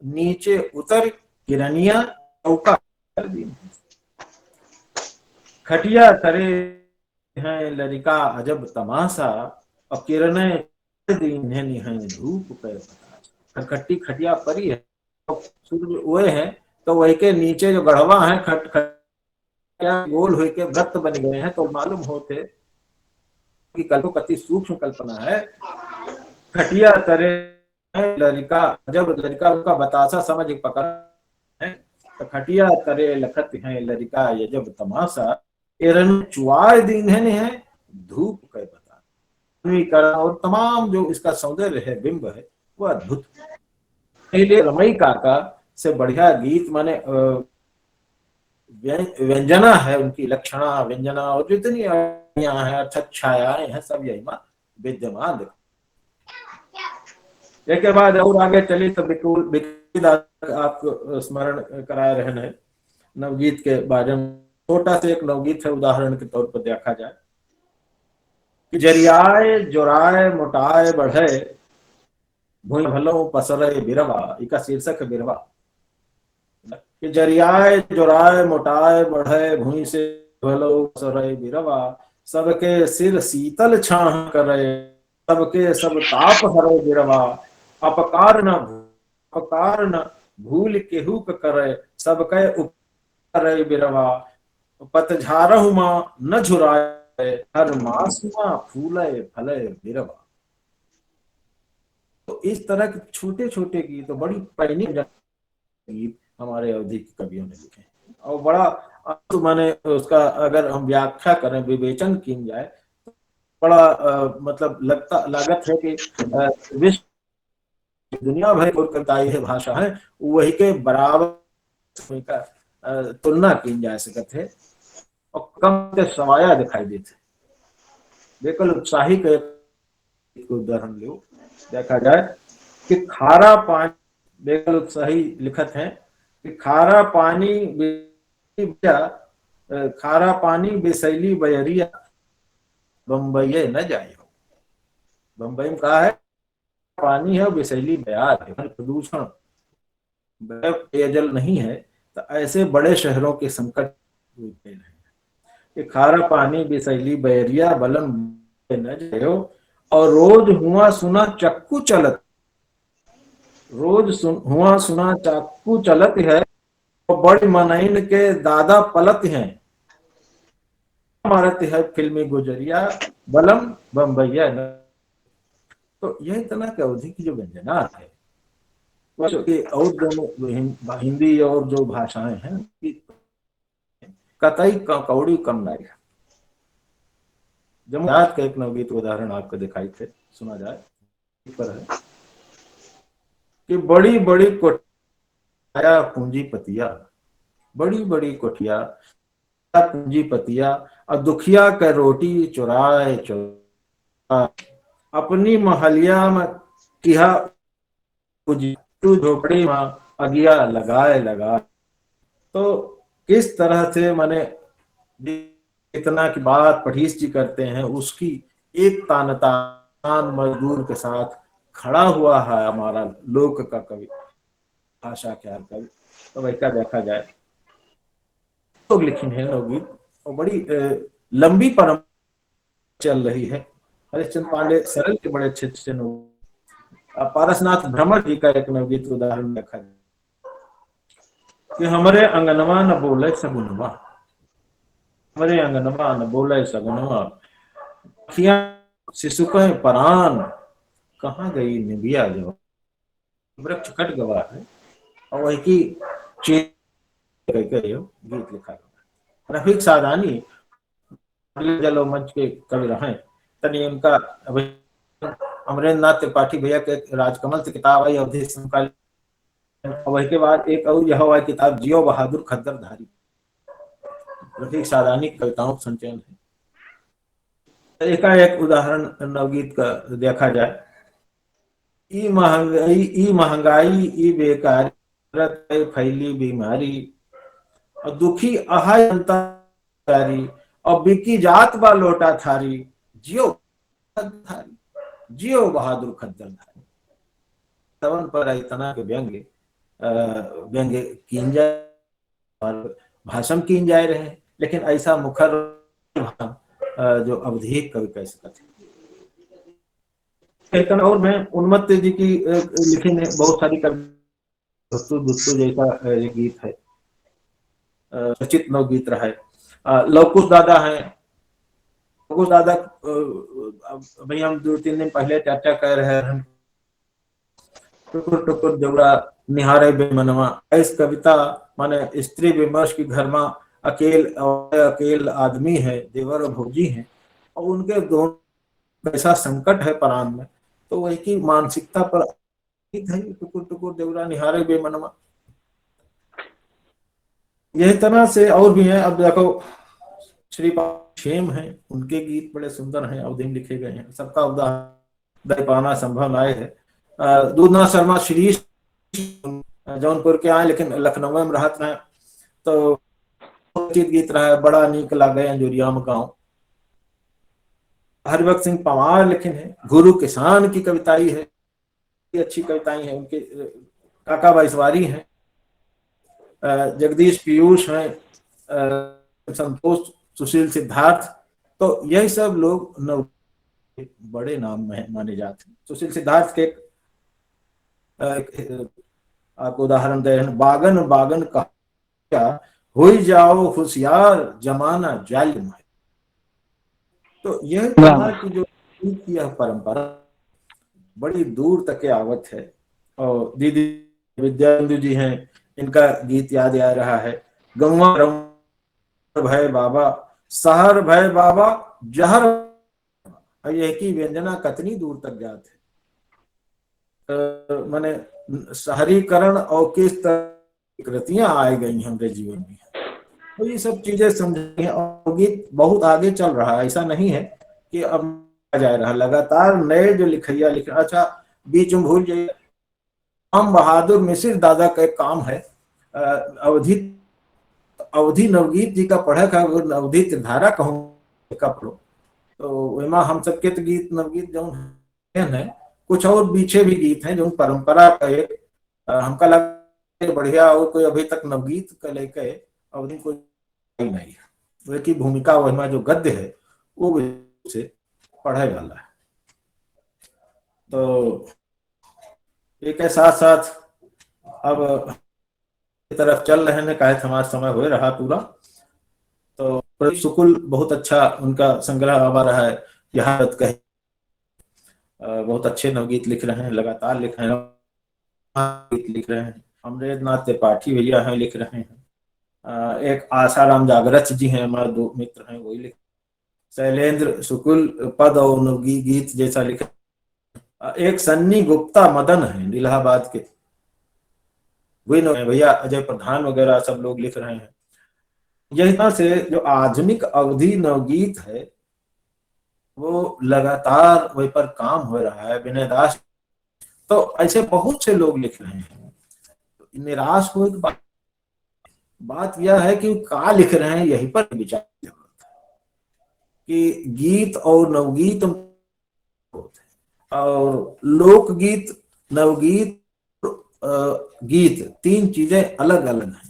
नीचे उतर किरनिया मौका दिन। खटिया करे हैं लड़का अजब तमाशा, और किरणें दिन है धूप पे बताशा। खट्टी खटिया परी है, सूर्य हुए हैं तो वही के नीचे जो गढ़वा है खट क्या गोल हुए के वृत्त बन गए हैं, तो मालूम होते कि कल्पना कति सूक्ष्म कल्पना है। खटिया करे लड़का जब लड़का उनका बतासा समझ पकड़ है, तो खटिया करे लखत है लड़का ये जब तमाशा, एरन चुआए दिन है धूप के बता। और तमाम जो इसका सौंदर्य है बिंब है वो अद्भुत। इसलिए रमई काका से बढ़िया गीत माने व्यंजना है उनकी, लक्षणा व्यंजना और जितनी है अर्थात छायाएं हैं सब यही विद्यमान। इसके बाद और आगे चली तो आपको स्मरण कराए रहे हैं नवगीत के बारे में। छोटा से एक नवगीत है, उदाहरण के तौर पर देखा जाए कि जरियाए जोराए मोटाए बढ़े भूई भलो पसरे बिरवा, इका शीर्षक है बिरवा। कि जरियाए जोराए मोटाए बढ़े भूई से भलो पसरे बिरवा, सबके सिर शीतल छाह करे सबके सब ताप हरे बिरवा, अपकार न भूल केहू करे सबके उपरे बिरवा, पतझारहु मां न झुराए हर मास मां फूले फले बिरवा। तो इस तरह के छोटे छोटे गीत तो बड़ी पैनी गीत हमारे अवधि के कवियों ने लिखे और बड़ा तो माने उसका अगर हम व्याख्या करें विवेचन की जाए तो बड़ा मतलब लागत है कि विश्व दुनिया भर और कविताई है भाषा है वही के बराबर का तुलना की जा सकते है और कम के सवाया दिखाई देते। बिल्कुल उत्साही के उदाहरण लो देखा जाए कि खारा पानी, बिल्कुल उत्साही लिखत है कि खारा पानी बेसैली बयरिया बम्बई न जाए हो। बम्बई में कहा है पानी है बेसैली बयार है, प्रदूषण पेयजल नहीं है, तो ऐसे बड़े शहरों के संकट कि खारा पानी बेसैली बयरिया बलम न जाए हो। और रोज हुआ सुना चक्कू चलत, हुआ सुना चक्कू चलत है और बड़ी मनैन के दादा पलत हैं, मारत है फिल्मी गुजरिया बलम बम्बैया न। तो यह तरह के अवधि की जो व्यंजना है और जो हिंदी और जो भाषाएं हैं कतई कौड़ी कम नहीं है। जमुनाथ का एक नवगीत उदाहरण आपको दिखाई थे, सुना जाए पर है कि बड़ी बड़ी कोठिया पूंजीपतिया, बड़ी बड़ी कोठिया पूंजीपतिया और दुखिया के रोटी चुराए चुरा, अपनी महलिया में किया तू झोपड़ी में अगिया लगाए लगा। तो किस तरह से माने इतना की बात पठीस जी करते हैं, उसकी एक तान मजदूर के साथ खड़ा हुआ है हमारा लोक का कवि, भाषा क्या कवि। तो वैसा देखा जाए तो लिखी है नवगीत और बड़ी लंबी परंपरा चल रही है। हरिश्चंद्र पांडे सरल के बड़े अच्छे अच्छे पारसनाथ भ्रमर जी का एक नवगीत उदाहरण देखा जाए कि हमरे अंगनवा न बोले सगुनवा, हमरे अंगनवा न बोले सगुनवा, शिशु कहे परान, कहाँ गई निबिया जो, वृक्ष कट गवा है। और वही की गीत लिखा गया। रफीक सादानी जलो मंच के कवि रहे, तनी उनका अमरेंद्र नाथ त्रिपाठी भैया के राजकमल से किताब आई अवधि समकालीन, वही के बाद एक और यह हुआ किताब जियो बहादुर खद्दरधारी, रफीक सादानी कविताओं का संचयन है। एक उदाहरण नवगीत का देखा जाए, ई महंगाई ई बेकारी फैली बीमारी, और दुखी अहाय अंतारी, और बिकी जात बा लोटा थारी, जियो थारी, जियो बहादुर खद्दरधारी। तवन पर इतना के व्यंग्य व्यंग्य कीन जाए और भाषण कीन जाए रहे, लेकिन ऐसा मुखर जो अवधि कवि कह सकते। और मैं उन्मत्त जी की लिखी ने बहुत सारी कविता जैसा गीत है, सचित नवगीत रहा है। लवकुश दादा है, लवकुश दादा भाई हम 2-3 दिन पहले चर्चा कर रहे हैं, टुकुर टुकुर देवरा निहारे बेमनवा। इस कविता माने स्त्री विमर्श की घर में अकेल आदमी है, देवर और भौजी है, और उनके दोनों ऐसा संकट है परान में, तो वही की मानसिकता पर टुकुर टुकुर देवरा निहारे बेमनवा। यही तरह से और भी हैं। अब देखो श्री क्षेम है, उनके गीत बड़े सुंदर हैं, अवधि में लिखे गए हैं, सबका उदाहरण दे पाना संभव नहीं है। दूधना शर्मा श्री जौनपुर के आए लेकिन लखनऊ में रहत रहे, तो गीत रहा है बड़ा नीक लागे अंजुरिया में गाँव। हरिभक्त सिंह पंवार लिखे हैं, गुरु किसान की कविताई है, अच्छी कविताएं हैं उनके। काका बाईसवारी हैं, जगदीश पीयूष हैं, संतोष सुशील सिद्धार्थ, तो यही सब लोग नव बड़े नाम में माने जाते हैं। सुशील सिद्धार्थ के आपको उदाहरण दे रहे हैं, बागन बागन का हो जाओ होशियार जमाना जालिम है। तो यह की जो यह परंपरा बड़ी दूर तक आवत है। और दीदी विद्यानंद जी हैं, इनका गीत याद आ रहा है, गंगा भय बाबा सहर भय बाबा जहर, यह की व्यंजना कतनी दूर तक जाते है। माने शहरीकरण और किस तरह कृतियां आ गई हमारे जीवन में, तो ये सब चीजें समझेंगे। और गीत बहुत आगे चल रहा है, ऐसा नहीं है कि अब जा रहा, लगातार नए जो लिखैया लिख। अच्छा बीच में भूल जाइए, राम बहादुर मिश्र दादा का एक काम है, अवधि नवगीत जी का पढ़ा का अवधि धारा कहूँ का पढ़ो, तो वहाँ हम सबके तो गीत नवगीत जो है, कुछ और पीछे भी गीत हैं जो परंपरा का एक हमका लगा बढ़िया, और कोई अभी तक नवगीत का लेके अवधि कोई नहीं है, वह की भूमिका वह जो गद्य है वो से पढ़े वाला है। तो एक साथ साथ अब तरफ चल रहे हैं, कहे हमारा समय हो रहा पूरा। तो प्रदीप शुक्ल बहुत अच्छा उनका संग्रह आ रहा है, यहाँ कहे बहुत अच्छे नवगीत लिख रहे हैं, लगातार लिख रहे हैं, लिख रहे हैं। अमरेंद्र नाथ त्रिपाठी भैया हैं, लिख रहे हैं। एक आसाराम जागृत जी हैं, हमारे 2 मित्र हैं, वही लिख। शैलेंद्र शुक्ल पद और गीत जैसा लिख। एक सन्नी गुप्ता मदन है इलाहाबाद के, वही भैया अजय प्रधान वगैरह सब लोग लिख रहे हैं। यही तरह से जो आधुनिक अवधि नवगीत है वो लगातार वही पर काम हो रहा है विनय दास। तो ऐसे बहुत से लोग लिख रहे हैं। निराश हो एक बात यह है कि क्या लिख रहे हैं, यही पर विचार कि गीत और नवगीत और लोकगीत, नवगीत, गीत, तीन चीजें अलग अलग हैं।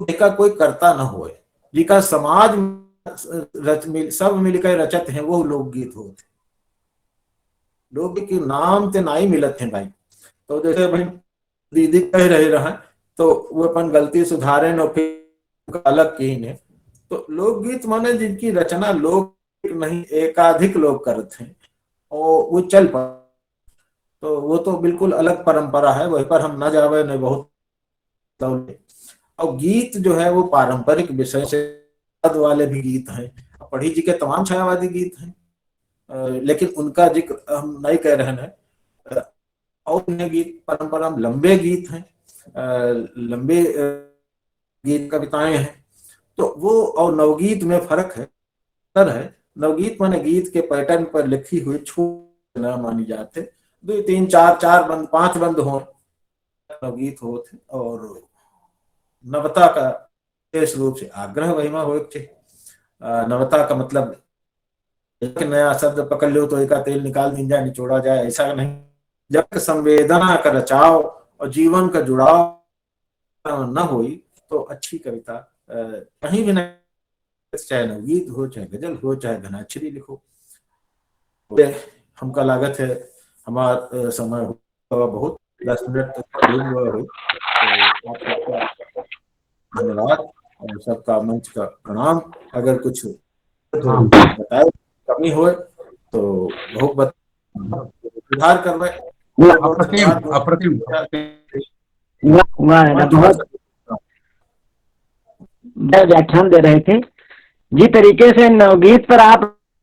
का कोई करता न होए, जिका समाज सब मिलकर रचत हैं वो लोकगीत होते। लोकगीत के नाम ते नाई मिलत हैं भाई। तो जैसे भाई दीदी कह रहे रहा तो वो अपन गलती सुधारे न फिर अलग की ने। तो लोकगीत माने जिनकी रचना लोग नहीं एकाधिक लोग करते हैं और वो चल पा, तो वो तो बिल्कुल अलग परंपरा है, वही पर हम न जावे नहीं बहुत। और गीत जो है वो पारंपरिक विषय से वाले भी गीत हैं। पढ़ी जी के तमाम छायावादी गीत हैं, लेकिन उनका जिक्र हम नहीं कह रहे हैं। और गीत परंपरा में लंबे गीत हैं, लंबे गीत कविताएं हैं। तो वो और नवगीत में फर्क है। नवगीत माने गीत के पैटर्न पर लिखी हुई छूट न मानी जाते। 2 3 4 बंद 5 बंद हो नवगीत होते। और नवता का विशेष रूप से आग्रह वहीमा हो। नवता का मतलब एक नया शब्द पकड़ लो तो एक तेल निकाल दी जाए निचोड़ा जाए, ऐसा नहीं। जब संवेदना का रचाव और जीवन का जुड़ाव न हुई तो अच्छी कविता कहीं भी नहीं, चाहे नवगीत हो, चाहे गजल हो, चाहे घनाक्षरी लिखो। हमका लागत है हमारा समय हुआ बहुत, 10 मिनट तक हुआ। धन्यवाद और सबका मंच का प्रणाम। अगर कुछ बताए कमी हो तो बहुत सुधार करवाए। अप्रतिम बहुत व्याख्यान दे रहे थे। जिस तरीके से नवगीत पर आप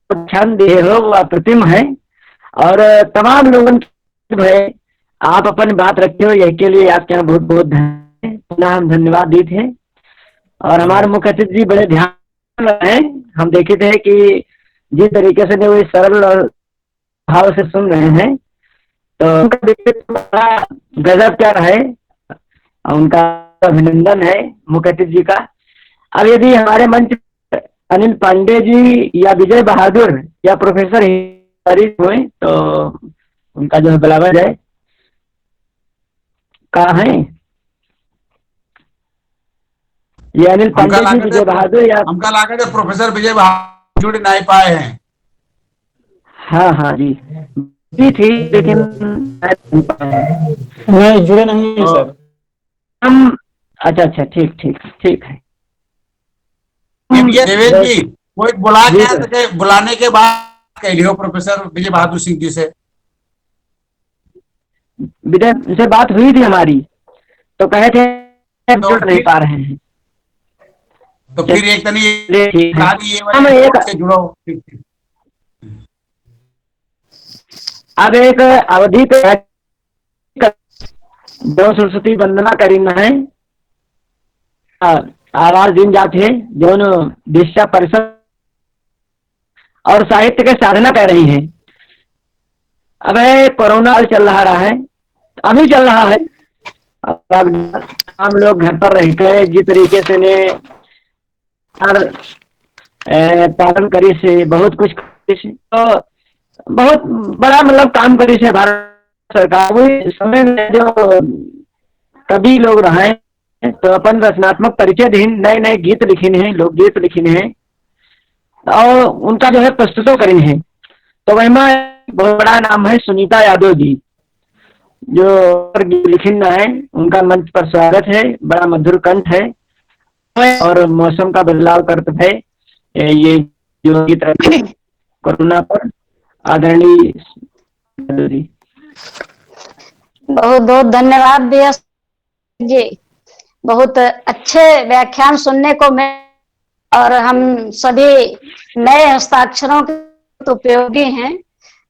व्याख्यान दिए हो वो अप्रतिम है। और तमाम लोगों की आप अपनी बात रखे हो, यही के लिए आपके यहाँ बहुत बहुत धन्यवाद दी थे। और हमारे मुख्य अतिथि जी बड़े ध्यान रहे। हम देखे थे कि जिस तरीके से वो सरल और भाव से सुन रहे हैं तो उनका गजब क्या है, उनका अभिनंदन है मुख्य अतिथि जी का। अब यदि हमारे मंच अनिल पांडे जी या विजय बहादुर या प्रोफेसर हुए तो उनका जो है बुलावा जाए। कहाँ है ये अनिल पांडे जी, विजय बहादुर या हमका लागत है प्रोफेसर विजय बहादुर जुड़ नहीं पाए हैं। हाँ हाँ जी थी लेकिन नहीं जुड़े नहीं है सर। हम अच्छा ठीक ठीक ठीक है। देवेंद्र जी वो बुला के बुलाने के बाद कह लियो प्रोफेसर विजय बहादुर सिंह जी से। विजय से बात हुई थी हमारी तो कहे थे जुड़ नहीं पा रहे हैं। तो फिर एक तनी से जुड़ो। अब एक अवधि पे जो सरस्वती वंदना करीना है आवाज दिन जाते जो दिशा परिषद और साहित्य के साधना कर रही हैं। अब कोरोना चल रहा है, अभी चल रहा है। हम लोग घर पर रहकर जिस तरीके से ने पालन करी से बहुत कुछ तो बहुत बड़ा मतलब काम करी से भारत सरकार। वही समय में जो कवि लोग रहे तो अपन रचनात्मक परिचय दिन नए नए गीत लिखने हैं, लोकगीत लिखने हैं और उनका जो है प्रस्तुतों करें हैं। तो वह बहुत बड़ा नाम है सुनीता यादव जी जो लिखिन है, उनका मंच पर स्वागत है। बड़ा मधुर कंठ है और मौसम का बदलाव करते है ये जो गीत कोरोना पर आदरणीय जी। बहुत बहुत धन्यवाद भैया जी, बहुत अच्छे व्याख्यान सुनने को मिले और हम सभी नए हस्ताक्षरों के उपयोगी हैं।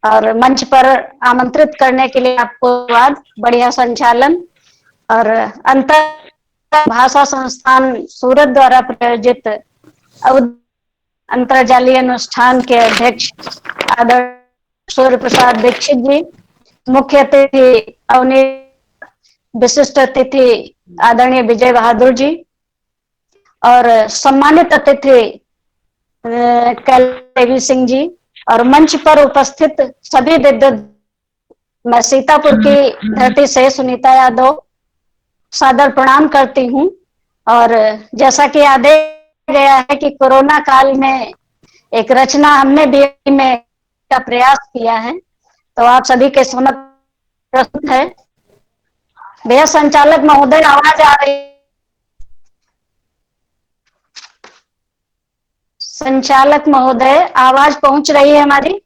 और मंच पर आमंत्रित करने के लिए आपको धन्यवाद। बढ़िया संचालन और अंतर भाषा संस्थान सूरत द्वारा प्रायोजित अंतरजालीय अनुष्ठान के अध्यक्ष आदरणीय सूर्य प्रसाद दीक्षित जी, मुख्य अतिथि अवनी, विशिष्ट अतिथि आदरणीय विजय बहादुर जी और सम्मानित अतिथि कैलाश सिंह जी और मंच पर उपस्थित सभी विद्वत, मैं सीतापुर की धरती से सुनीता यादव सादर प्रणाम करती हूँ। और जैसा कि आदेश गया है कि कोरोना काल में एक रचना हमने भी में का प्रयास किया है, तो आप सभी के समक्ष प्रस्तुत है। भैया संचालक महोदय, आवाज आ रही? संचालक महोदय, आवाज पहुंच रही है हमारी?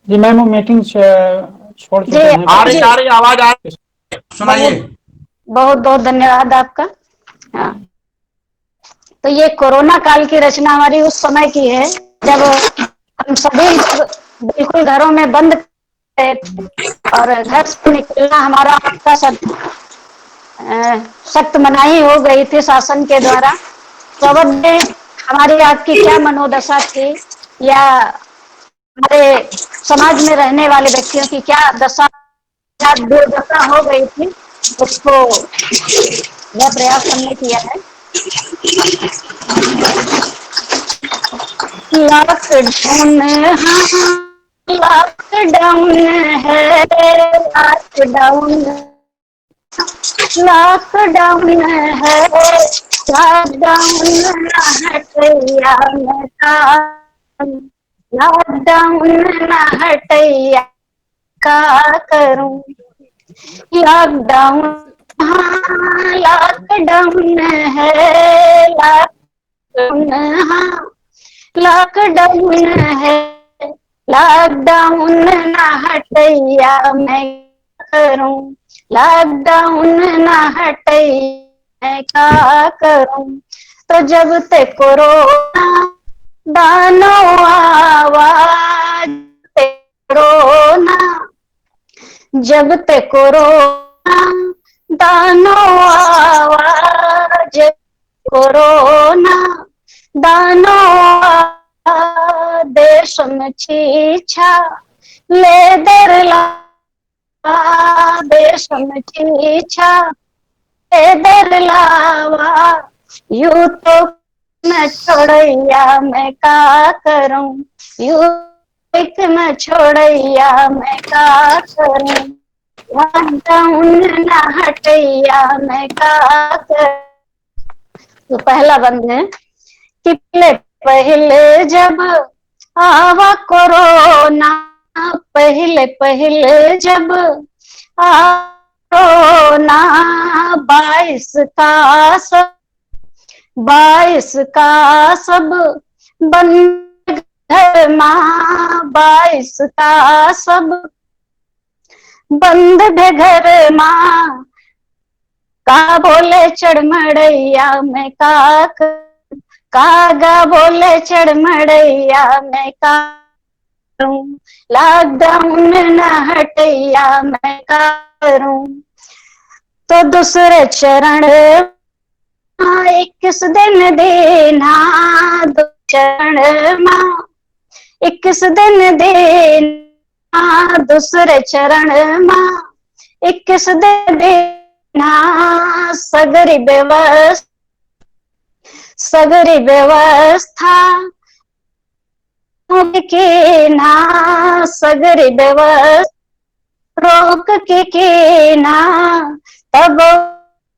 जी मैम, वो मीटिंग छोड़ चुके हैं। आ रही आवाज आ रही, सुनाइए। बहुत बहुत धन्यवाद आपका। हाँ, तो ये कोरोना काल की रचना हमारी उस समय की है जब हम सभी बिल्कुल घरों में बंद थे और घर से निकलना हमारा आपका सख्त मनाही हो गई थी शासन के द्वारा। तो अब में हमारी आपकी क्या मनोदशा थी या हमारे समाज में रहने वाले व्यक्तियों की क्या दशा, क्या दुर्दशा हो गई थी, उसको यह प्रयास हमने किया है। लॉकडाउन, लॉकडाउन है, लॉकडाउन, लॉकडाउन है, लॉकडाउन न हटैया मैं का, लॉकडाउन न हटैया का करूं, लॉकडाउन, लॉकडाउन है, लॉकडाउन, लॉकडाउन है, लॉकडाउन न हटैया मैं करूं, लॉकडाउन न हटैया मैं क्या करूं। तो जब तक कोरोना दानो आवाज, कोरोना, जब तक कोरोना दानो आवाज, कोरोना दानो देश में छीछा ले दरला, देश में छीछा ले दरलावा, यूं तो मैं छोड़ैया मैं का करूं, यूं एक मैं छोड़ैया मैं का करूं, लॉकडाउन न हटैया मैं का करूं। तो पहला बंद है कि पहले जब आवा कोरोना, पहले पहले जब कोरोना, 22 का सब, 22 का सब बंद घर माँ, 22 का सब बंद घर माँ, का बोले चढ़मड़ैया मैं का, कागा बोले चढ़मड़ैया मैं का करूं, लॉकडाउन न हटैया मैं का करूं। तो दूसरे चरण 21 दिन देना, दो चरण माँ 21 दिन देना, दूसरे चरण माँ 21 दिन देना, सगरी व्यवस्था, सगरी व्यवस्था रोक के ना, सगरी व्यवस्था रोक के ना, तब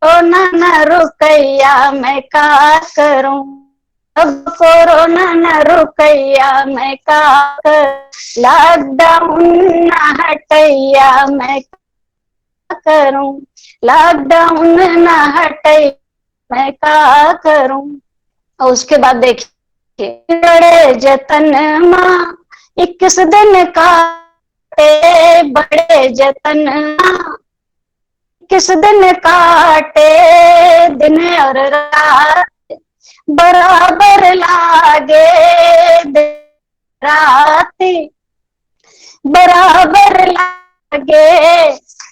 कोरोना न रुकैया मैं का करूं, अब कोरोना न रुकैया मैं का करूं, लॉकडाउन न हटैया मैं का करूं, लॉकडाउन न हटैया मैं का करूं। और उसके बाद देखिए, बड़े जतन माँ 21 दिन काटे, बड़े जतन माँ 21 दिन काटे, दिन और रात बराबर लागे, रात बराबर लागे,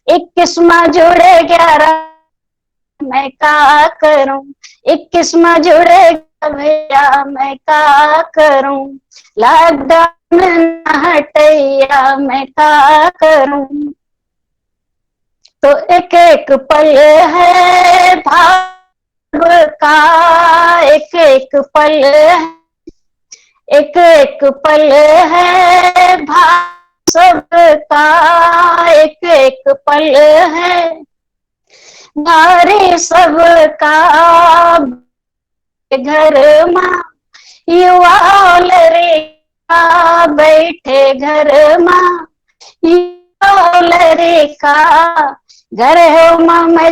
21 माँ जुड़े 11 मैं का करूं, 21 में जुड़ेगा भैया मैं का करूं, लॉकडाउन न हटैया मैं का करूं। तो एक एक पल है भाव का, एक एक पल है, एक एक पल है भाव सबका, एक एक पल है भारी सबका। घर मां युवा लड़का बैठे घर मां युवा लड़का, घर हो मां मैं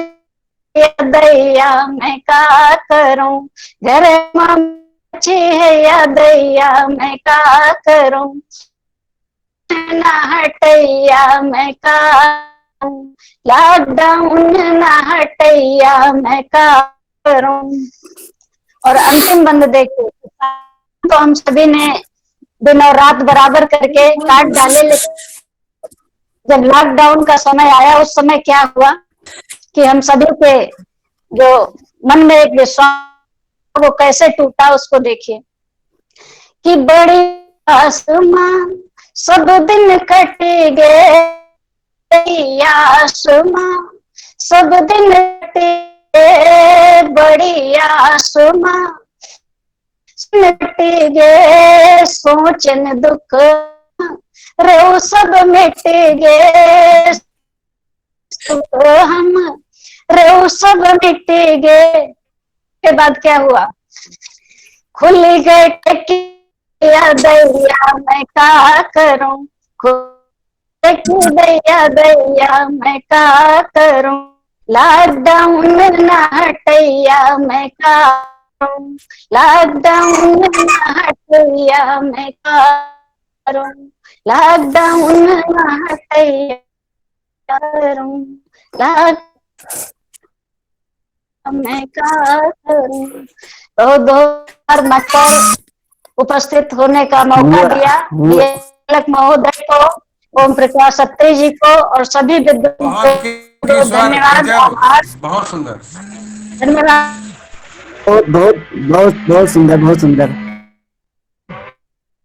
दैया मैं का करूं, घर मां अच्छी है या दैया मैं का करूं, ना हटैया मैं का, लॉकडाउन ना हटैया मैं का करूं। और अंतिम बंद देखो तो हम सभी ने दिन और रात बराबर करके काट डाले, लेकिन जब लॉकडाउन का समय आया उस समय क्या हुआ कि हम सभी के जो मन में एक विश्वास वो कैसे टूटा उसको देखिए कि बड़ी आसमां सब दिन कट गए, आसमां सब दिन कट गए, बड़ी आसमां मिट गए, सोचन दुख रो सब मिट गए, हम रो सब मिट गए। के बाद क्या हुआ, खुल गए दैया मैं का करूं, दैया दैया मैं का करूं, लॉकडाउन ना हटैया मैं का करूं, लॉकडाउन ना हटैया मैं का करूं, लॉकडाउन ना हटैया करूं, मैं का करूं। बहुत बहुत मतलब उपस्थित होने का मौका दिया तिलक महोदय को, ओम प्रकाश अत्री जी को और सभी विद्वानों को धन्यवाद। बहुत सुंदर, धन्यवाद। बहुत बहुत बहुत बहुत सुंदर, बहुत सुंदर।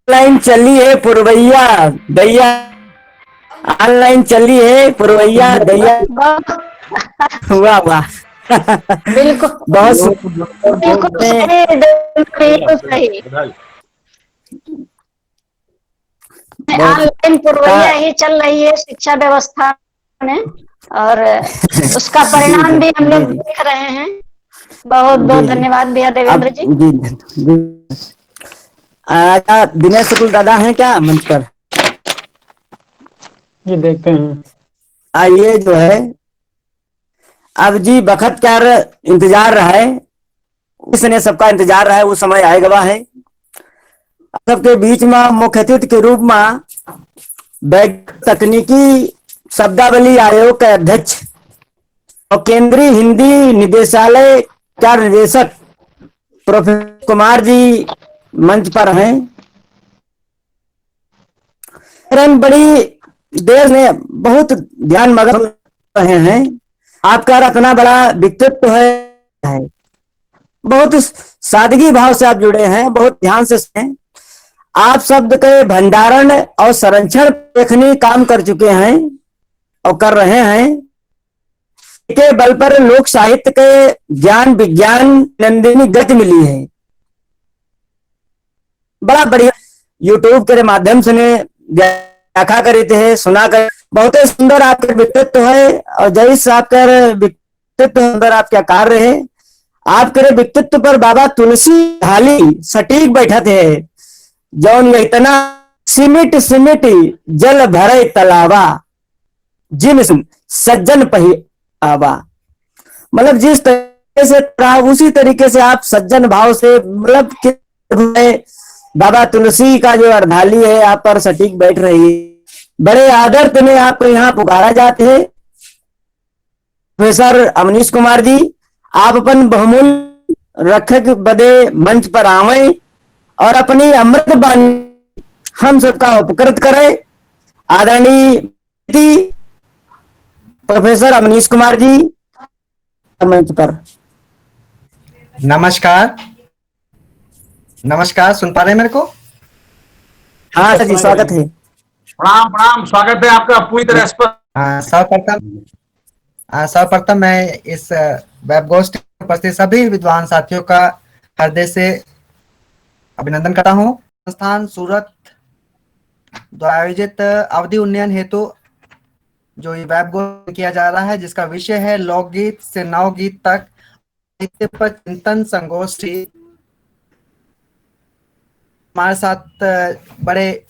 ऑनलाइन चली है पुरवैया दैया, ऑनलाइन चली है पुरवैया दैया, वाह वाह बिल्कुल बहुत बिल्कुल सही, बिल्कुल सही। ऑनलाइन पुरवैया ही चल रही है शिक्षा व्यवस्था में और उसका परिणाम भी हम लोग देख रहे हैं। बहुत बहुत धन्यवाद भैया देवेंद्र जी। दिनेश शुक्ल दादा हैं क्या मंच पर? ये देखते हैं। आइए जो है अब जी बखत क्या इंतजार रहा है, इसने सबका इंतजार रहा है, वो समय आएगा है। सबके बीच में मुख्य अतिथि के रूप में तकनीकी शब्दावली आयोग के अध्यक्ष और केंद्रीय हिंदी निदेशालय के निदेशक प्रोफेसर कुमार जी मंच पर हैं। बड़ी देर में बहुत ध्यान मग्न रहे हैं। आपका इतना बड़ा व्यक्तित्व है, बहुत सादगी भाव से आप जुड़े हैं, बहुत ध्यान से सुने। आप शब्द के भंडारण और संरक्षण देखने काम कर चुके हैं और कर रहे हैं। के बल पर लोक साहित्य के ज्ञान विज्ञान नंदिनी गति मिली है। बड़ा बढ़िया यूट्यूब के माध्यम से व्याख्या करे थे, सुना कर बहुत ही सुंदर आपका व्यक्तित्व है और जैसे आपका व्यक्तित्व अंदर आपका कार्य है। आपके व्यक्तित्व पर बाबा तुलसी ढाली सटीक बैठा थे, जौन ये इतना सिमिट सिमिट जल भरे तलावा जिन सज्जन पही आवा। मतलब जिस तरीके से रहा उसी तरीके से आप सज्जन भाव से, मतलब बाबा तुलसी का जो अर्धाली है आप पर सटीक बैठ रही है। बड़े आदर में आपको यहाँ पुकारा जाते हैं। प्रोफेसर अमनीश कुमार जी, आप अपन बहुमूल्य रखक बदे मंच पर आवे और अपनी अमृत वाणी हम सबका उपकृत करें। आदरणीय प्रोफेसर अमनीश कुमार जी, मंच पर। नमस्कार। नमस्कार, सुन पा रहे हैं मेरे को? हाँ सर जी, स्वागत है। प्रणाम प्रणाम, स्वागत है आपका पूरी तरह स्पष्ट। सर्वप्रथम मैं इस वेब गोष्ठी में उपस्थित सभी विद्वान साथियों का हृदय से अभिनंदन करता हूँ। संस्थान सूरत द्वारा आयोजित अवधि उन्नयन हेतु जो ये वेब गोष्ठी किया जा रहा है, जिसका विषय है लोकगीत से नवगीत तक साहित्य पर चिंतन संगोष्ठी। हमारे साथ बड़े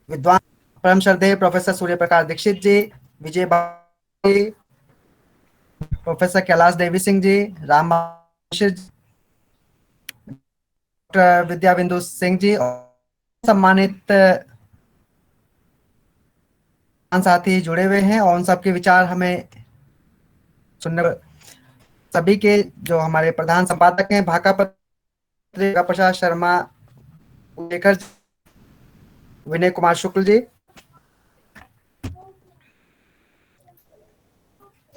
विद्वान परम श्रद्धेय प्रोफेसर सूर्य प्रकाश दीक्षित जी, विजय जी, प्रोफेसर कैलाश देवी सिंह जी, राम डॉक्टर विद्या बिंदु सिंह जी और सम्मानित साथी जुड़े हुए हैं और उन सबके विचार हमें सुनने। सभी के जो हमारे प्रधान संपादक हैं भाका पत्रिका प्रसाद शर्मा, शेखर, विनय कुमार शुक्ल जी,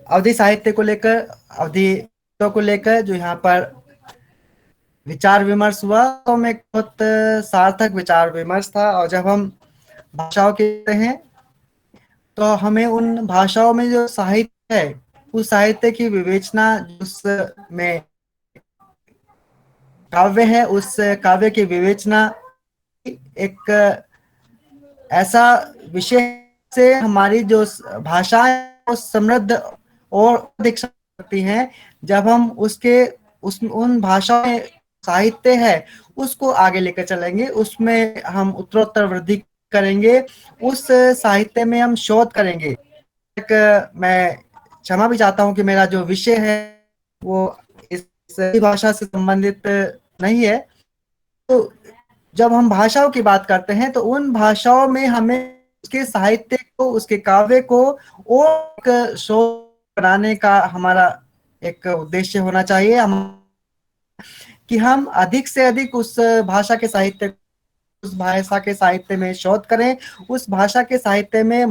अवधि साहित्य को लेकर, अवधि को लेकर जो यहाँ पर विचार विमर्श हुआ तो में बहुत सार्थक विचार विमर्श था। और जब हम भाषाओं के हैं तो हमें उन भाषाओं में जो साहित्य है उस साहित्य की विवेचना, उसमें काव्य है उस काव्य की विवेचना एक ऐसा विषय से हमारी जो भाषा है समृद्ध और अधिक सकती हैं जब हम उन भाषा में साहित्य है उसको आगे लेकर चलेंगे, उसमें हम उत्तरोत्तर वृद्धि करेंगे, उस साहित्य में हम शोध करेंगे। मैं क्षमा भी चाहता हूं कि मेरा जो विषय है वो इस भाषा से संबंधित नहीं है। तो जब हम भाषाओं की बात करते हैं तो उन भाषाओं में हमें उसके साहित्य को, उसके काव्य को और शोध बनाने का हमारा एक उद्देश्य होना चाहिए। कि हम अधिक से अधिक उस भाषा के साहित्य, उस भाषा के साहित्य में शोध करें, उस भाषा के साहित्य में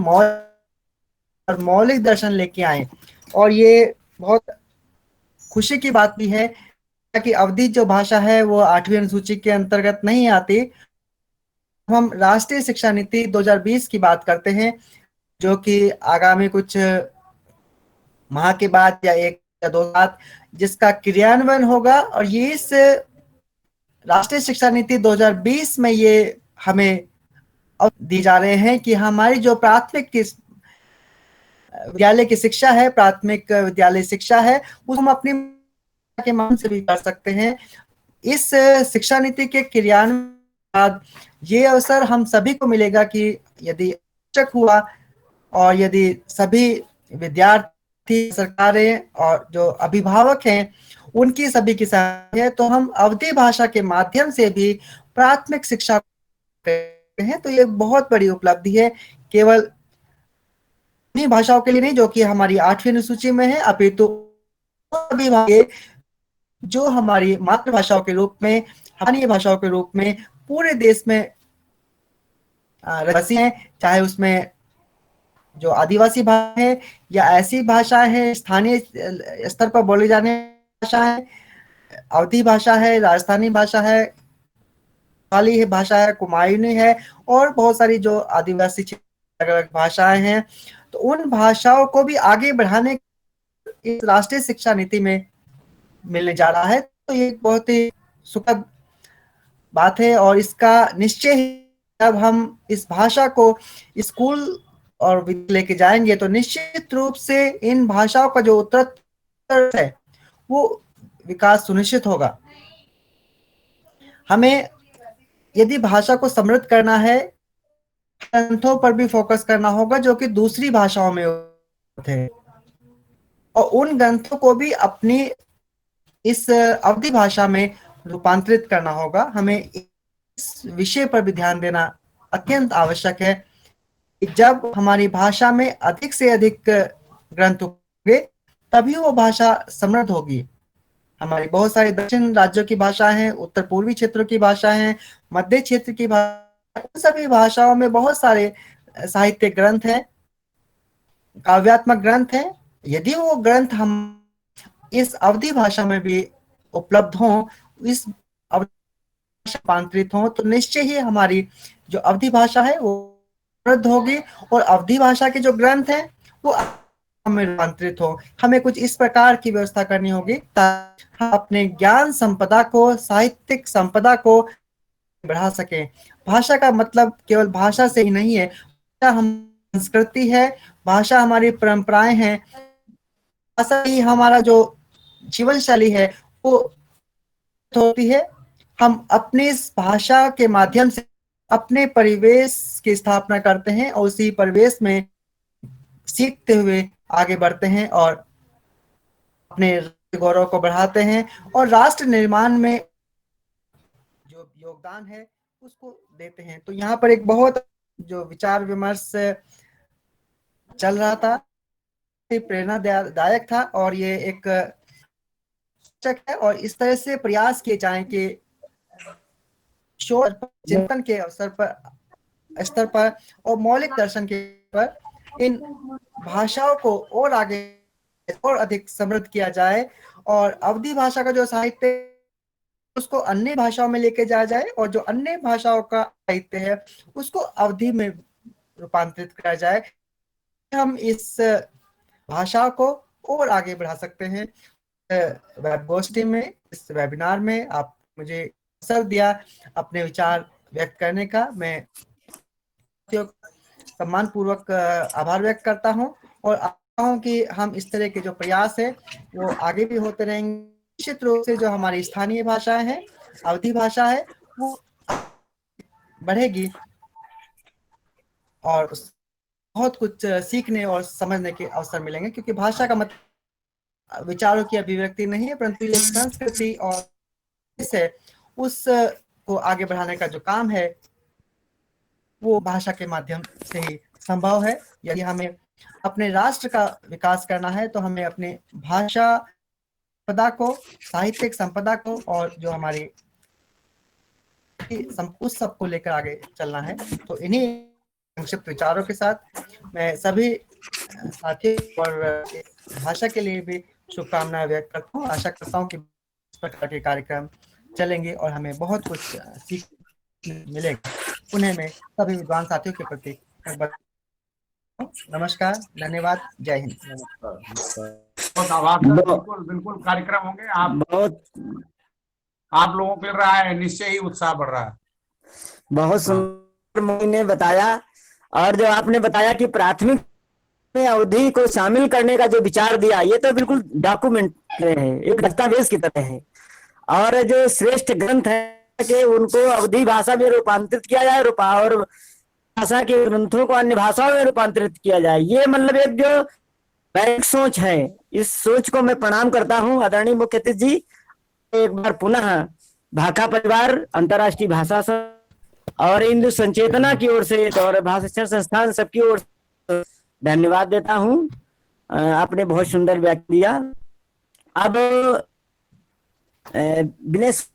मौलिक दर्शन लेके आए। और ये बहुत खुशी की बात भी है कि अवधि जो भाषा है वो 8वीं अनुसूची के अंतर्गत नहीं आती। हम राष्ट्रीय शिक्षा नीति 2020 की बात करते हैं जो कि आगामी कुछ माह के बाद या 1 या 2 साल जिसका क्रियान्वयन होगा। और ये इस राष्ट्रीय शिक्षा नीति 2020 में ये हमें दी जा रहे हैं कि हमारी जो प्राथमिक विद्यालय की शिक्षा है, प्राथमिक विद्यालय शिक्षा है, वो हम अपनी के मान से भी कर सकते हैं। इस शिक्षा नीति के क्रियान्वयन बाद ये अवसर हम सभी को मिलेगा कि यदि आवश्यक हुआ और यदि सभी विद्यार्थी, सरकारें और जो अभिभावक हैं उनकी सभी की सहायता है तो हम अवधि भाषा के माध्यम से भी प्राथमिक शिक्षा करते हैं। तो ये बहुत बड़ी उपलब्धि है, केवल उन्हीं भाषाओं के लिए नहीं जो कि हमारी 8वीं अनुसूची में है, अपितु सभी जो हमारी मातृभाषाओं के रूप में, स्थानीय भाषाओं के रूप में पूरे देश में रसी हैं, चाहे उसमें जो आदिवासी भाषा है या ऐसी भाषा है स्थानीय स्तर पर बोली जाने भाषा है, अवधी भाषा है, राजस्थानी भाषा है, वाली भाषा है, कुमायूनी है और बहुत सारी जो आदिवासी अलग अलग भाषाएं हैं। तो उन भाषाओं को भी आगे बढ़ाने इस राष्ट्रीय शिक्षा नीति में मिलने जा रहा है। तो ये बहुत ही सुखद बात है और इसका निश्चय ही जब हम इस भाषा को स्कूल और लेके जाएंगे तो निश्चित रूप से इन भाषाओं का जो उत्तरोत्तर है वो विकास सुनिश्चित होगा। हमें यदि भाषा को समृद्ध करना है, ग्रंथों पर भी फोकस करना होगा जो कि दूसरी भाषाओं में होते हैं और उन ग्रंथों को भी अपनी इस अवधि भाषा में रूपांतरित करना होगा। हमें इस विषय पर भी ध्यान देना अत्यंत आवश्यक है कि जब हमारी भाषा में अधिक से अधिक ग्रंथ होंगे तभी वो भाषा समृद्ध होगी। हमारी बहुत सारी दक्षिण राज्यों की भाषा है, उत्तर पूर्वी क्षेत्रों की भाषा है, मध्य क्षेत्र की भाषा, उन सभी भाषाओं में बहुत सारे साहित्य ग्रंथ हैं, काव्यात्मक ग्रंथ हैं। यदि वो ग्रंथ हम इस अवधि भाषा में भी उपलब्ध हों, इस रूपांतरित हों, तो निश्चय ही हमारी जो अवधि भाषा है वो समृद्ध होगी और अवधि भाषा के जो ग्रंथ हैं वो हमें रूपांतरित हो। हमें कुछ इस प्रकार की व्यवस्था करनी होगी ताकि हम अपने ज्ञान संपदा को, साहित्यिक संपदा को बढ़ा सकें। भाषा का मतलब केवल भाषा से ही नहीं है, भाषा हम संस्कृति है, भाषा हमारी परंपराएं हैं, भाषा ही हमारा जो जीवन शैली है वो होती है। हम अपनी इस भाषा के माध्यम से अपने परिवेश की स्थापना करते हैं और उसी परिवेश में सीखते हुए आगे बढ़ते हैं और अपने गौरव को बढ़ाते हैं और राष्ट्र निर्माण में जो योगदान है उसको देते हैं। तो यहाँ पर एक बहुत जो विचार विमर्श चल रहा था, प्रेरणादायक था और ये एक है और इस तरह से प्रयास किए जाएं कि शोध चिंतन के अवसर पर स्तर पर और मौलिक दर्शन के पर इन भाषाओं को और आगे और अधिक समृद्ध किया जाए और अवधि भाषा का जो साहित्य उसको अन्य भाषाओं में लेके जाया जाए और जो अन्य भाषाओं का साहित्य है उसको अवधि में रूपांतरित किया जाए। हम इस भाषा को और आगे बढ़ा सकते हैं। वेब गोष्ठी में, इस वेबिनार में आप मुझे अवसर दिया अपने विचार व्यक्त करने का, मैं सम्मान पूर्वक आभार व्यक्त करता हूं और आशा हूं कि हम इस तरह के जो प्रयास है वो आगे भी होते रहेंगे। निश्चित रूप से जो हमारी स्थानीय भाषाएं हैं, अवधि भाषा है, वो बढ़ेगी और बहुत कुछ सीखने और समझने के अवसर मिलेंगे, क्योंकि भाषा का मतलब विचारों की अभिव्यक्ति नहीं है परंतु ये संस्कृति और इसे उस को आगे बढ़ाने का जो काम है वो भाषा के माध्यम से ही संभव है। यदि हमें अपने राष्ट्र का विकास करना है तो हमें अपने भाषा संपदा को, साहित्यिक संपदा को और जो हमारी उस सब को लेकर आगे चलना है। तो इन्हीं संक्षिप्त विचारों के साथ मैं सभी साथियों और भाषा के लिए भी शुभकामनाएं व्यक्त करता हूँ। आशा करता हूँ कि इस प्रकार के कार्यक्रम चलेंगे और हमें बहुत कुछ सीखने मिलेगा। उन्हें मैं सभी विद्वान साथियों के प्रति नमस्कार, धन्यवाद, जय हिंद। बिल्कुल बिल्कुल कार्यक्रम होंगे। आप लोगों को मिल रहा है, निश्चय ही उत्साह बढ़ रहा है। बहुत सुंदर मोहिनी ने बताया और जो आपने बताया कि प्राथमिक में अवधि को शामिल करने का जो विचार दिया, ये तो बिल्कुल डॉक्यूमेंट है, एक दस्तावेज की तरह है। और जो श्रेष्ठ ग्रंथ है कि उनको अवधि भाषा में रूपांतरित किया जाए और भाषा के ग्रंथों को अन्य भाषाओं में रूपांतरित किया जाए, ये मतलब एक जो वैज्ञानिक सोच है। इस सोच को मैं प्रणाम करता हूँ आदरणीय मुख्य अतिथि जी। एक बार पुनः भाखा परिवार, अंतर्राष्ट्रीय भाषा और हिंदू संचेतना की ओर से और भाषा शिक्षण संस्थान सबकी ओर से धन्यवाद देता हूँ। आपने बहुत सुंदर व्याख्या दिया। अब विनेश,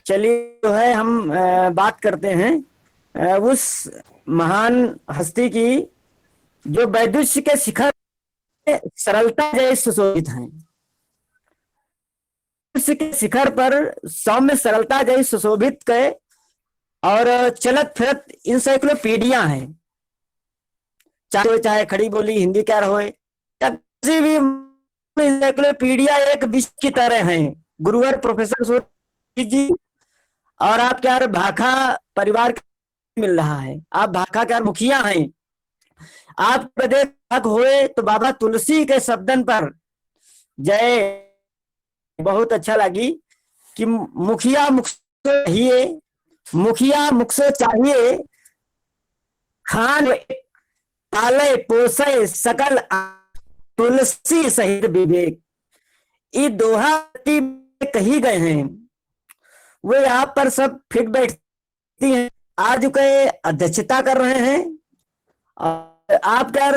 चलिए जो है हम बात करते हैं उस महान हस्ती की जो वैदुष्य के शिखर सरलता जैसे सुशोभित हैं। के शिखर पर सौम्य सरलता जैसे सुशोभित के और चलत फिरत इंसाइक्लोपीडिया है, चाहे खड़ी बोली हिंदी क्या रहो, किसी भी इंसाइक्लोपीडिया एक विश्व की तरह है। गुरुवर प्रोफेसर जी और आप क्या भाखा परिवार मिल रहा है, आप भाखा क्या मुखिया हैं। आप पदे हुए तो बाबा तुलसी के शब्दन पर जय, बहुत अच्छा लगी कि मुखिया मुख चाहिए, मुखिया मुख से चाहिए, खान पाले पोसे सकल तुलसी सहित विवेक। ये दोहा कही गए हैं, वो यहाँ पर सब फिट बैठती हैं। आज के अध्यक्षता कर रहे हैं और आपका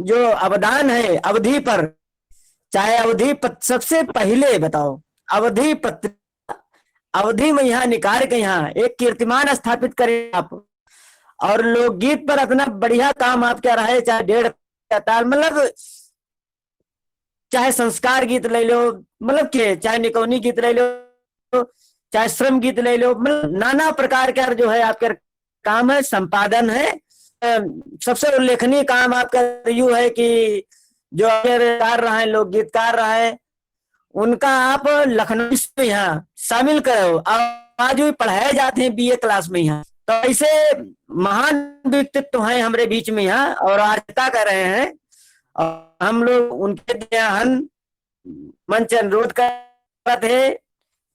जो अवदान है अवधि पर, चाहे अवधि सबसे पहले बताओ अवधि पत्र अवधि में यहाँ निकाल के यहाँ एक कीर्तिमान स्थापित करें आप, और लोकगीत पर अपना बढ़िया काम आप क्या रहा है, चाहे 1.5 ताल मतलब चाहे संस्कार गीत ले लो, मतलब के चाहे निकौनी गीत ले लो, चाहे श्रम गीत ले लो, मतलब नाना प्रकार का जो है आपका काम है, संपादन है। सबसे उल्लेखनीय काम आपका यूं है कि जो गा रहे हैं, लोक गीतकार रहे हैं, उनका आप लखनऊ में यहाँ शामिल करो, आज भी पढ़ाए जाते हैं बीए क्लास में यहाँ। तो ऐसे महान व्यक्तित्व हैं हमारे बीच में यहाँ और आर्ता कर रहे हैं, और हम लोग उनके ध्यान मंच अनुरोध करते हैं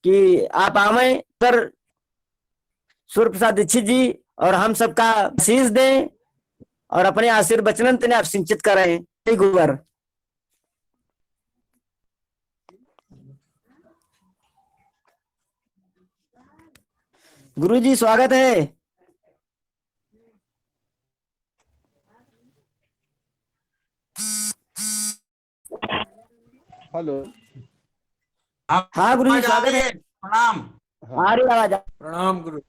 कि आप आवे पर सूर्य प्रसाद दीक्षित जी और हम सबका आशीष दें और अपने आशीर्वचन ने आप सिंचित करें। गुरुवर गुरु जी स्वागत है। हेलो। हाँ गुरु जी स्वागत है। प्रणाम। प्रणाम गुरु।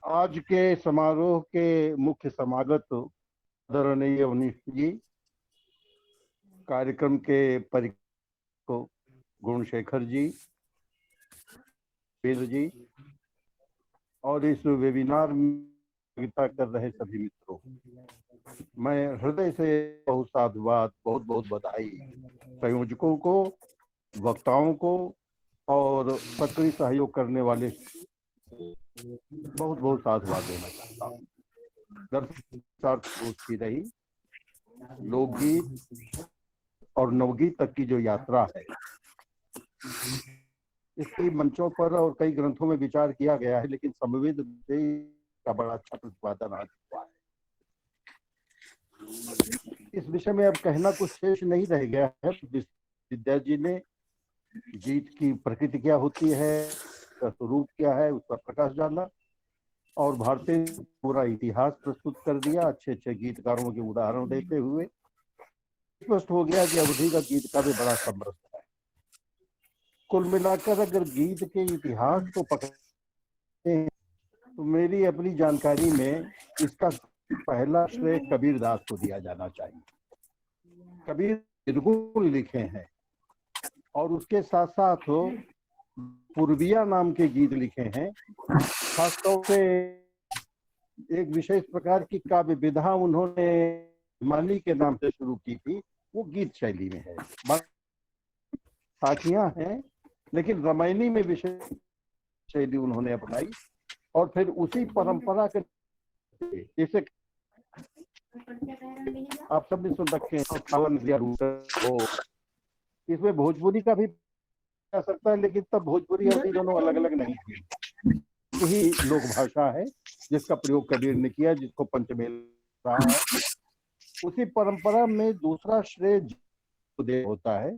आज के समारोह के मुख्य समागत आदरणीय अवनीश जी, कार्यक्रम के परिको गुणशेखर जी, वेद जी, और इस वेबिनार में भागिता कर रहे सभी मित्रों, मैं हृदय से बहुत साधुवाद, बहुत बहुत बधाई संयोजकों को, वक्ताओं को और सक्रिय सहयोग करने वाले बहुत बहुत साधुवाद देना चाहता हूँ। दर्शक की रही लोकगीत और नवगीत तक की जो यात्रा है, इसकी मंचों पर और कई ग्रंथों में विचार किया गया है, लेकिन समवेद का बड़ा अच्छा प्रतिपादन आ चुका है। इस विषय में अब कहना कुछ शेष नहीं रह गया है। विद्या जी ने गीत की प्रकृति क्या होती है, स्वरूप क्या है, उस पर प्रकाश डाला और भारतीय पूरा इतिहास प्रस्तुत कर दिया, अच्छे अच्छे गीतकारों के उदाहरण देते हुए। स्पष्ट हो गया कि अवधि का गीत का भी बड़ा समृद्ध है। कुल मिलाकर अगर गीत के इतिहास को पकड़ते हैं तो मेरी अपनी जानकारी में इसका पहला श्रेय कबीरदास को दिया जाना चाहिए। कबीर निर्गुण लिखे हैं और उसके साथ साथ पूर्विया नाम के गीत लिखे हैं। खासतौर से एक विशेष प्रकार की काव्य विधा उन्होंने माली के नाम से शुरू की थी, वो गीत शैली में है। साखियां हैं लेकिन रामायणी में विशेष शैली उन्होंने अपनाई और फिर उसी परंपरा के जैसे आप सब ने सुन रखे हैं। इसमें भोजपुरी का भी आ सकता है, लेकिन तब भोजपुरी और दोनों अलग अलग नहीं थी। यही लोक भाषा है जिसका प्रयोग कबीर ने किया, जिसको पंचमेल रहा है। उसी परंपरा में दूसरा श्रेय होता है।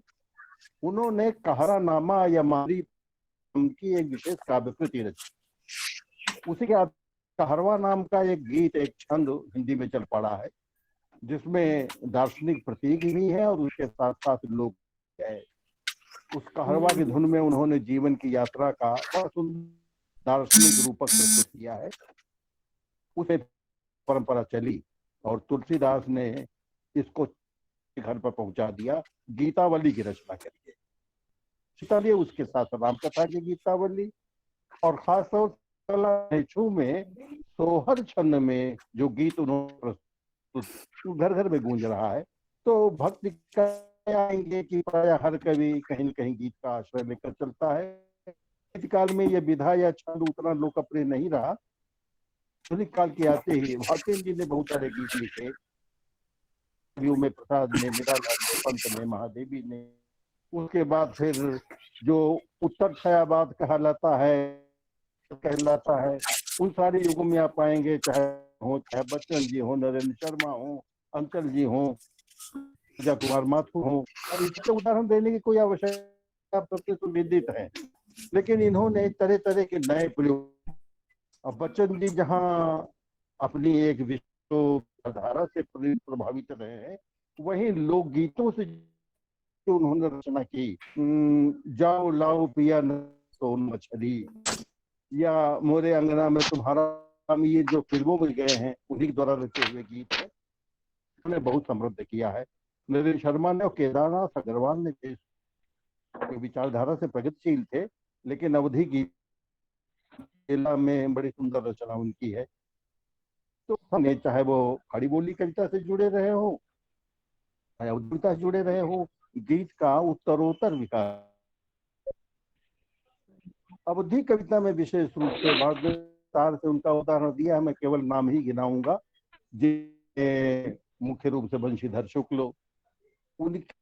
उन्होंने कहरा नामा या मारी की एक विशेष काव्य कृति रची। उसी के कहरवा नाम का एक गीत, एक छंद हिंदी में चल पड़ा है, जिसमें दार्शनिक प्रतीक भी है और उसके साथ साथ लोक है। उस कहरवा की धुन में उन्होंने जीवन की यात्रा का दार्शनिक रूपक प्रस्तुत किया है। उसे परंपरा चली और तुलसीदास ने इसको घर पर पहुंचा दिया गीतावली की रचना करके। चलिए उसके साथ रामकथा की गीतावली और खासतौर से में सोहर छंद में जो गीत उन्होंने प्रस्तुत घर घर में गूंज रहा है। तो भक्ति आएंगे कि प्राय हर कवि कहीं न कहीं गीत का आश्रय लेकर चलता है। गीत काल में यह विधा या छंद उतना लोकप्रिय नहीं रहा। आधुनिक काल के आते ही भारतेंद्र जी ने बहुत सारे गीत लिखे, में प्रसाद ने, मीरालाल ने, पंत ने, महादेवी ने। उसके बाद फिर जो उत्तर छायावाद कहलाता है, उन सारे युगों में आप पाएंगे, चाहे बच्चन जी हो, नरेंद्र शर्मा हो, अंचल जी हो, राजा कुमार माथुर हो। और इसके उदाहरण देने की कोई आवश्यकता सबसे सुनिश्चित है, लेकिन इन्होंने तरह तरह के नए प्रयोग। अब बच्चन जी जहाँ अपनी एक विश्वधारा से प्रभावित रहे हैं, वहीं लोकगीतों से जो उन्होंने रचना की, जाओ लाओ पिया सोन मछली या मोरे अंगना में तुम्हारा, ये जो फिल्मों में गए हैं उन्हीं द्वारा रचे हुए गीत है, उन्होंने बहुत समृद्ध किया है। नरेंद्र शर्मा ने और केदारनाथ अग्रवाल ने विचारधारा से प्रगतिशील थे, लेकिन अवधि की केला में बड़ी सुंदर रचना उनकी है। तो हमने चाहे वो खड़ी बोली कविता से जुड़े रहे हो या कविता से जुड़े रहे हो, गीत का उत्तरोत्तर विकास अवधि कविता में विशेष रूप से विस्तार से उनका उदाहरण दिया है। मैं केवल नाम ही गिनाऊंगा, मुख्य रूप से बंशीधर शुक्ल, उनके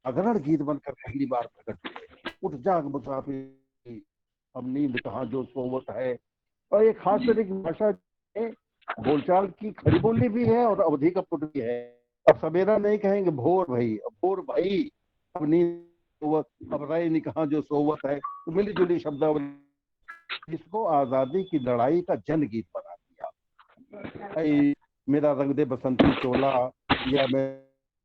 अग्रण गीत बनकर पहली बार प्रकट हुए। उठ जाग मुसाफिर अब नींद कहाँ जो सोवत है। और एक खास तरह की भाषा बोलचाल की खड़ी बोली भी है और अवधि का पुट भी है। अब सवेरा नहीं कहेंगे भोर भाई, अब भोर भाई अब नींद सोवत, अब राय नहीं कहाँ जो सोवत है। तो मिली जुली शब्दावली इसको आजादी की लड़ाई का जन गीत बना दिया। मेरा रंग दे बसंती चोला या मैं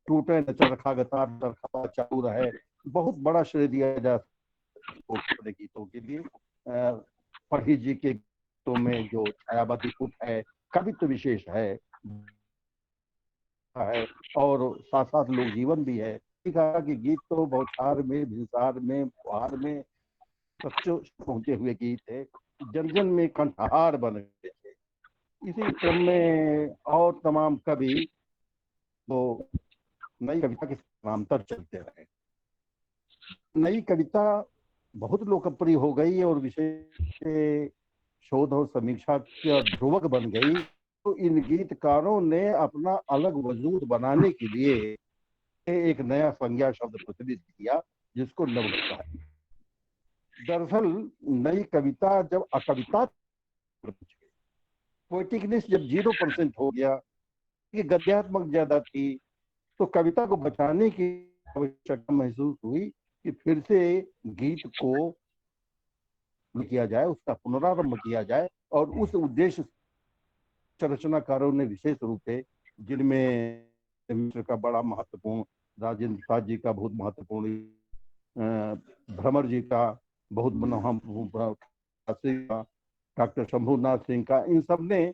टूटे न चरखा गतार चरखा चालू रहे, बहुत बड़ा श्रेय दिया जा सकता गीतों के लिए। पढ़ी जी के गीतों में जो छायावादी पुट है, कवित्व विशेष है और साथ साथ लोक जीवन भी है। कहा कि गीत तो बौछार में, भिनसार में, फुहार में सच्चो पहुंचे हुए गीत है, जन जन में कंठहार बन गए थे। इसी क्रम में और तमाम कवि वो नई कविता के समांतर चलते रहे। नई कविता बहुत लोकप्रिय हो गई और विशेष शोध और समीक्षा का ध्रुवक बन गई। तो इन गीतकारों ने अपना अलग वजूद बनाने के लिए एक नया संज्ञा शब्द प्रचलित किया, जिसको नवकविता है। दरअसल नई कविता जब अकविता पोएटिकनेस जब 0% हो गया, कि गद्यात्मक ज्यादा थी, तो कविता को बचाने की आवश्यकता महसूस हुई कि फिर से गीत को किया जाए, उसका पुनरारंभ किया जाए। और उस उद्देश्य रचनाकारों ने विशेष रूप से, जिनमें मिश्र का बड़ा महत्वपूर्ण, राजेंद्र प्रसाद जी का बहुत महत्वपूर्ण, भ्रमर जी का बहुत महत्वपूर्ण, डॉक्टर शंभुनाथ सिंह का, इन सब ने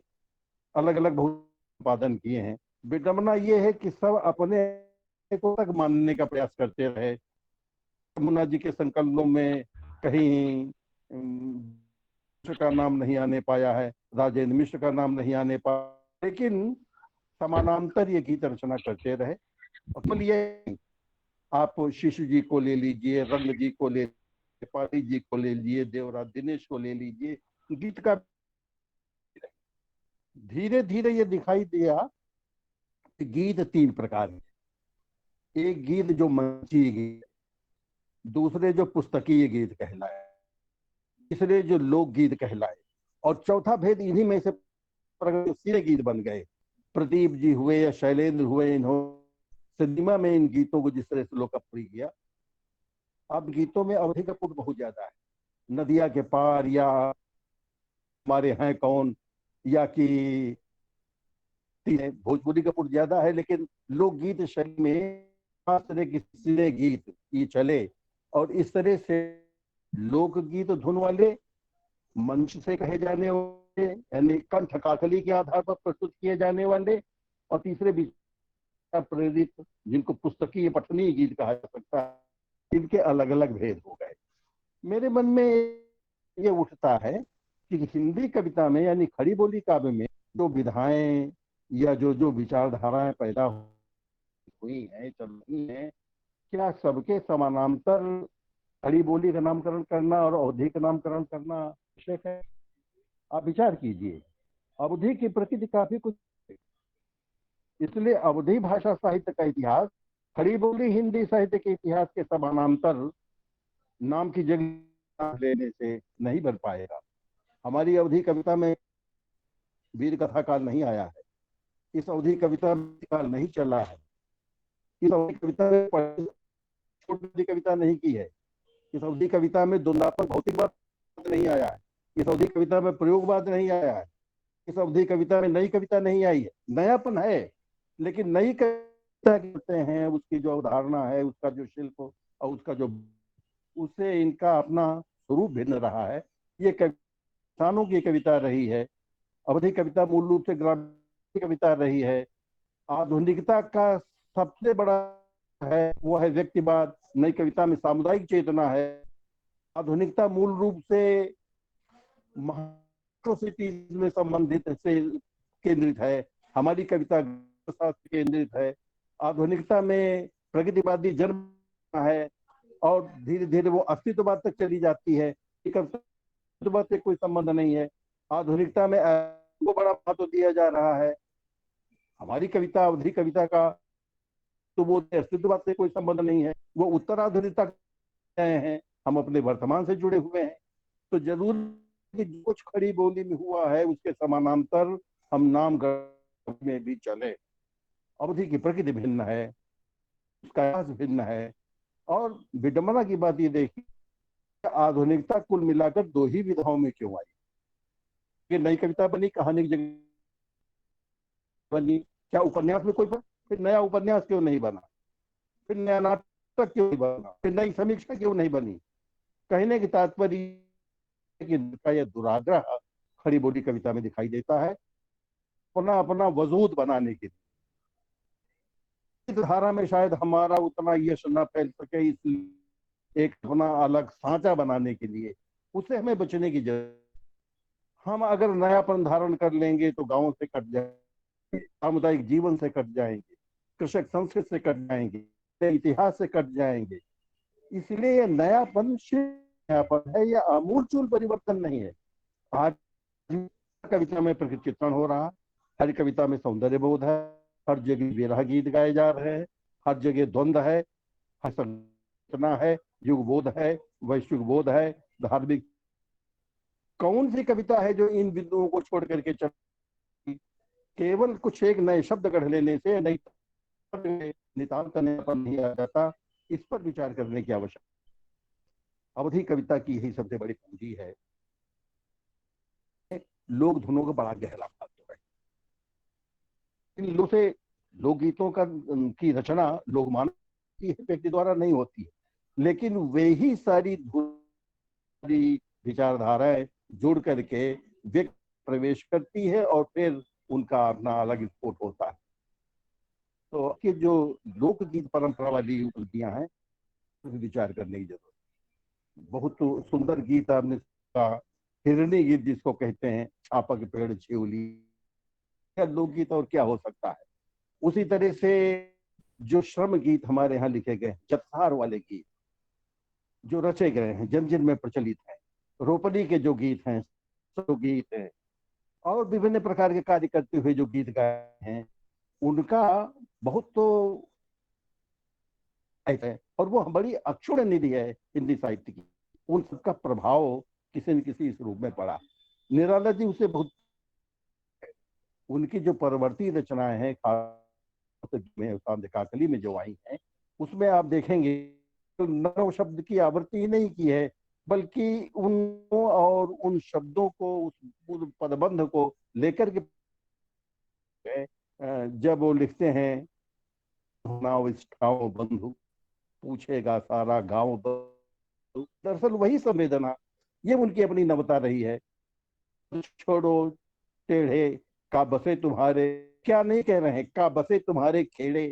अलग अलग बहुत उत्पादन किए हैं। विडंबना ये है कि सब अपने को तक मानने का प्रयास करते रहे। शंभुनाथ जी के संकलनों में कहीं का नाम नहीं आने पाया है, राजेंद्र मिश्र का नाम नहीं आने पाया, लेकिन समानांतर ये गीत रचना करते रहे। और ये आप शिशु जी को ले लीजिए, रंग जी को ले लीजिए, पाटी जी को ले लीजिए, देवराज दिनेश को ले लीजिए, गीत का धीरे धीरे ये दिखाई दिया कि गीत 3 प्रकार है। एक गीत जो मंची गीत, दूसरे जो पुस्तकीय गीत कहलाए, तीसरे जो लोकगीत कहलाए, और चौथा भेद इन्हीं में से सीधे गीत बन गए। प्रदीप जी हुए या शैलेंद्र हुए, इन्होंने सिनेमा में इन गीतों को जिस तरह से लोकप्रिय किया। अब गीतों में अवधि का पुट बहुत ज्यादा है। नदिया के पार या हमारे हैं कौन, या कि भोजपुरी का पुट ज्यादा है, लेकिन लोकगीत शैली में खास तरह की सीधे गीत ये चले। और इस तरह से लोकगीत धुन वाले, मंच से कहे जाने वाले यानी कंठ काकली के आधार पर प्रस्तुत किए जाने वाले, और तीसरे विचार प्रेरित जिनको पुस्तकीय पठनीय गीत कहा जा सकता है, इनके अलग अलग भेद हो गए। मेरे मन में ये उठता है कि हिंदी कविता में यानी खड़ी बोली काव्य में जो विधाएं या जो जो विचारधाराएं पैदा हुई हैं, चल रही हैं, क्या सबके समानांतर खड़ी बोली का नामकरण करना और अवधि का नामकरण करना आवश्यक है? आप विचार कीजिए। अवधि की प्रकृति काफी कुछ, इसलिए अवधि भाषा साहित्य का इतिहास खड़ी बोली हिंदी साहित्य के इतिहास के समानांतर नाम की जगह लेने से नहीं बन पाएगा। हमारी अवधि कविता में वीर कथा काल नहीं आया है, इस अवधि कविता में काल नहीं चला है, इस अवधि कविता में छोटी कविता नहीं की है, इस अवधि कविता में दुर्लापन भौतिकवाद नहीं आया है, इस अवधि कविता में प्रयोगवाद नहीं आया है, इस अवधि कविता में नई कविता नहीं आई है। नयापन है, लेकिन नई कविता कहते हैं उसकी जो अवधारणा है, उसका जो शिल्प और उसका जो, उससे इनका अपना स्वरूप भिन्न रहा है। ये किसानों की कविता रही है, अवधि कविता मूल रूप से ग्रामीण कविता रही है। आधुनिकता का सबसे बड़ा है वो है व्यक्तिवाद। नई कविता में सामुदायिक चेतना है। आधुनिकता मूल रूप से सिटीज में संबंधित से केंद्रित है। हमारी कविता शास्त्र केंद्रित है। आधुनिकता में प्रगतिवादी जन्म है और धीरे धीरे वो अस्तित्ववाद तक चली जाती है। अस्तित्ववाद से कोई संबंध नहीं है। आधुनिकता में को बड़ा महत्व दिया जा रहा है। हमारी कविता अवधि कविता का तो वो अस्तित्ववाद से कोई संबंध नहीं है, वो उत्तराधुनिकता हैं। हम अपने वर्तमान से जुड़े हुए हैं। तो जरूर कि जो कुछ खड़ी बोली में हुआ है उसके समानांतर हम नाम में भी चले। अवधि की प्रकृति भिन्न है, उसका इतिहास भिन्न है। और विडंबना की बात ये देखिए, आधुनिकता कुल मिलाकर दो ही विधाओं में क्यों आई? कि नई कविता बनी, कहानी की जगह बनी, क्या उपन्यास में कोई फिर नया उपन्यास क्यों नहीं बना? फिर नया नाटक क्यों नहीं बना? फिर नई समीक्षा क्यों नहीं बनी? कहने की तात्पर्य यह दुराग्रह खड़ी बोली कविता में दिखाई देता है, अपना अपना वजूद बनाने के लिए। इस धारा में शायद हमारा उतना यश न फैल सके, इसलिए एक अपना अलग सांचा बनाने के लिए उससे हमें बचने की जरूरत। हम अगर नयापन धारण कर लेंगे तो गांवों से कट जाएंगे, सामुदायिक जीवन से कट जाएंगे, कृषक संस्कृति से कट जाएंगे, इतिहास से कट जाएंगे। इसलिए यह नयापन नयापन है, यह आमूलचूल परिवर्तन नहीं है। आज कविता में प्रकृति चित्रण हो रहा, हर कविता में सौंदर्य बोध है, हर जगह विरह गीत गाए जा रहे हैं, हर जगह द्वंद्व है, हर संरचना है, युग बोध है, वैश्विक बोध है, धार्मिक। कौन सी कविता है जो इन बिंदुओं को छोड़ करके चल? केवल कुछ एक नए शब्द गढ़ लेने से नई नितांत नयापन नहीं आ जाता। इस पर विचार करने की आवश्यकता। अवधि कविता की यही सबसे बड़ी पूंजी है। लोक धुनों का बड़ा गहरा महत्व है। इन लोग से लोकगीतों का की रचना लोकमानस की व्यक्ति द्वारा नहीं होती है, लेकिन वे ही सारी विचारधाराएं जुड़ करके व्यक्ति प्रवेश करती है और फिर उनका अपना अलग स्फोट होता है। तो कि जो लोकगीत परंपरा वाली उपलब्धियां हैं, विचार करने की जरूरत। बहुत सुंदर गीत आपने हिरणी गीत जिसको कहते हैं, छापक पेड़ छिउली, क्या लोकगीत और क्या हो सकता है। उसी तरह से जो श्रम गीत हमारे यहाँ लिखे गए, जत्थार वाले गीत जो रचे गए हैं, जन जन में प्रचलित हैं, रोपनी के जो गीत हैं, सो गीत हैं, और विभिन्न प्रकार के कार्य करते हुए जो गीत गाए हैं, उनका बहुत तो है और वो बड़ी अक्षुण्ण निधि है हिंदी साहित्य की। उन सबका प्रभाव किसी न किसी इस रूप में पड़ा। निराला जी उसे बहुत, उनकी जो परवर्ती रचनाएं हैं काकली में जो आई हैं, उसमें आप देखेंगे तो नव शब्द की आवृत्ति ही नहीं की है, बल्कि उनको और उन शब्दों को, उस पदबंध को लेकर के जब वो लिखते हैं, बंधु पूछेगा सारा गांव, दरअसल वही संवेदना, ये उनकी अपनी नवता रही है। छोड़ो टेढ़े का बसे तुम्हारे, क्या नहीं कह रहे हैं, का बसे तुम्हारे खेड़े,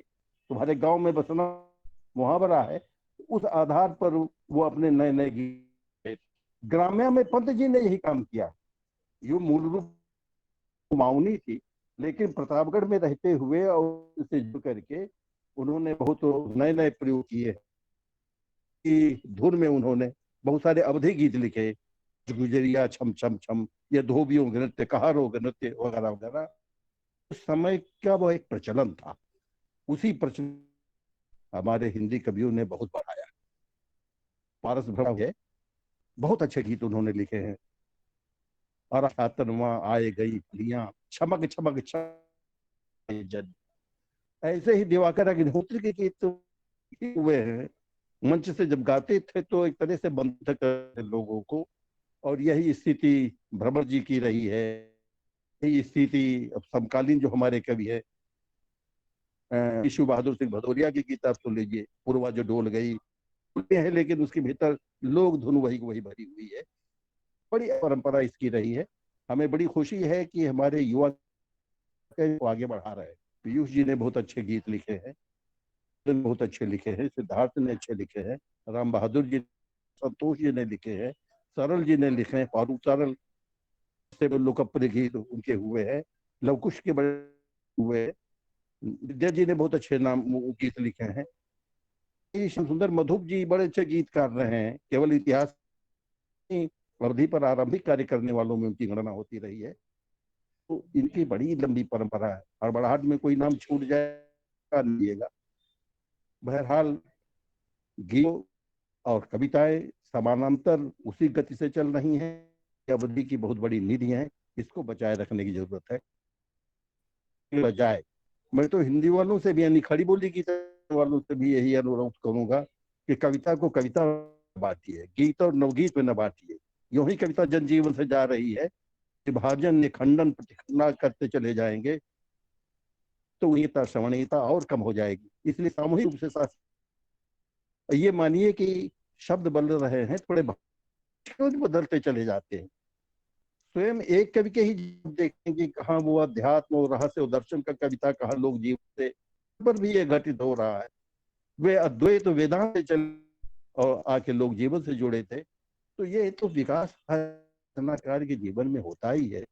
तुम्हारे गांव में बसना मुहावरा है। उस आधार पर वो अपने नए नए गीत, ग्राम्या में पंत जी ने यही काम किया। ये मूल रूप कुमाऊनी थी, लेकिन प्रतापगढ़ में रहते हुए और उसे जुड़ करके उन्होंने बहुत नए नए प्रयोग किए कि धुन में उन्होंने बहुत सारे अवधि गीत लिखे, गुजरिया छम छम छम, या धोबियों के नृत्य, कहारों के नृत्य वगैरह वगैरह। उस समय का वो एक प्रचलन था, उसी प्रचलन हमारे हिंदी कवियों ने बहुत बढ़ाया। पारस भरा है, बहुत अच्छे गीत उन्होंने लिखे हैं। और आतनवा आए गई फलियां, छमक छमक जन, ऐसे ही दिवाकर अग्निहोत्री के गीत हुए हैं। मंच से जब गाते थे तो एक तरह से बंधक करते लोगों को, और यही स्थिति भ्रमर जी की रही है। यही स्थिति अब समकालीन जो हमारे कवि है, विशु बहादुर सिंह भदौरिया की किताब तो लीजिए, पूर्वा जो डोल गई है, लेकिन उसके भीतर लोक धुन वही वही भरी हुई है। बड़ी परंपरा इसकी रही है। हमें बड़ी खुशी है कि हमारे युवा को आगे बढ़ा रहे हैं। पीयूष जी ने बहुत अच्छे गीत लिखे हैं, बहुत अच्छे लिखे हैं, सिद्धार्थ ने अच्छे लिखे हैं, राम बहादुर जी, संतोष जी ने लिखे हैं, सरल जी ने लिखे हैं, फारूक सरल से लोकप्रिय गीत उनके हुए हैं, लवकुश के बड़े हुए, विद्या जी ने बहुत अच्छे नाम गीत लिखे हैं। श्याम सुंदर मधुप जी बड़े अच्छे गीतकार रहे हैं, केवल इतिहास अवधि पर आरंभिक कार्य करने वालों में उनकी गणना होती रही है। तो इनकी बड़ी लंबी परंपरा है, हड़बड़ाहट में कोई नाम छूट जाएगा नहीं। बहरहाल गीत और कविताएं समानांतर उसी गति से चल रही हैं, अवधि की बहुत बड़ी निधि है, इसको बचाए रखने की जरूरत है। बजाय मैं तो हिंदी वालों से भी, यानी खड़ी बोली की वालों से भी यही अनुरोध करूंगा कि कविता को कविता बांटिए, गीत और नवगीत में न बांटिए। यूं ही कविता जनजीवन से जा रही है, विभाजन निखंडन प्रतिखंडन करते चले जाएंगे तो ये श्रवणीयता और कम हो जाएगी। इसलिए सामूहिक रूप से साथ ये मानिए कि शब्द बदल रहे हैं, थोड़े बदलते चले जाते हैं। स्वयं एक कवि के ही देखें कि कहाँ वो अध्यात्म और रहस्य और दर्शन का कविता, कहाँ लोक जीवन से पर भी ये घटित हो रहा है। वे अद्वैत वेदांत से चले और आके लोक जीवन से जुड़े थे। तो ये तो विकास कार्य के जीवन में होता ही है।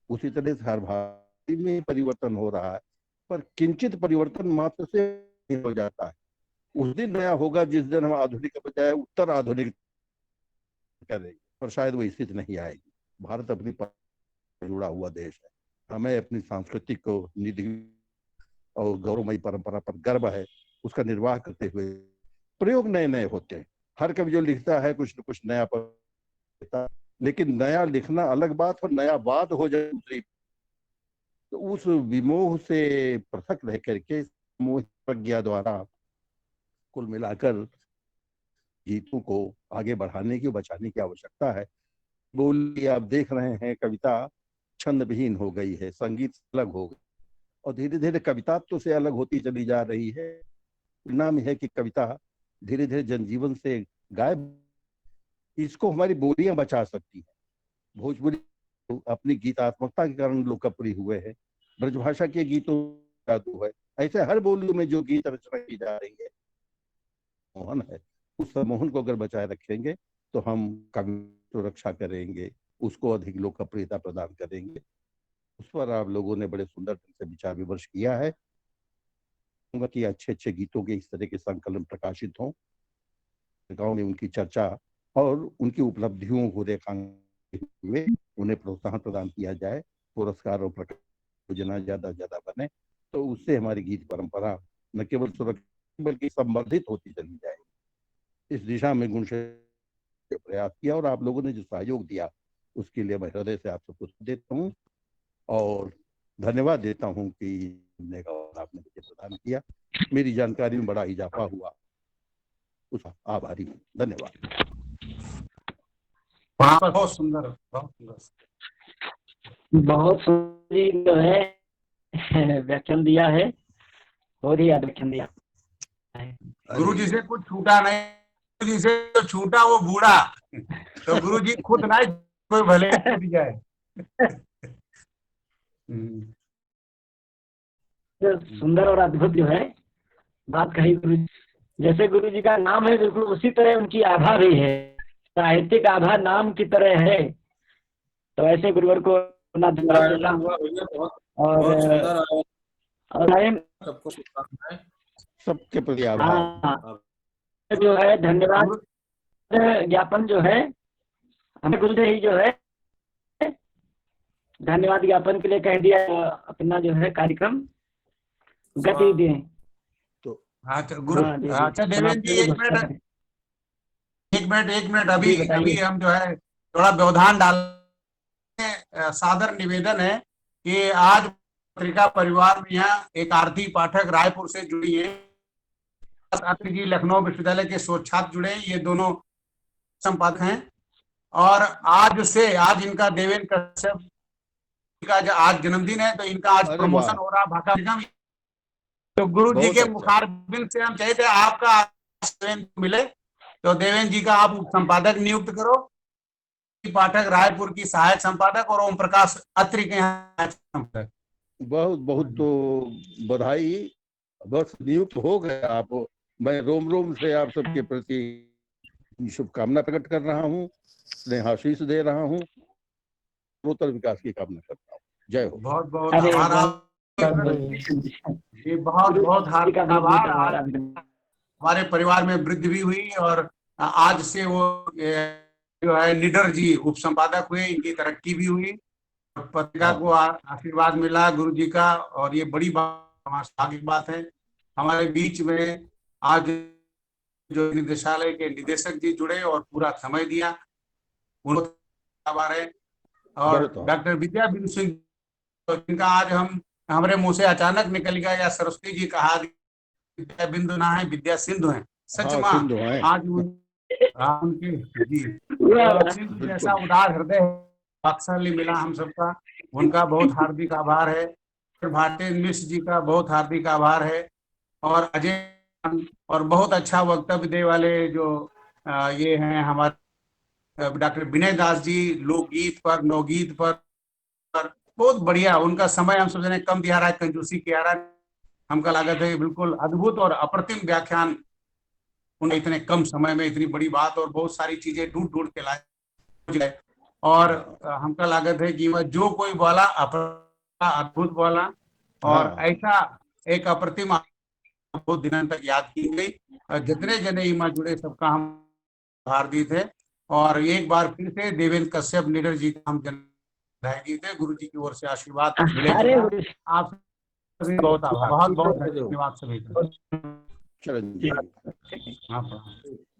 उसी तरह से हर भाषा में परिवर्तन हो रहा है, पर किंचित परिवर्तन मात्र से हो जाता है। उस दिन नया होगा जिस दिन हम आधुनिक के बजाय उत्तर आधुनिक करेंगे, पर शायद वो स्थिति नहीं आएगी। भारत अपनी जुड़ा हुआ देश है, हमें अपनी सांस्कृतिक निधि और गौरवमयी परंपरा पर गर्व है। उसका निर्वाह करते हुए प्रयोग नए नए होते हैं। हर कवि जो लिखता है कुछ न कुछ नया पर, लेकिन नया लिखना अलग बात और नया बात हो जाए दूसरी। तो उस विमोह से पृथक रह करके मोह प्रज्ञा द्वारा कुल मिलाकर गीतों को आगे बढ़ाने की, बचाने की आवश्यकता है। बोलिए आप देख रहे हैं कविता छंद विहीन हो गई है, संगीत अलग हो गई और धीरे धीरे कविता तो से अलग होती चली जा रही है। परिणाम है कि कविता धीरे धीरे जनजीवन से गायब। इसको हमारी बोलियां बचा सकती है। भोजपुरी अपनी गीतात्मकता के कारण लोकप्रिय हुए हैं, ब्रजभाषा के गीतों जादू है। ऐसे हर बोलियों में जो गीत रचना की जा रही है मोहन है। उस मोहन को अगर बचाए रखेंगे तो हम कवि तो रक्षा करेंगे, उसको अधिक लोकप्रियता प्रदान करेंगे। उस पर आप लोगों ने बड़े सुंदर ढंग से विचार विमर्श किया है कि अच्छे अच्छे गीतों के इस तरह के संकलन प्रकाशित हों, गांव में उनकी चर्चा और उनकी उपलब्धियों को रेखांकित हुए उन्हें प्रोत्साहन प्रदान किया जाए, पुरस्कार और योजना ज्यादा ज्यादा बने, तो उससे हमारी गीत परंपरा न केवल सुरक्षित बल्कि संवर्धित होती चली जाएगी। इस दिशा में गुण से प्रयास किया और आप लोगों ने जो सहयोग दिया उसके लिए मैं हृदय से आप सबको देता हूँ और धन्यवाद देता हूँ कि आपने मुझे प्रदान किया। मेरी जानकारी में बड़ा इजाफा हुआ, उसका आभारी हूँ। धन्यवाद। बहुत सुंदर, बहुत सुंदर, बहुत सुंदर जो है व्याख्यान दिया है, बहुत ही व्याख्यान दिया। गुरु जी से कुछ छूटा नहीं, गुरु जी से तो छूटा वो बूढ़ा, तो गुरु जी खुद ना कोई भले छूट जाए। सुंदर और अद्भुत जो है बात कही गुरु जी। जैसे गुरु जी का नाम है बिल्कुल उसी तरह उनकी आभा भी है, साहित्यिक आभा नाम की तरह है। तो ऐसे गुरुवर को अपना धन्यवाद देता हूँ और सबके प्रति आभार। जो है धन्यवाद ज्ञापन जो है हमें गुरु ही जो है धन्यवाद ज्ञापन के लिए कह दिया, अपना जो है कार्यक्रम गति दें। तो अच्छा गुरु, अच्छा देवेंद्र जी एक मिनट अभी हम जो है थोड़ा व्यवधान डाल, सादर निवेदन है कि आज पत्रिका परिवार में यहाँ एक आरती पाठक रायपुर से जुड़ी है, अत्रि जी लखनऊ विश्वविद्यालय के शोधछात्र जुड़े हैं, ये दोनों संपादक हैं। और आज इनका देवेंद्र कश्यप का जो आज जन्मदिन है, तो इनका आज प्रमोशन हो रहा भाषा में। तो गुरु जी के मुखारबिंद से हम चाहते हैं आपका मिले, तो देवेंद्र जी का आप संपादक नियुक्त करो, पाठक रायपुर की सहायक संपादक और ओम प्रकाश अत्रि के यहाँ संपादक। बहुत बहुत तो बधाई बस नियुक्त हो गए आप। मैं रोम रोम से आप सबके प्रति शुभकामना प्रकट कर रहा हूँ, स्नेहाशीष दे रहा हूँ, उत्तर विकास की कामना करता हूँ। जय हो। बहुत बहुत अरे आभार बहुत ये बहुत बहुत गुरु जी का हार्दिक बहुत बहुत आभार। आभार आज अभिनंदन। हमारे परिवार में वृद्धि भी हुई और आज से वो जो है निडर जी उप संपादक हुए, इनकी तरक्की भी हुई और पत्रिका को आशीर्वाद मिला गुरु जी का। और ये बड़ी बात, हमारे भाग्य की बात है। हमारे बीच में आज जो निदेशालय के निदेशक जी जुड़े और पूरा समय दिया, उनका आभार है। और डॉक्टर विद्या बिंदु सिंह, जिनका आज हमारे मुंह से अचानक निकल गया, या सरस्वती जी कहा विद्या बिंदु ना है विद्या सिंधु है। सच मां आज उनके जी सिंधु जैसा उदार हृदय वात्सल्य मिला हम सबका, उनका बहुत हार्दिक आभार है। भारती मिश्र जी का बहुत हार्दिक आभार है। और अजय और बहुत अच्छा वक्तव्य देने वाले जो ये हैं हमारे डॉक्टर विनय दास जी, लोकगीत पर नवगीत पर बहुत बढ़िया उनका समय हम सब ने कम दिया रहा है, कंजूसी किया रहा है। हमका लागत है बिल्कुल अद्भुत और अप्रतिम व्याख्यान उन्हें इतने कम समय में इतनी बड़ी बात और बहुत सारी चीजें ढूंढ ढूंढ के लाए। और हमका लागत है कि वह जो कोई बोला अद्भुत बोला और ऐसा एक अप्रतिम बहुत दिनों तक याद की गई। जितने जने इमा जुड़े सबका हम आभार दी थे। और एक बार फिर से देवेंद्र कश्यप निडर जी का हम जी थे, गुरु जी की ओर से आशीर्वाद मिलेगा। आप सभी बहुत आभार, बहुत बहुत धन्यवाद सभी का।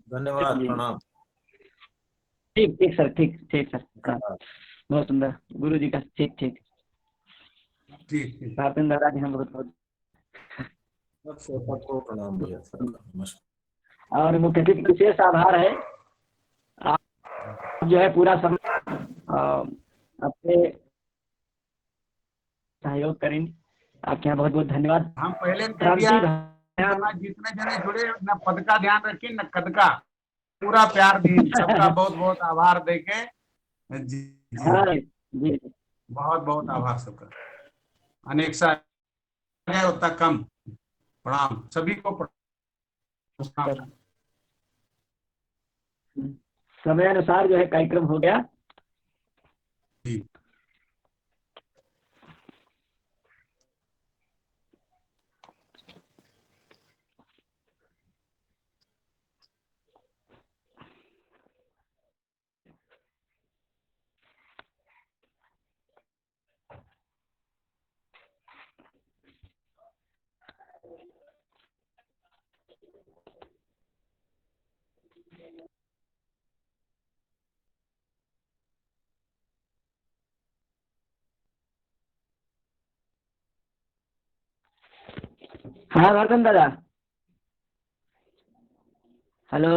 धन्यवाद, प्रणाम। ठीक ठीक सर, ठीक ठीक सर, बहुत सुंदर गुरु जी का। ठीक ठीक ठीक दादा जी हम बहुत बहुत प्रणाम भैया, नमस्कार। और मुख्य विशेष आभार है, आप जो है पूरा समय अपने सहयोग करेंगे, आपके यहाँ बहुत बहुत धन्यवाद। हम पहले जितने जने जुड़े न पद का ध्यान रखिए न कद का, पूरा प्यार दी सबका बहुत बहुत आभार देके जी जी बहुत बहुत आभार सबका। अनेक सा उतना कम प्रणाम सभी को प्रणाम। समय अनुसार जो है कार्यक्रम हो गया। जी हाँ वर्धन दादा, हेलो।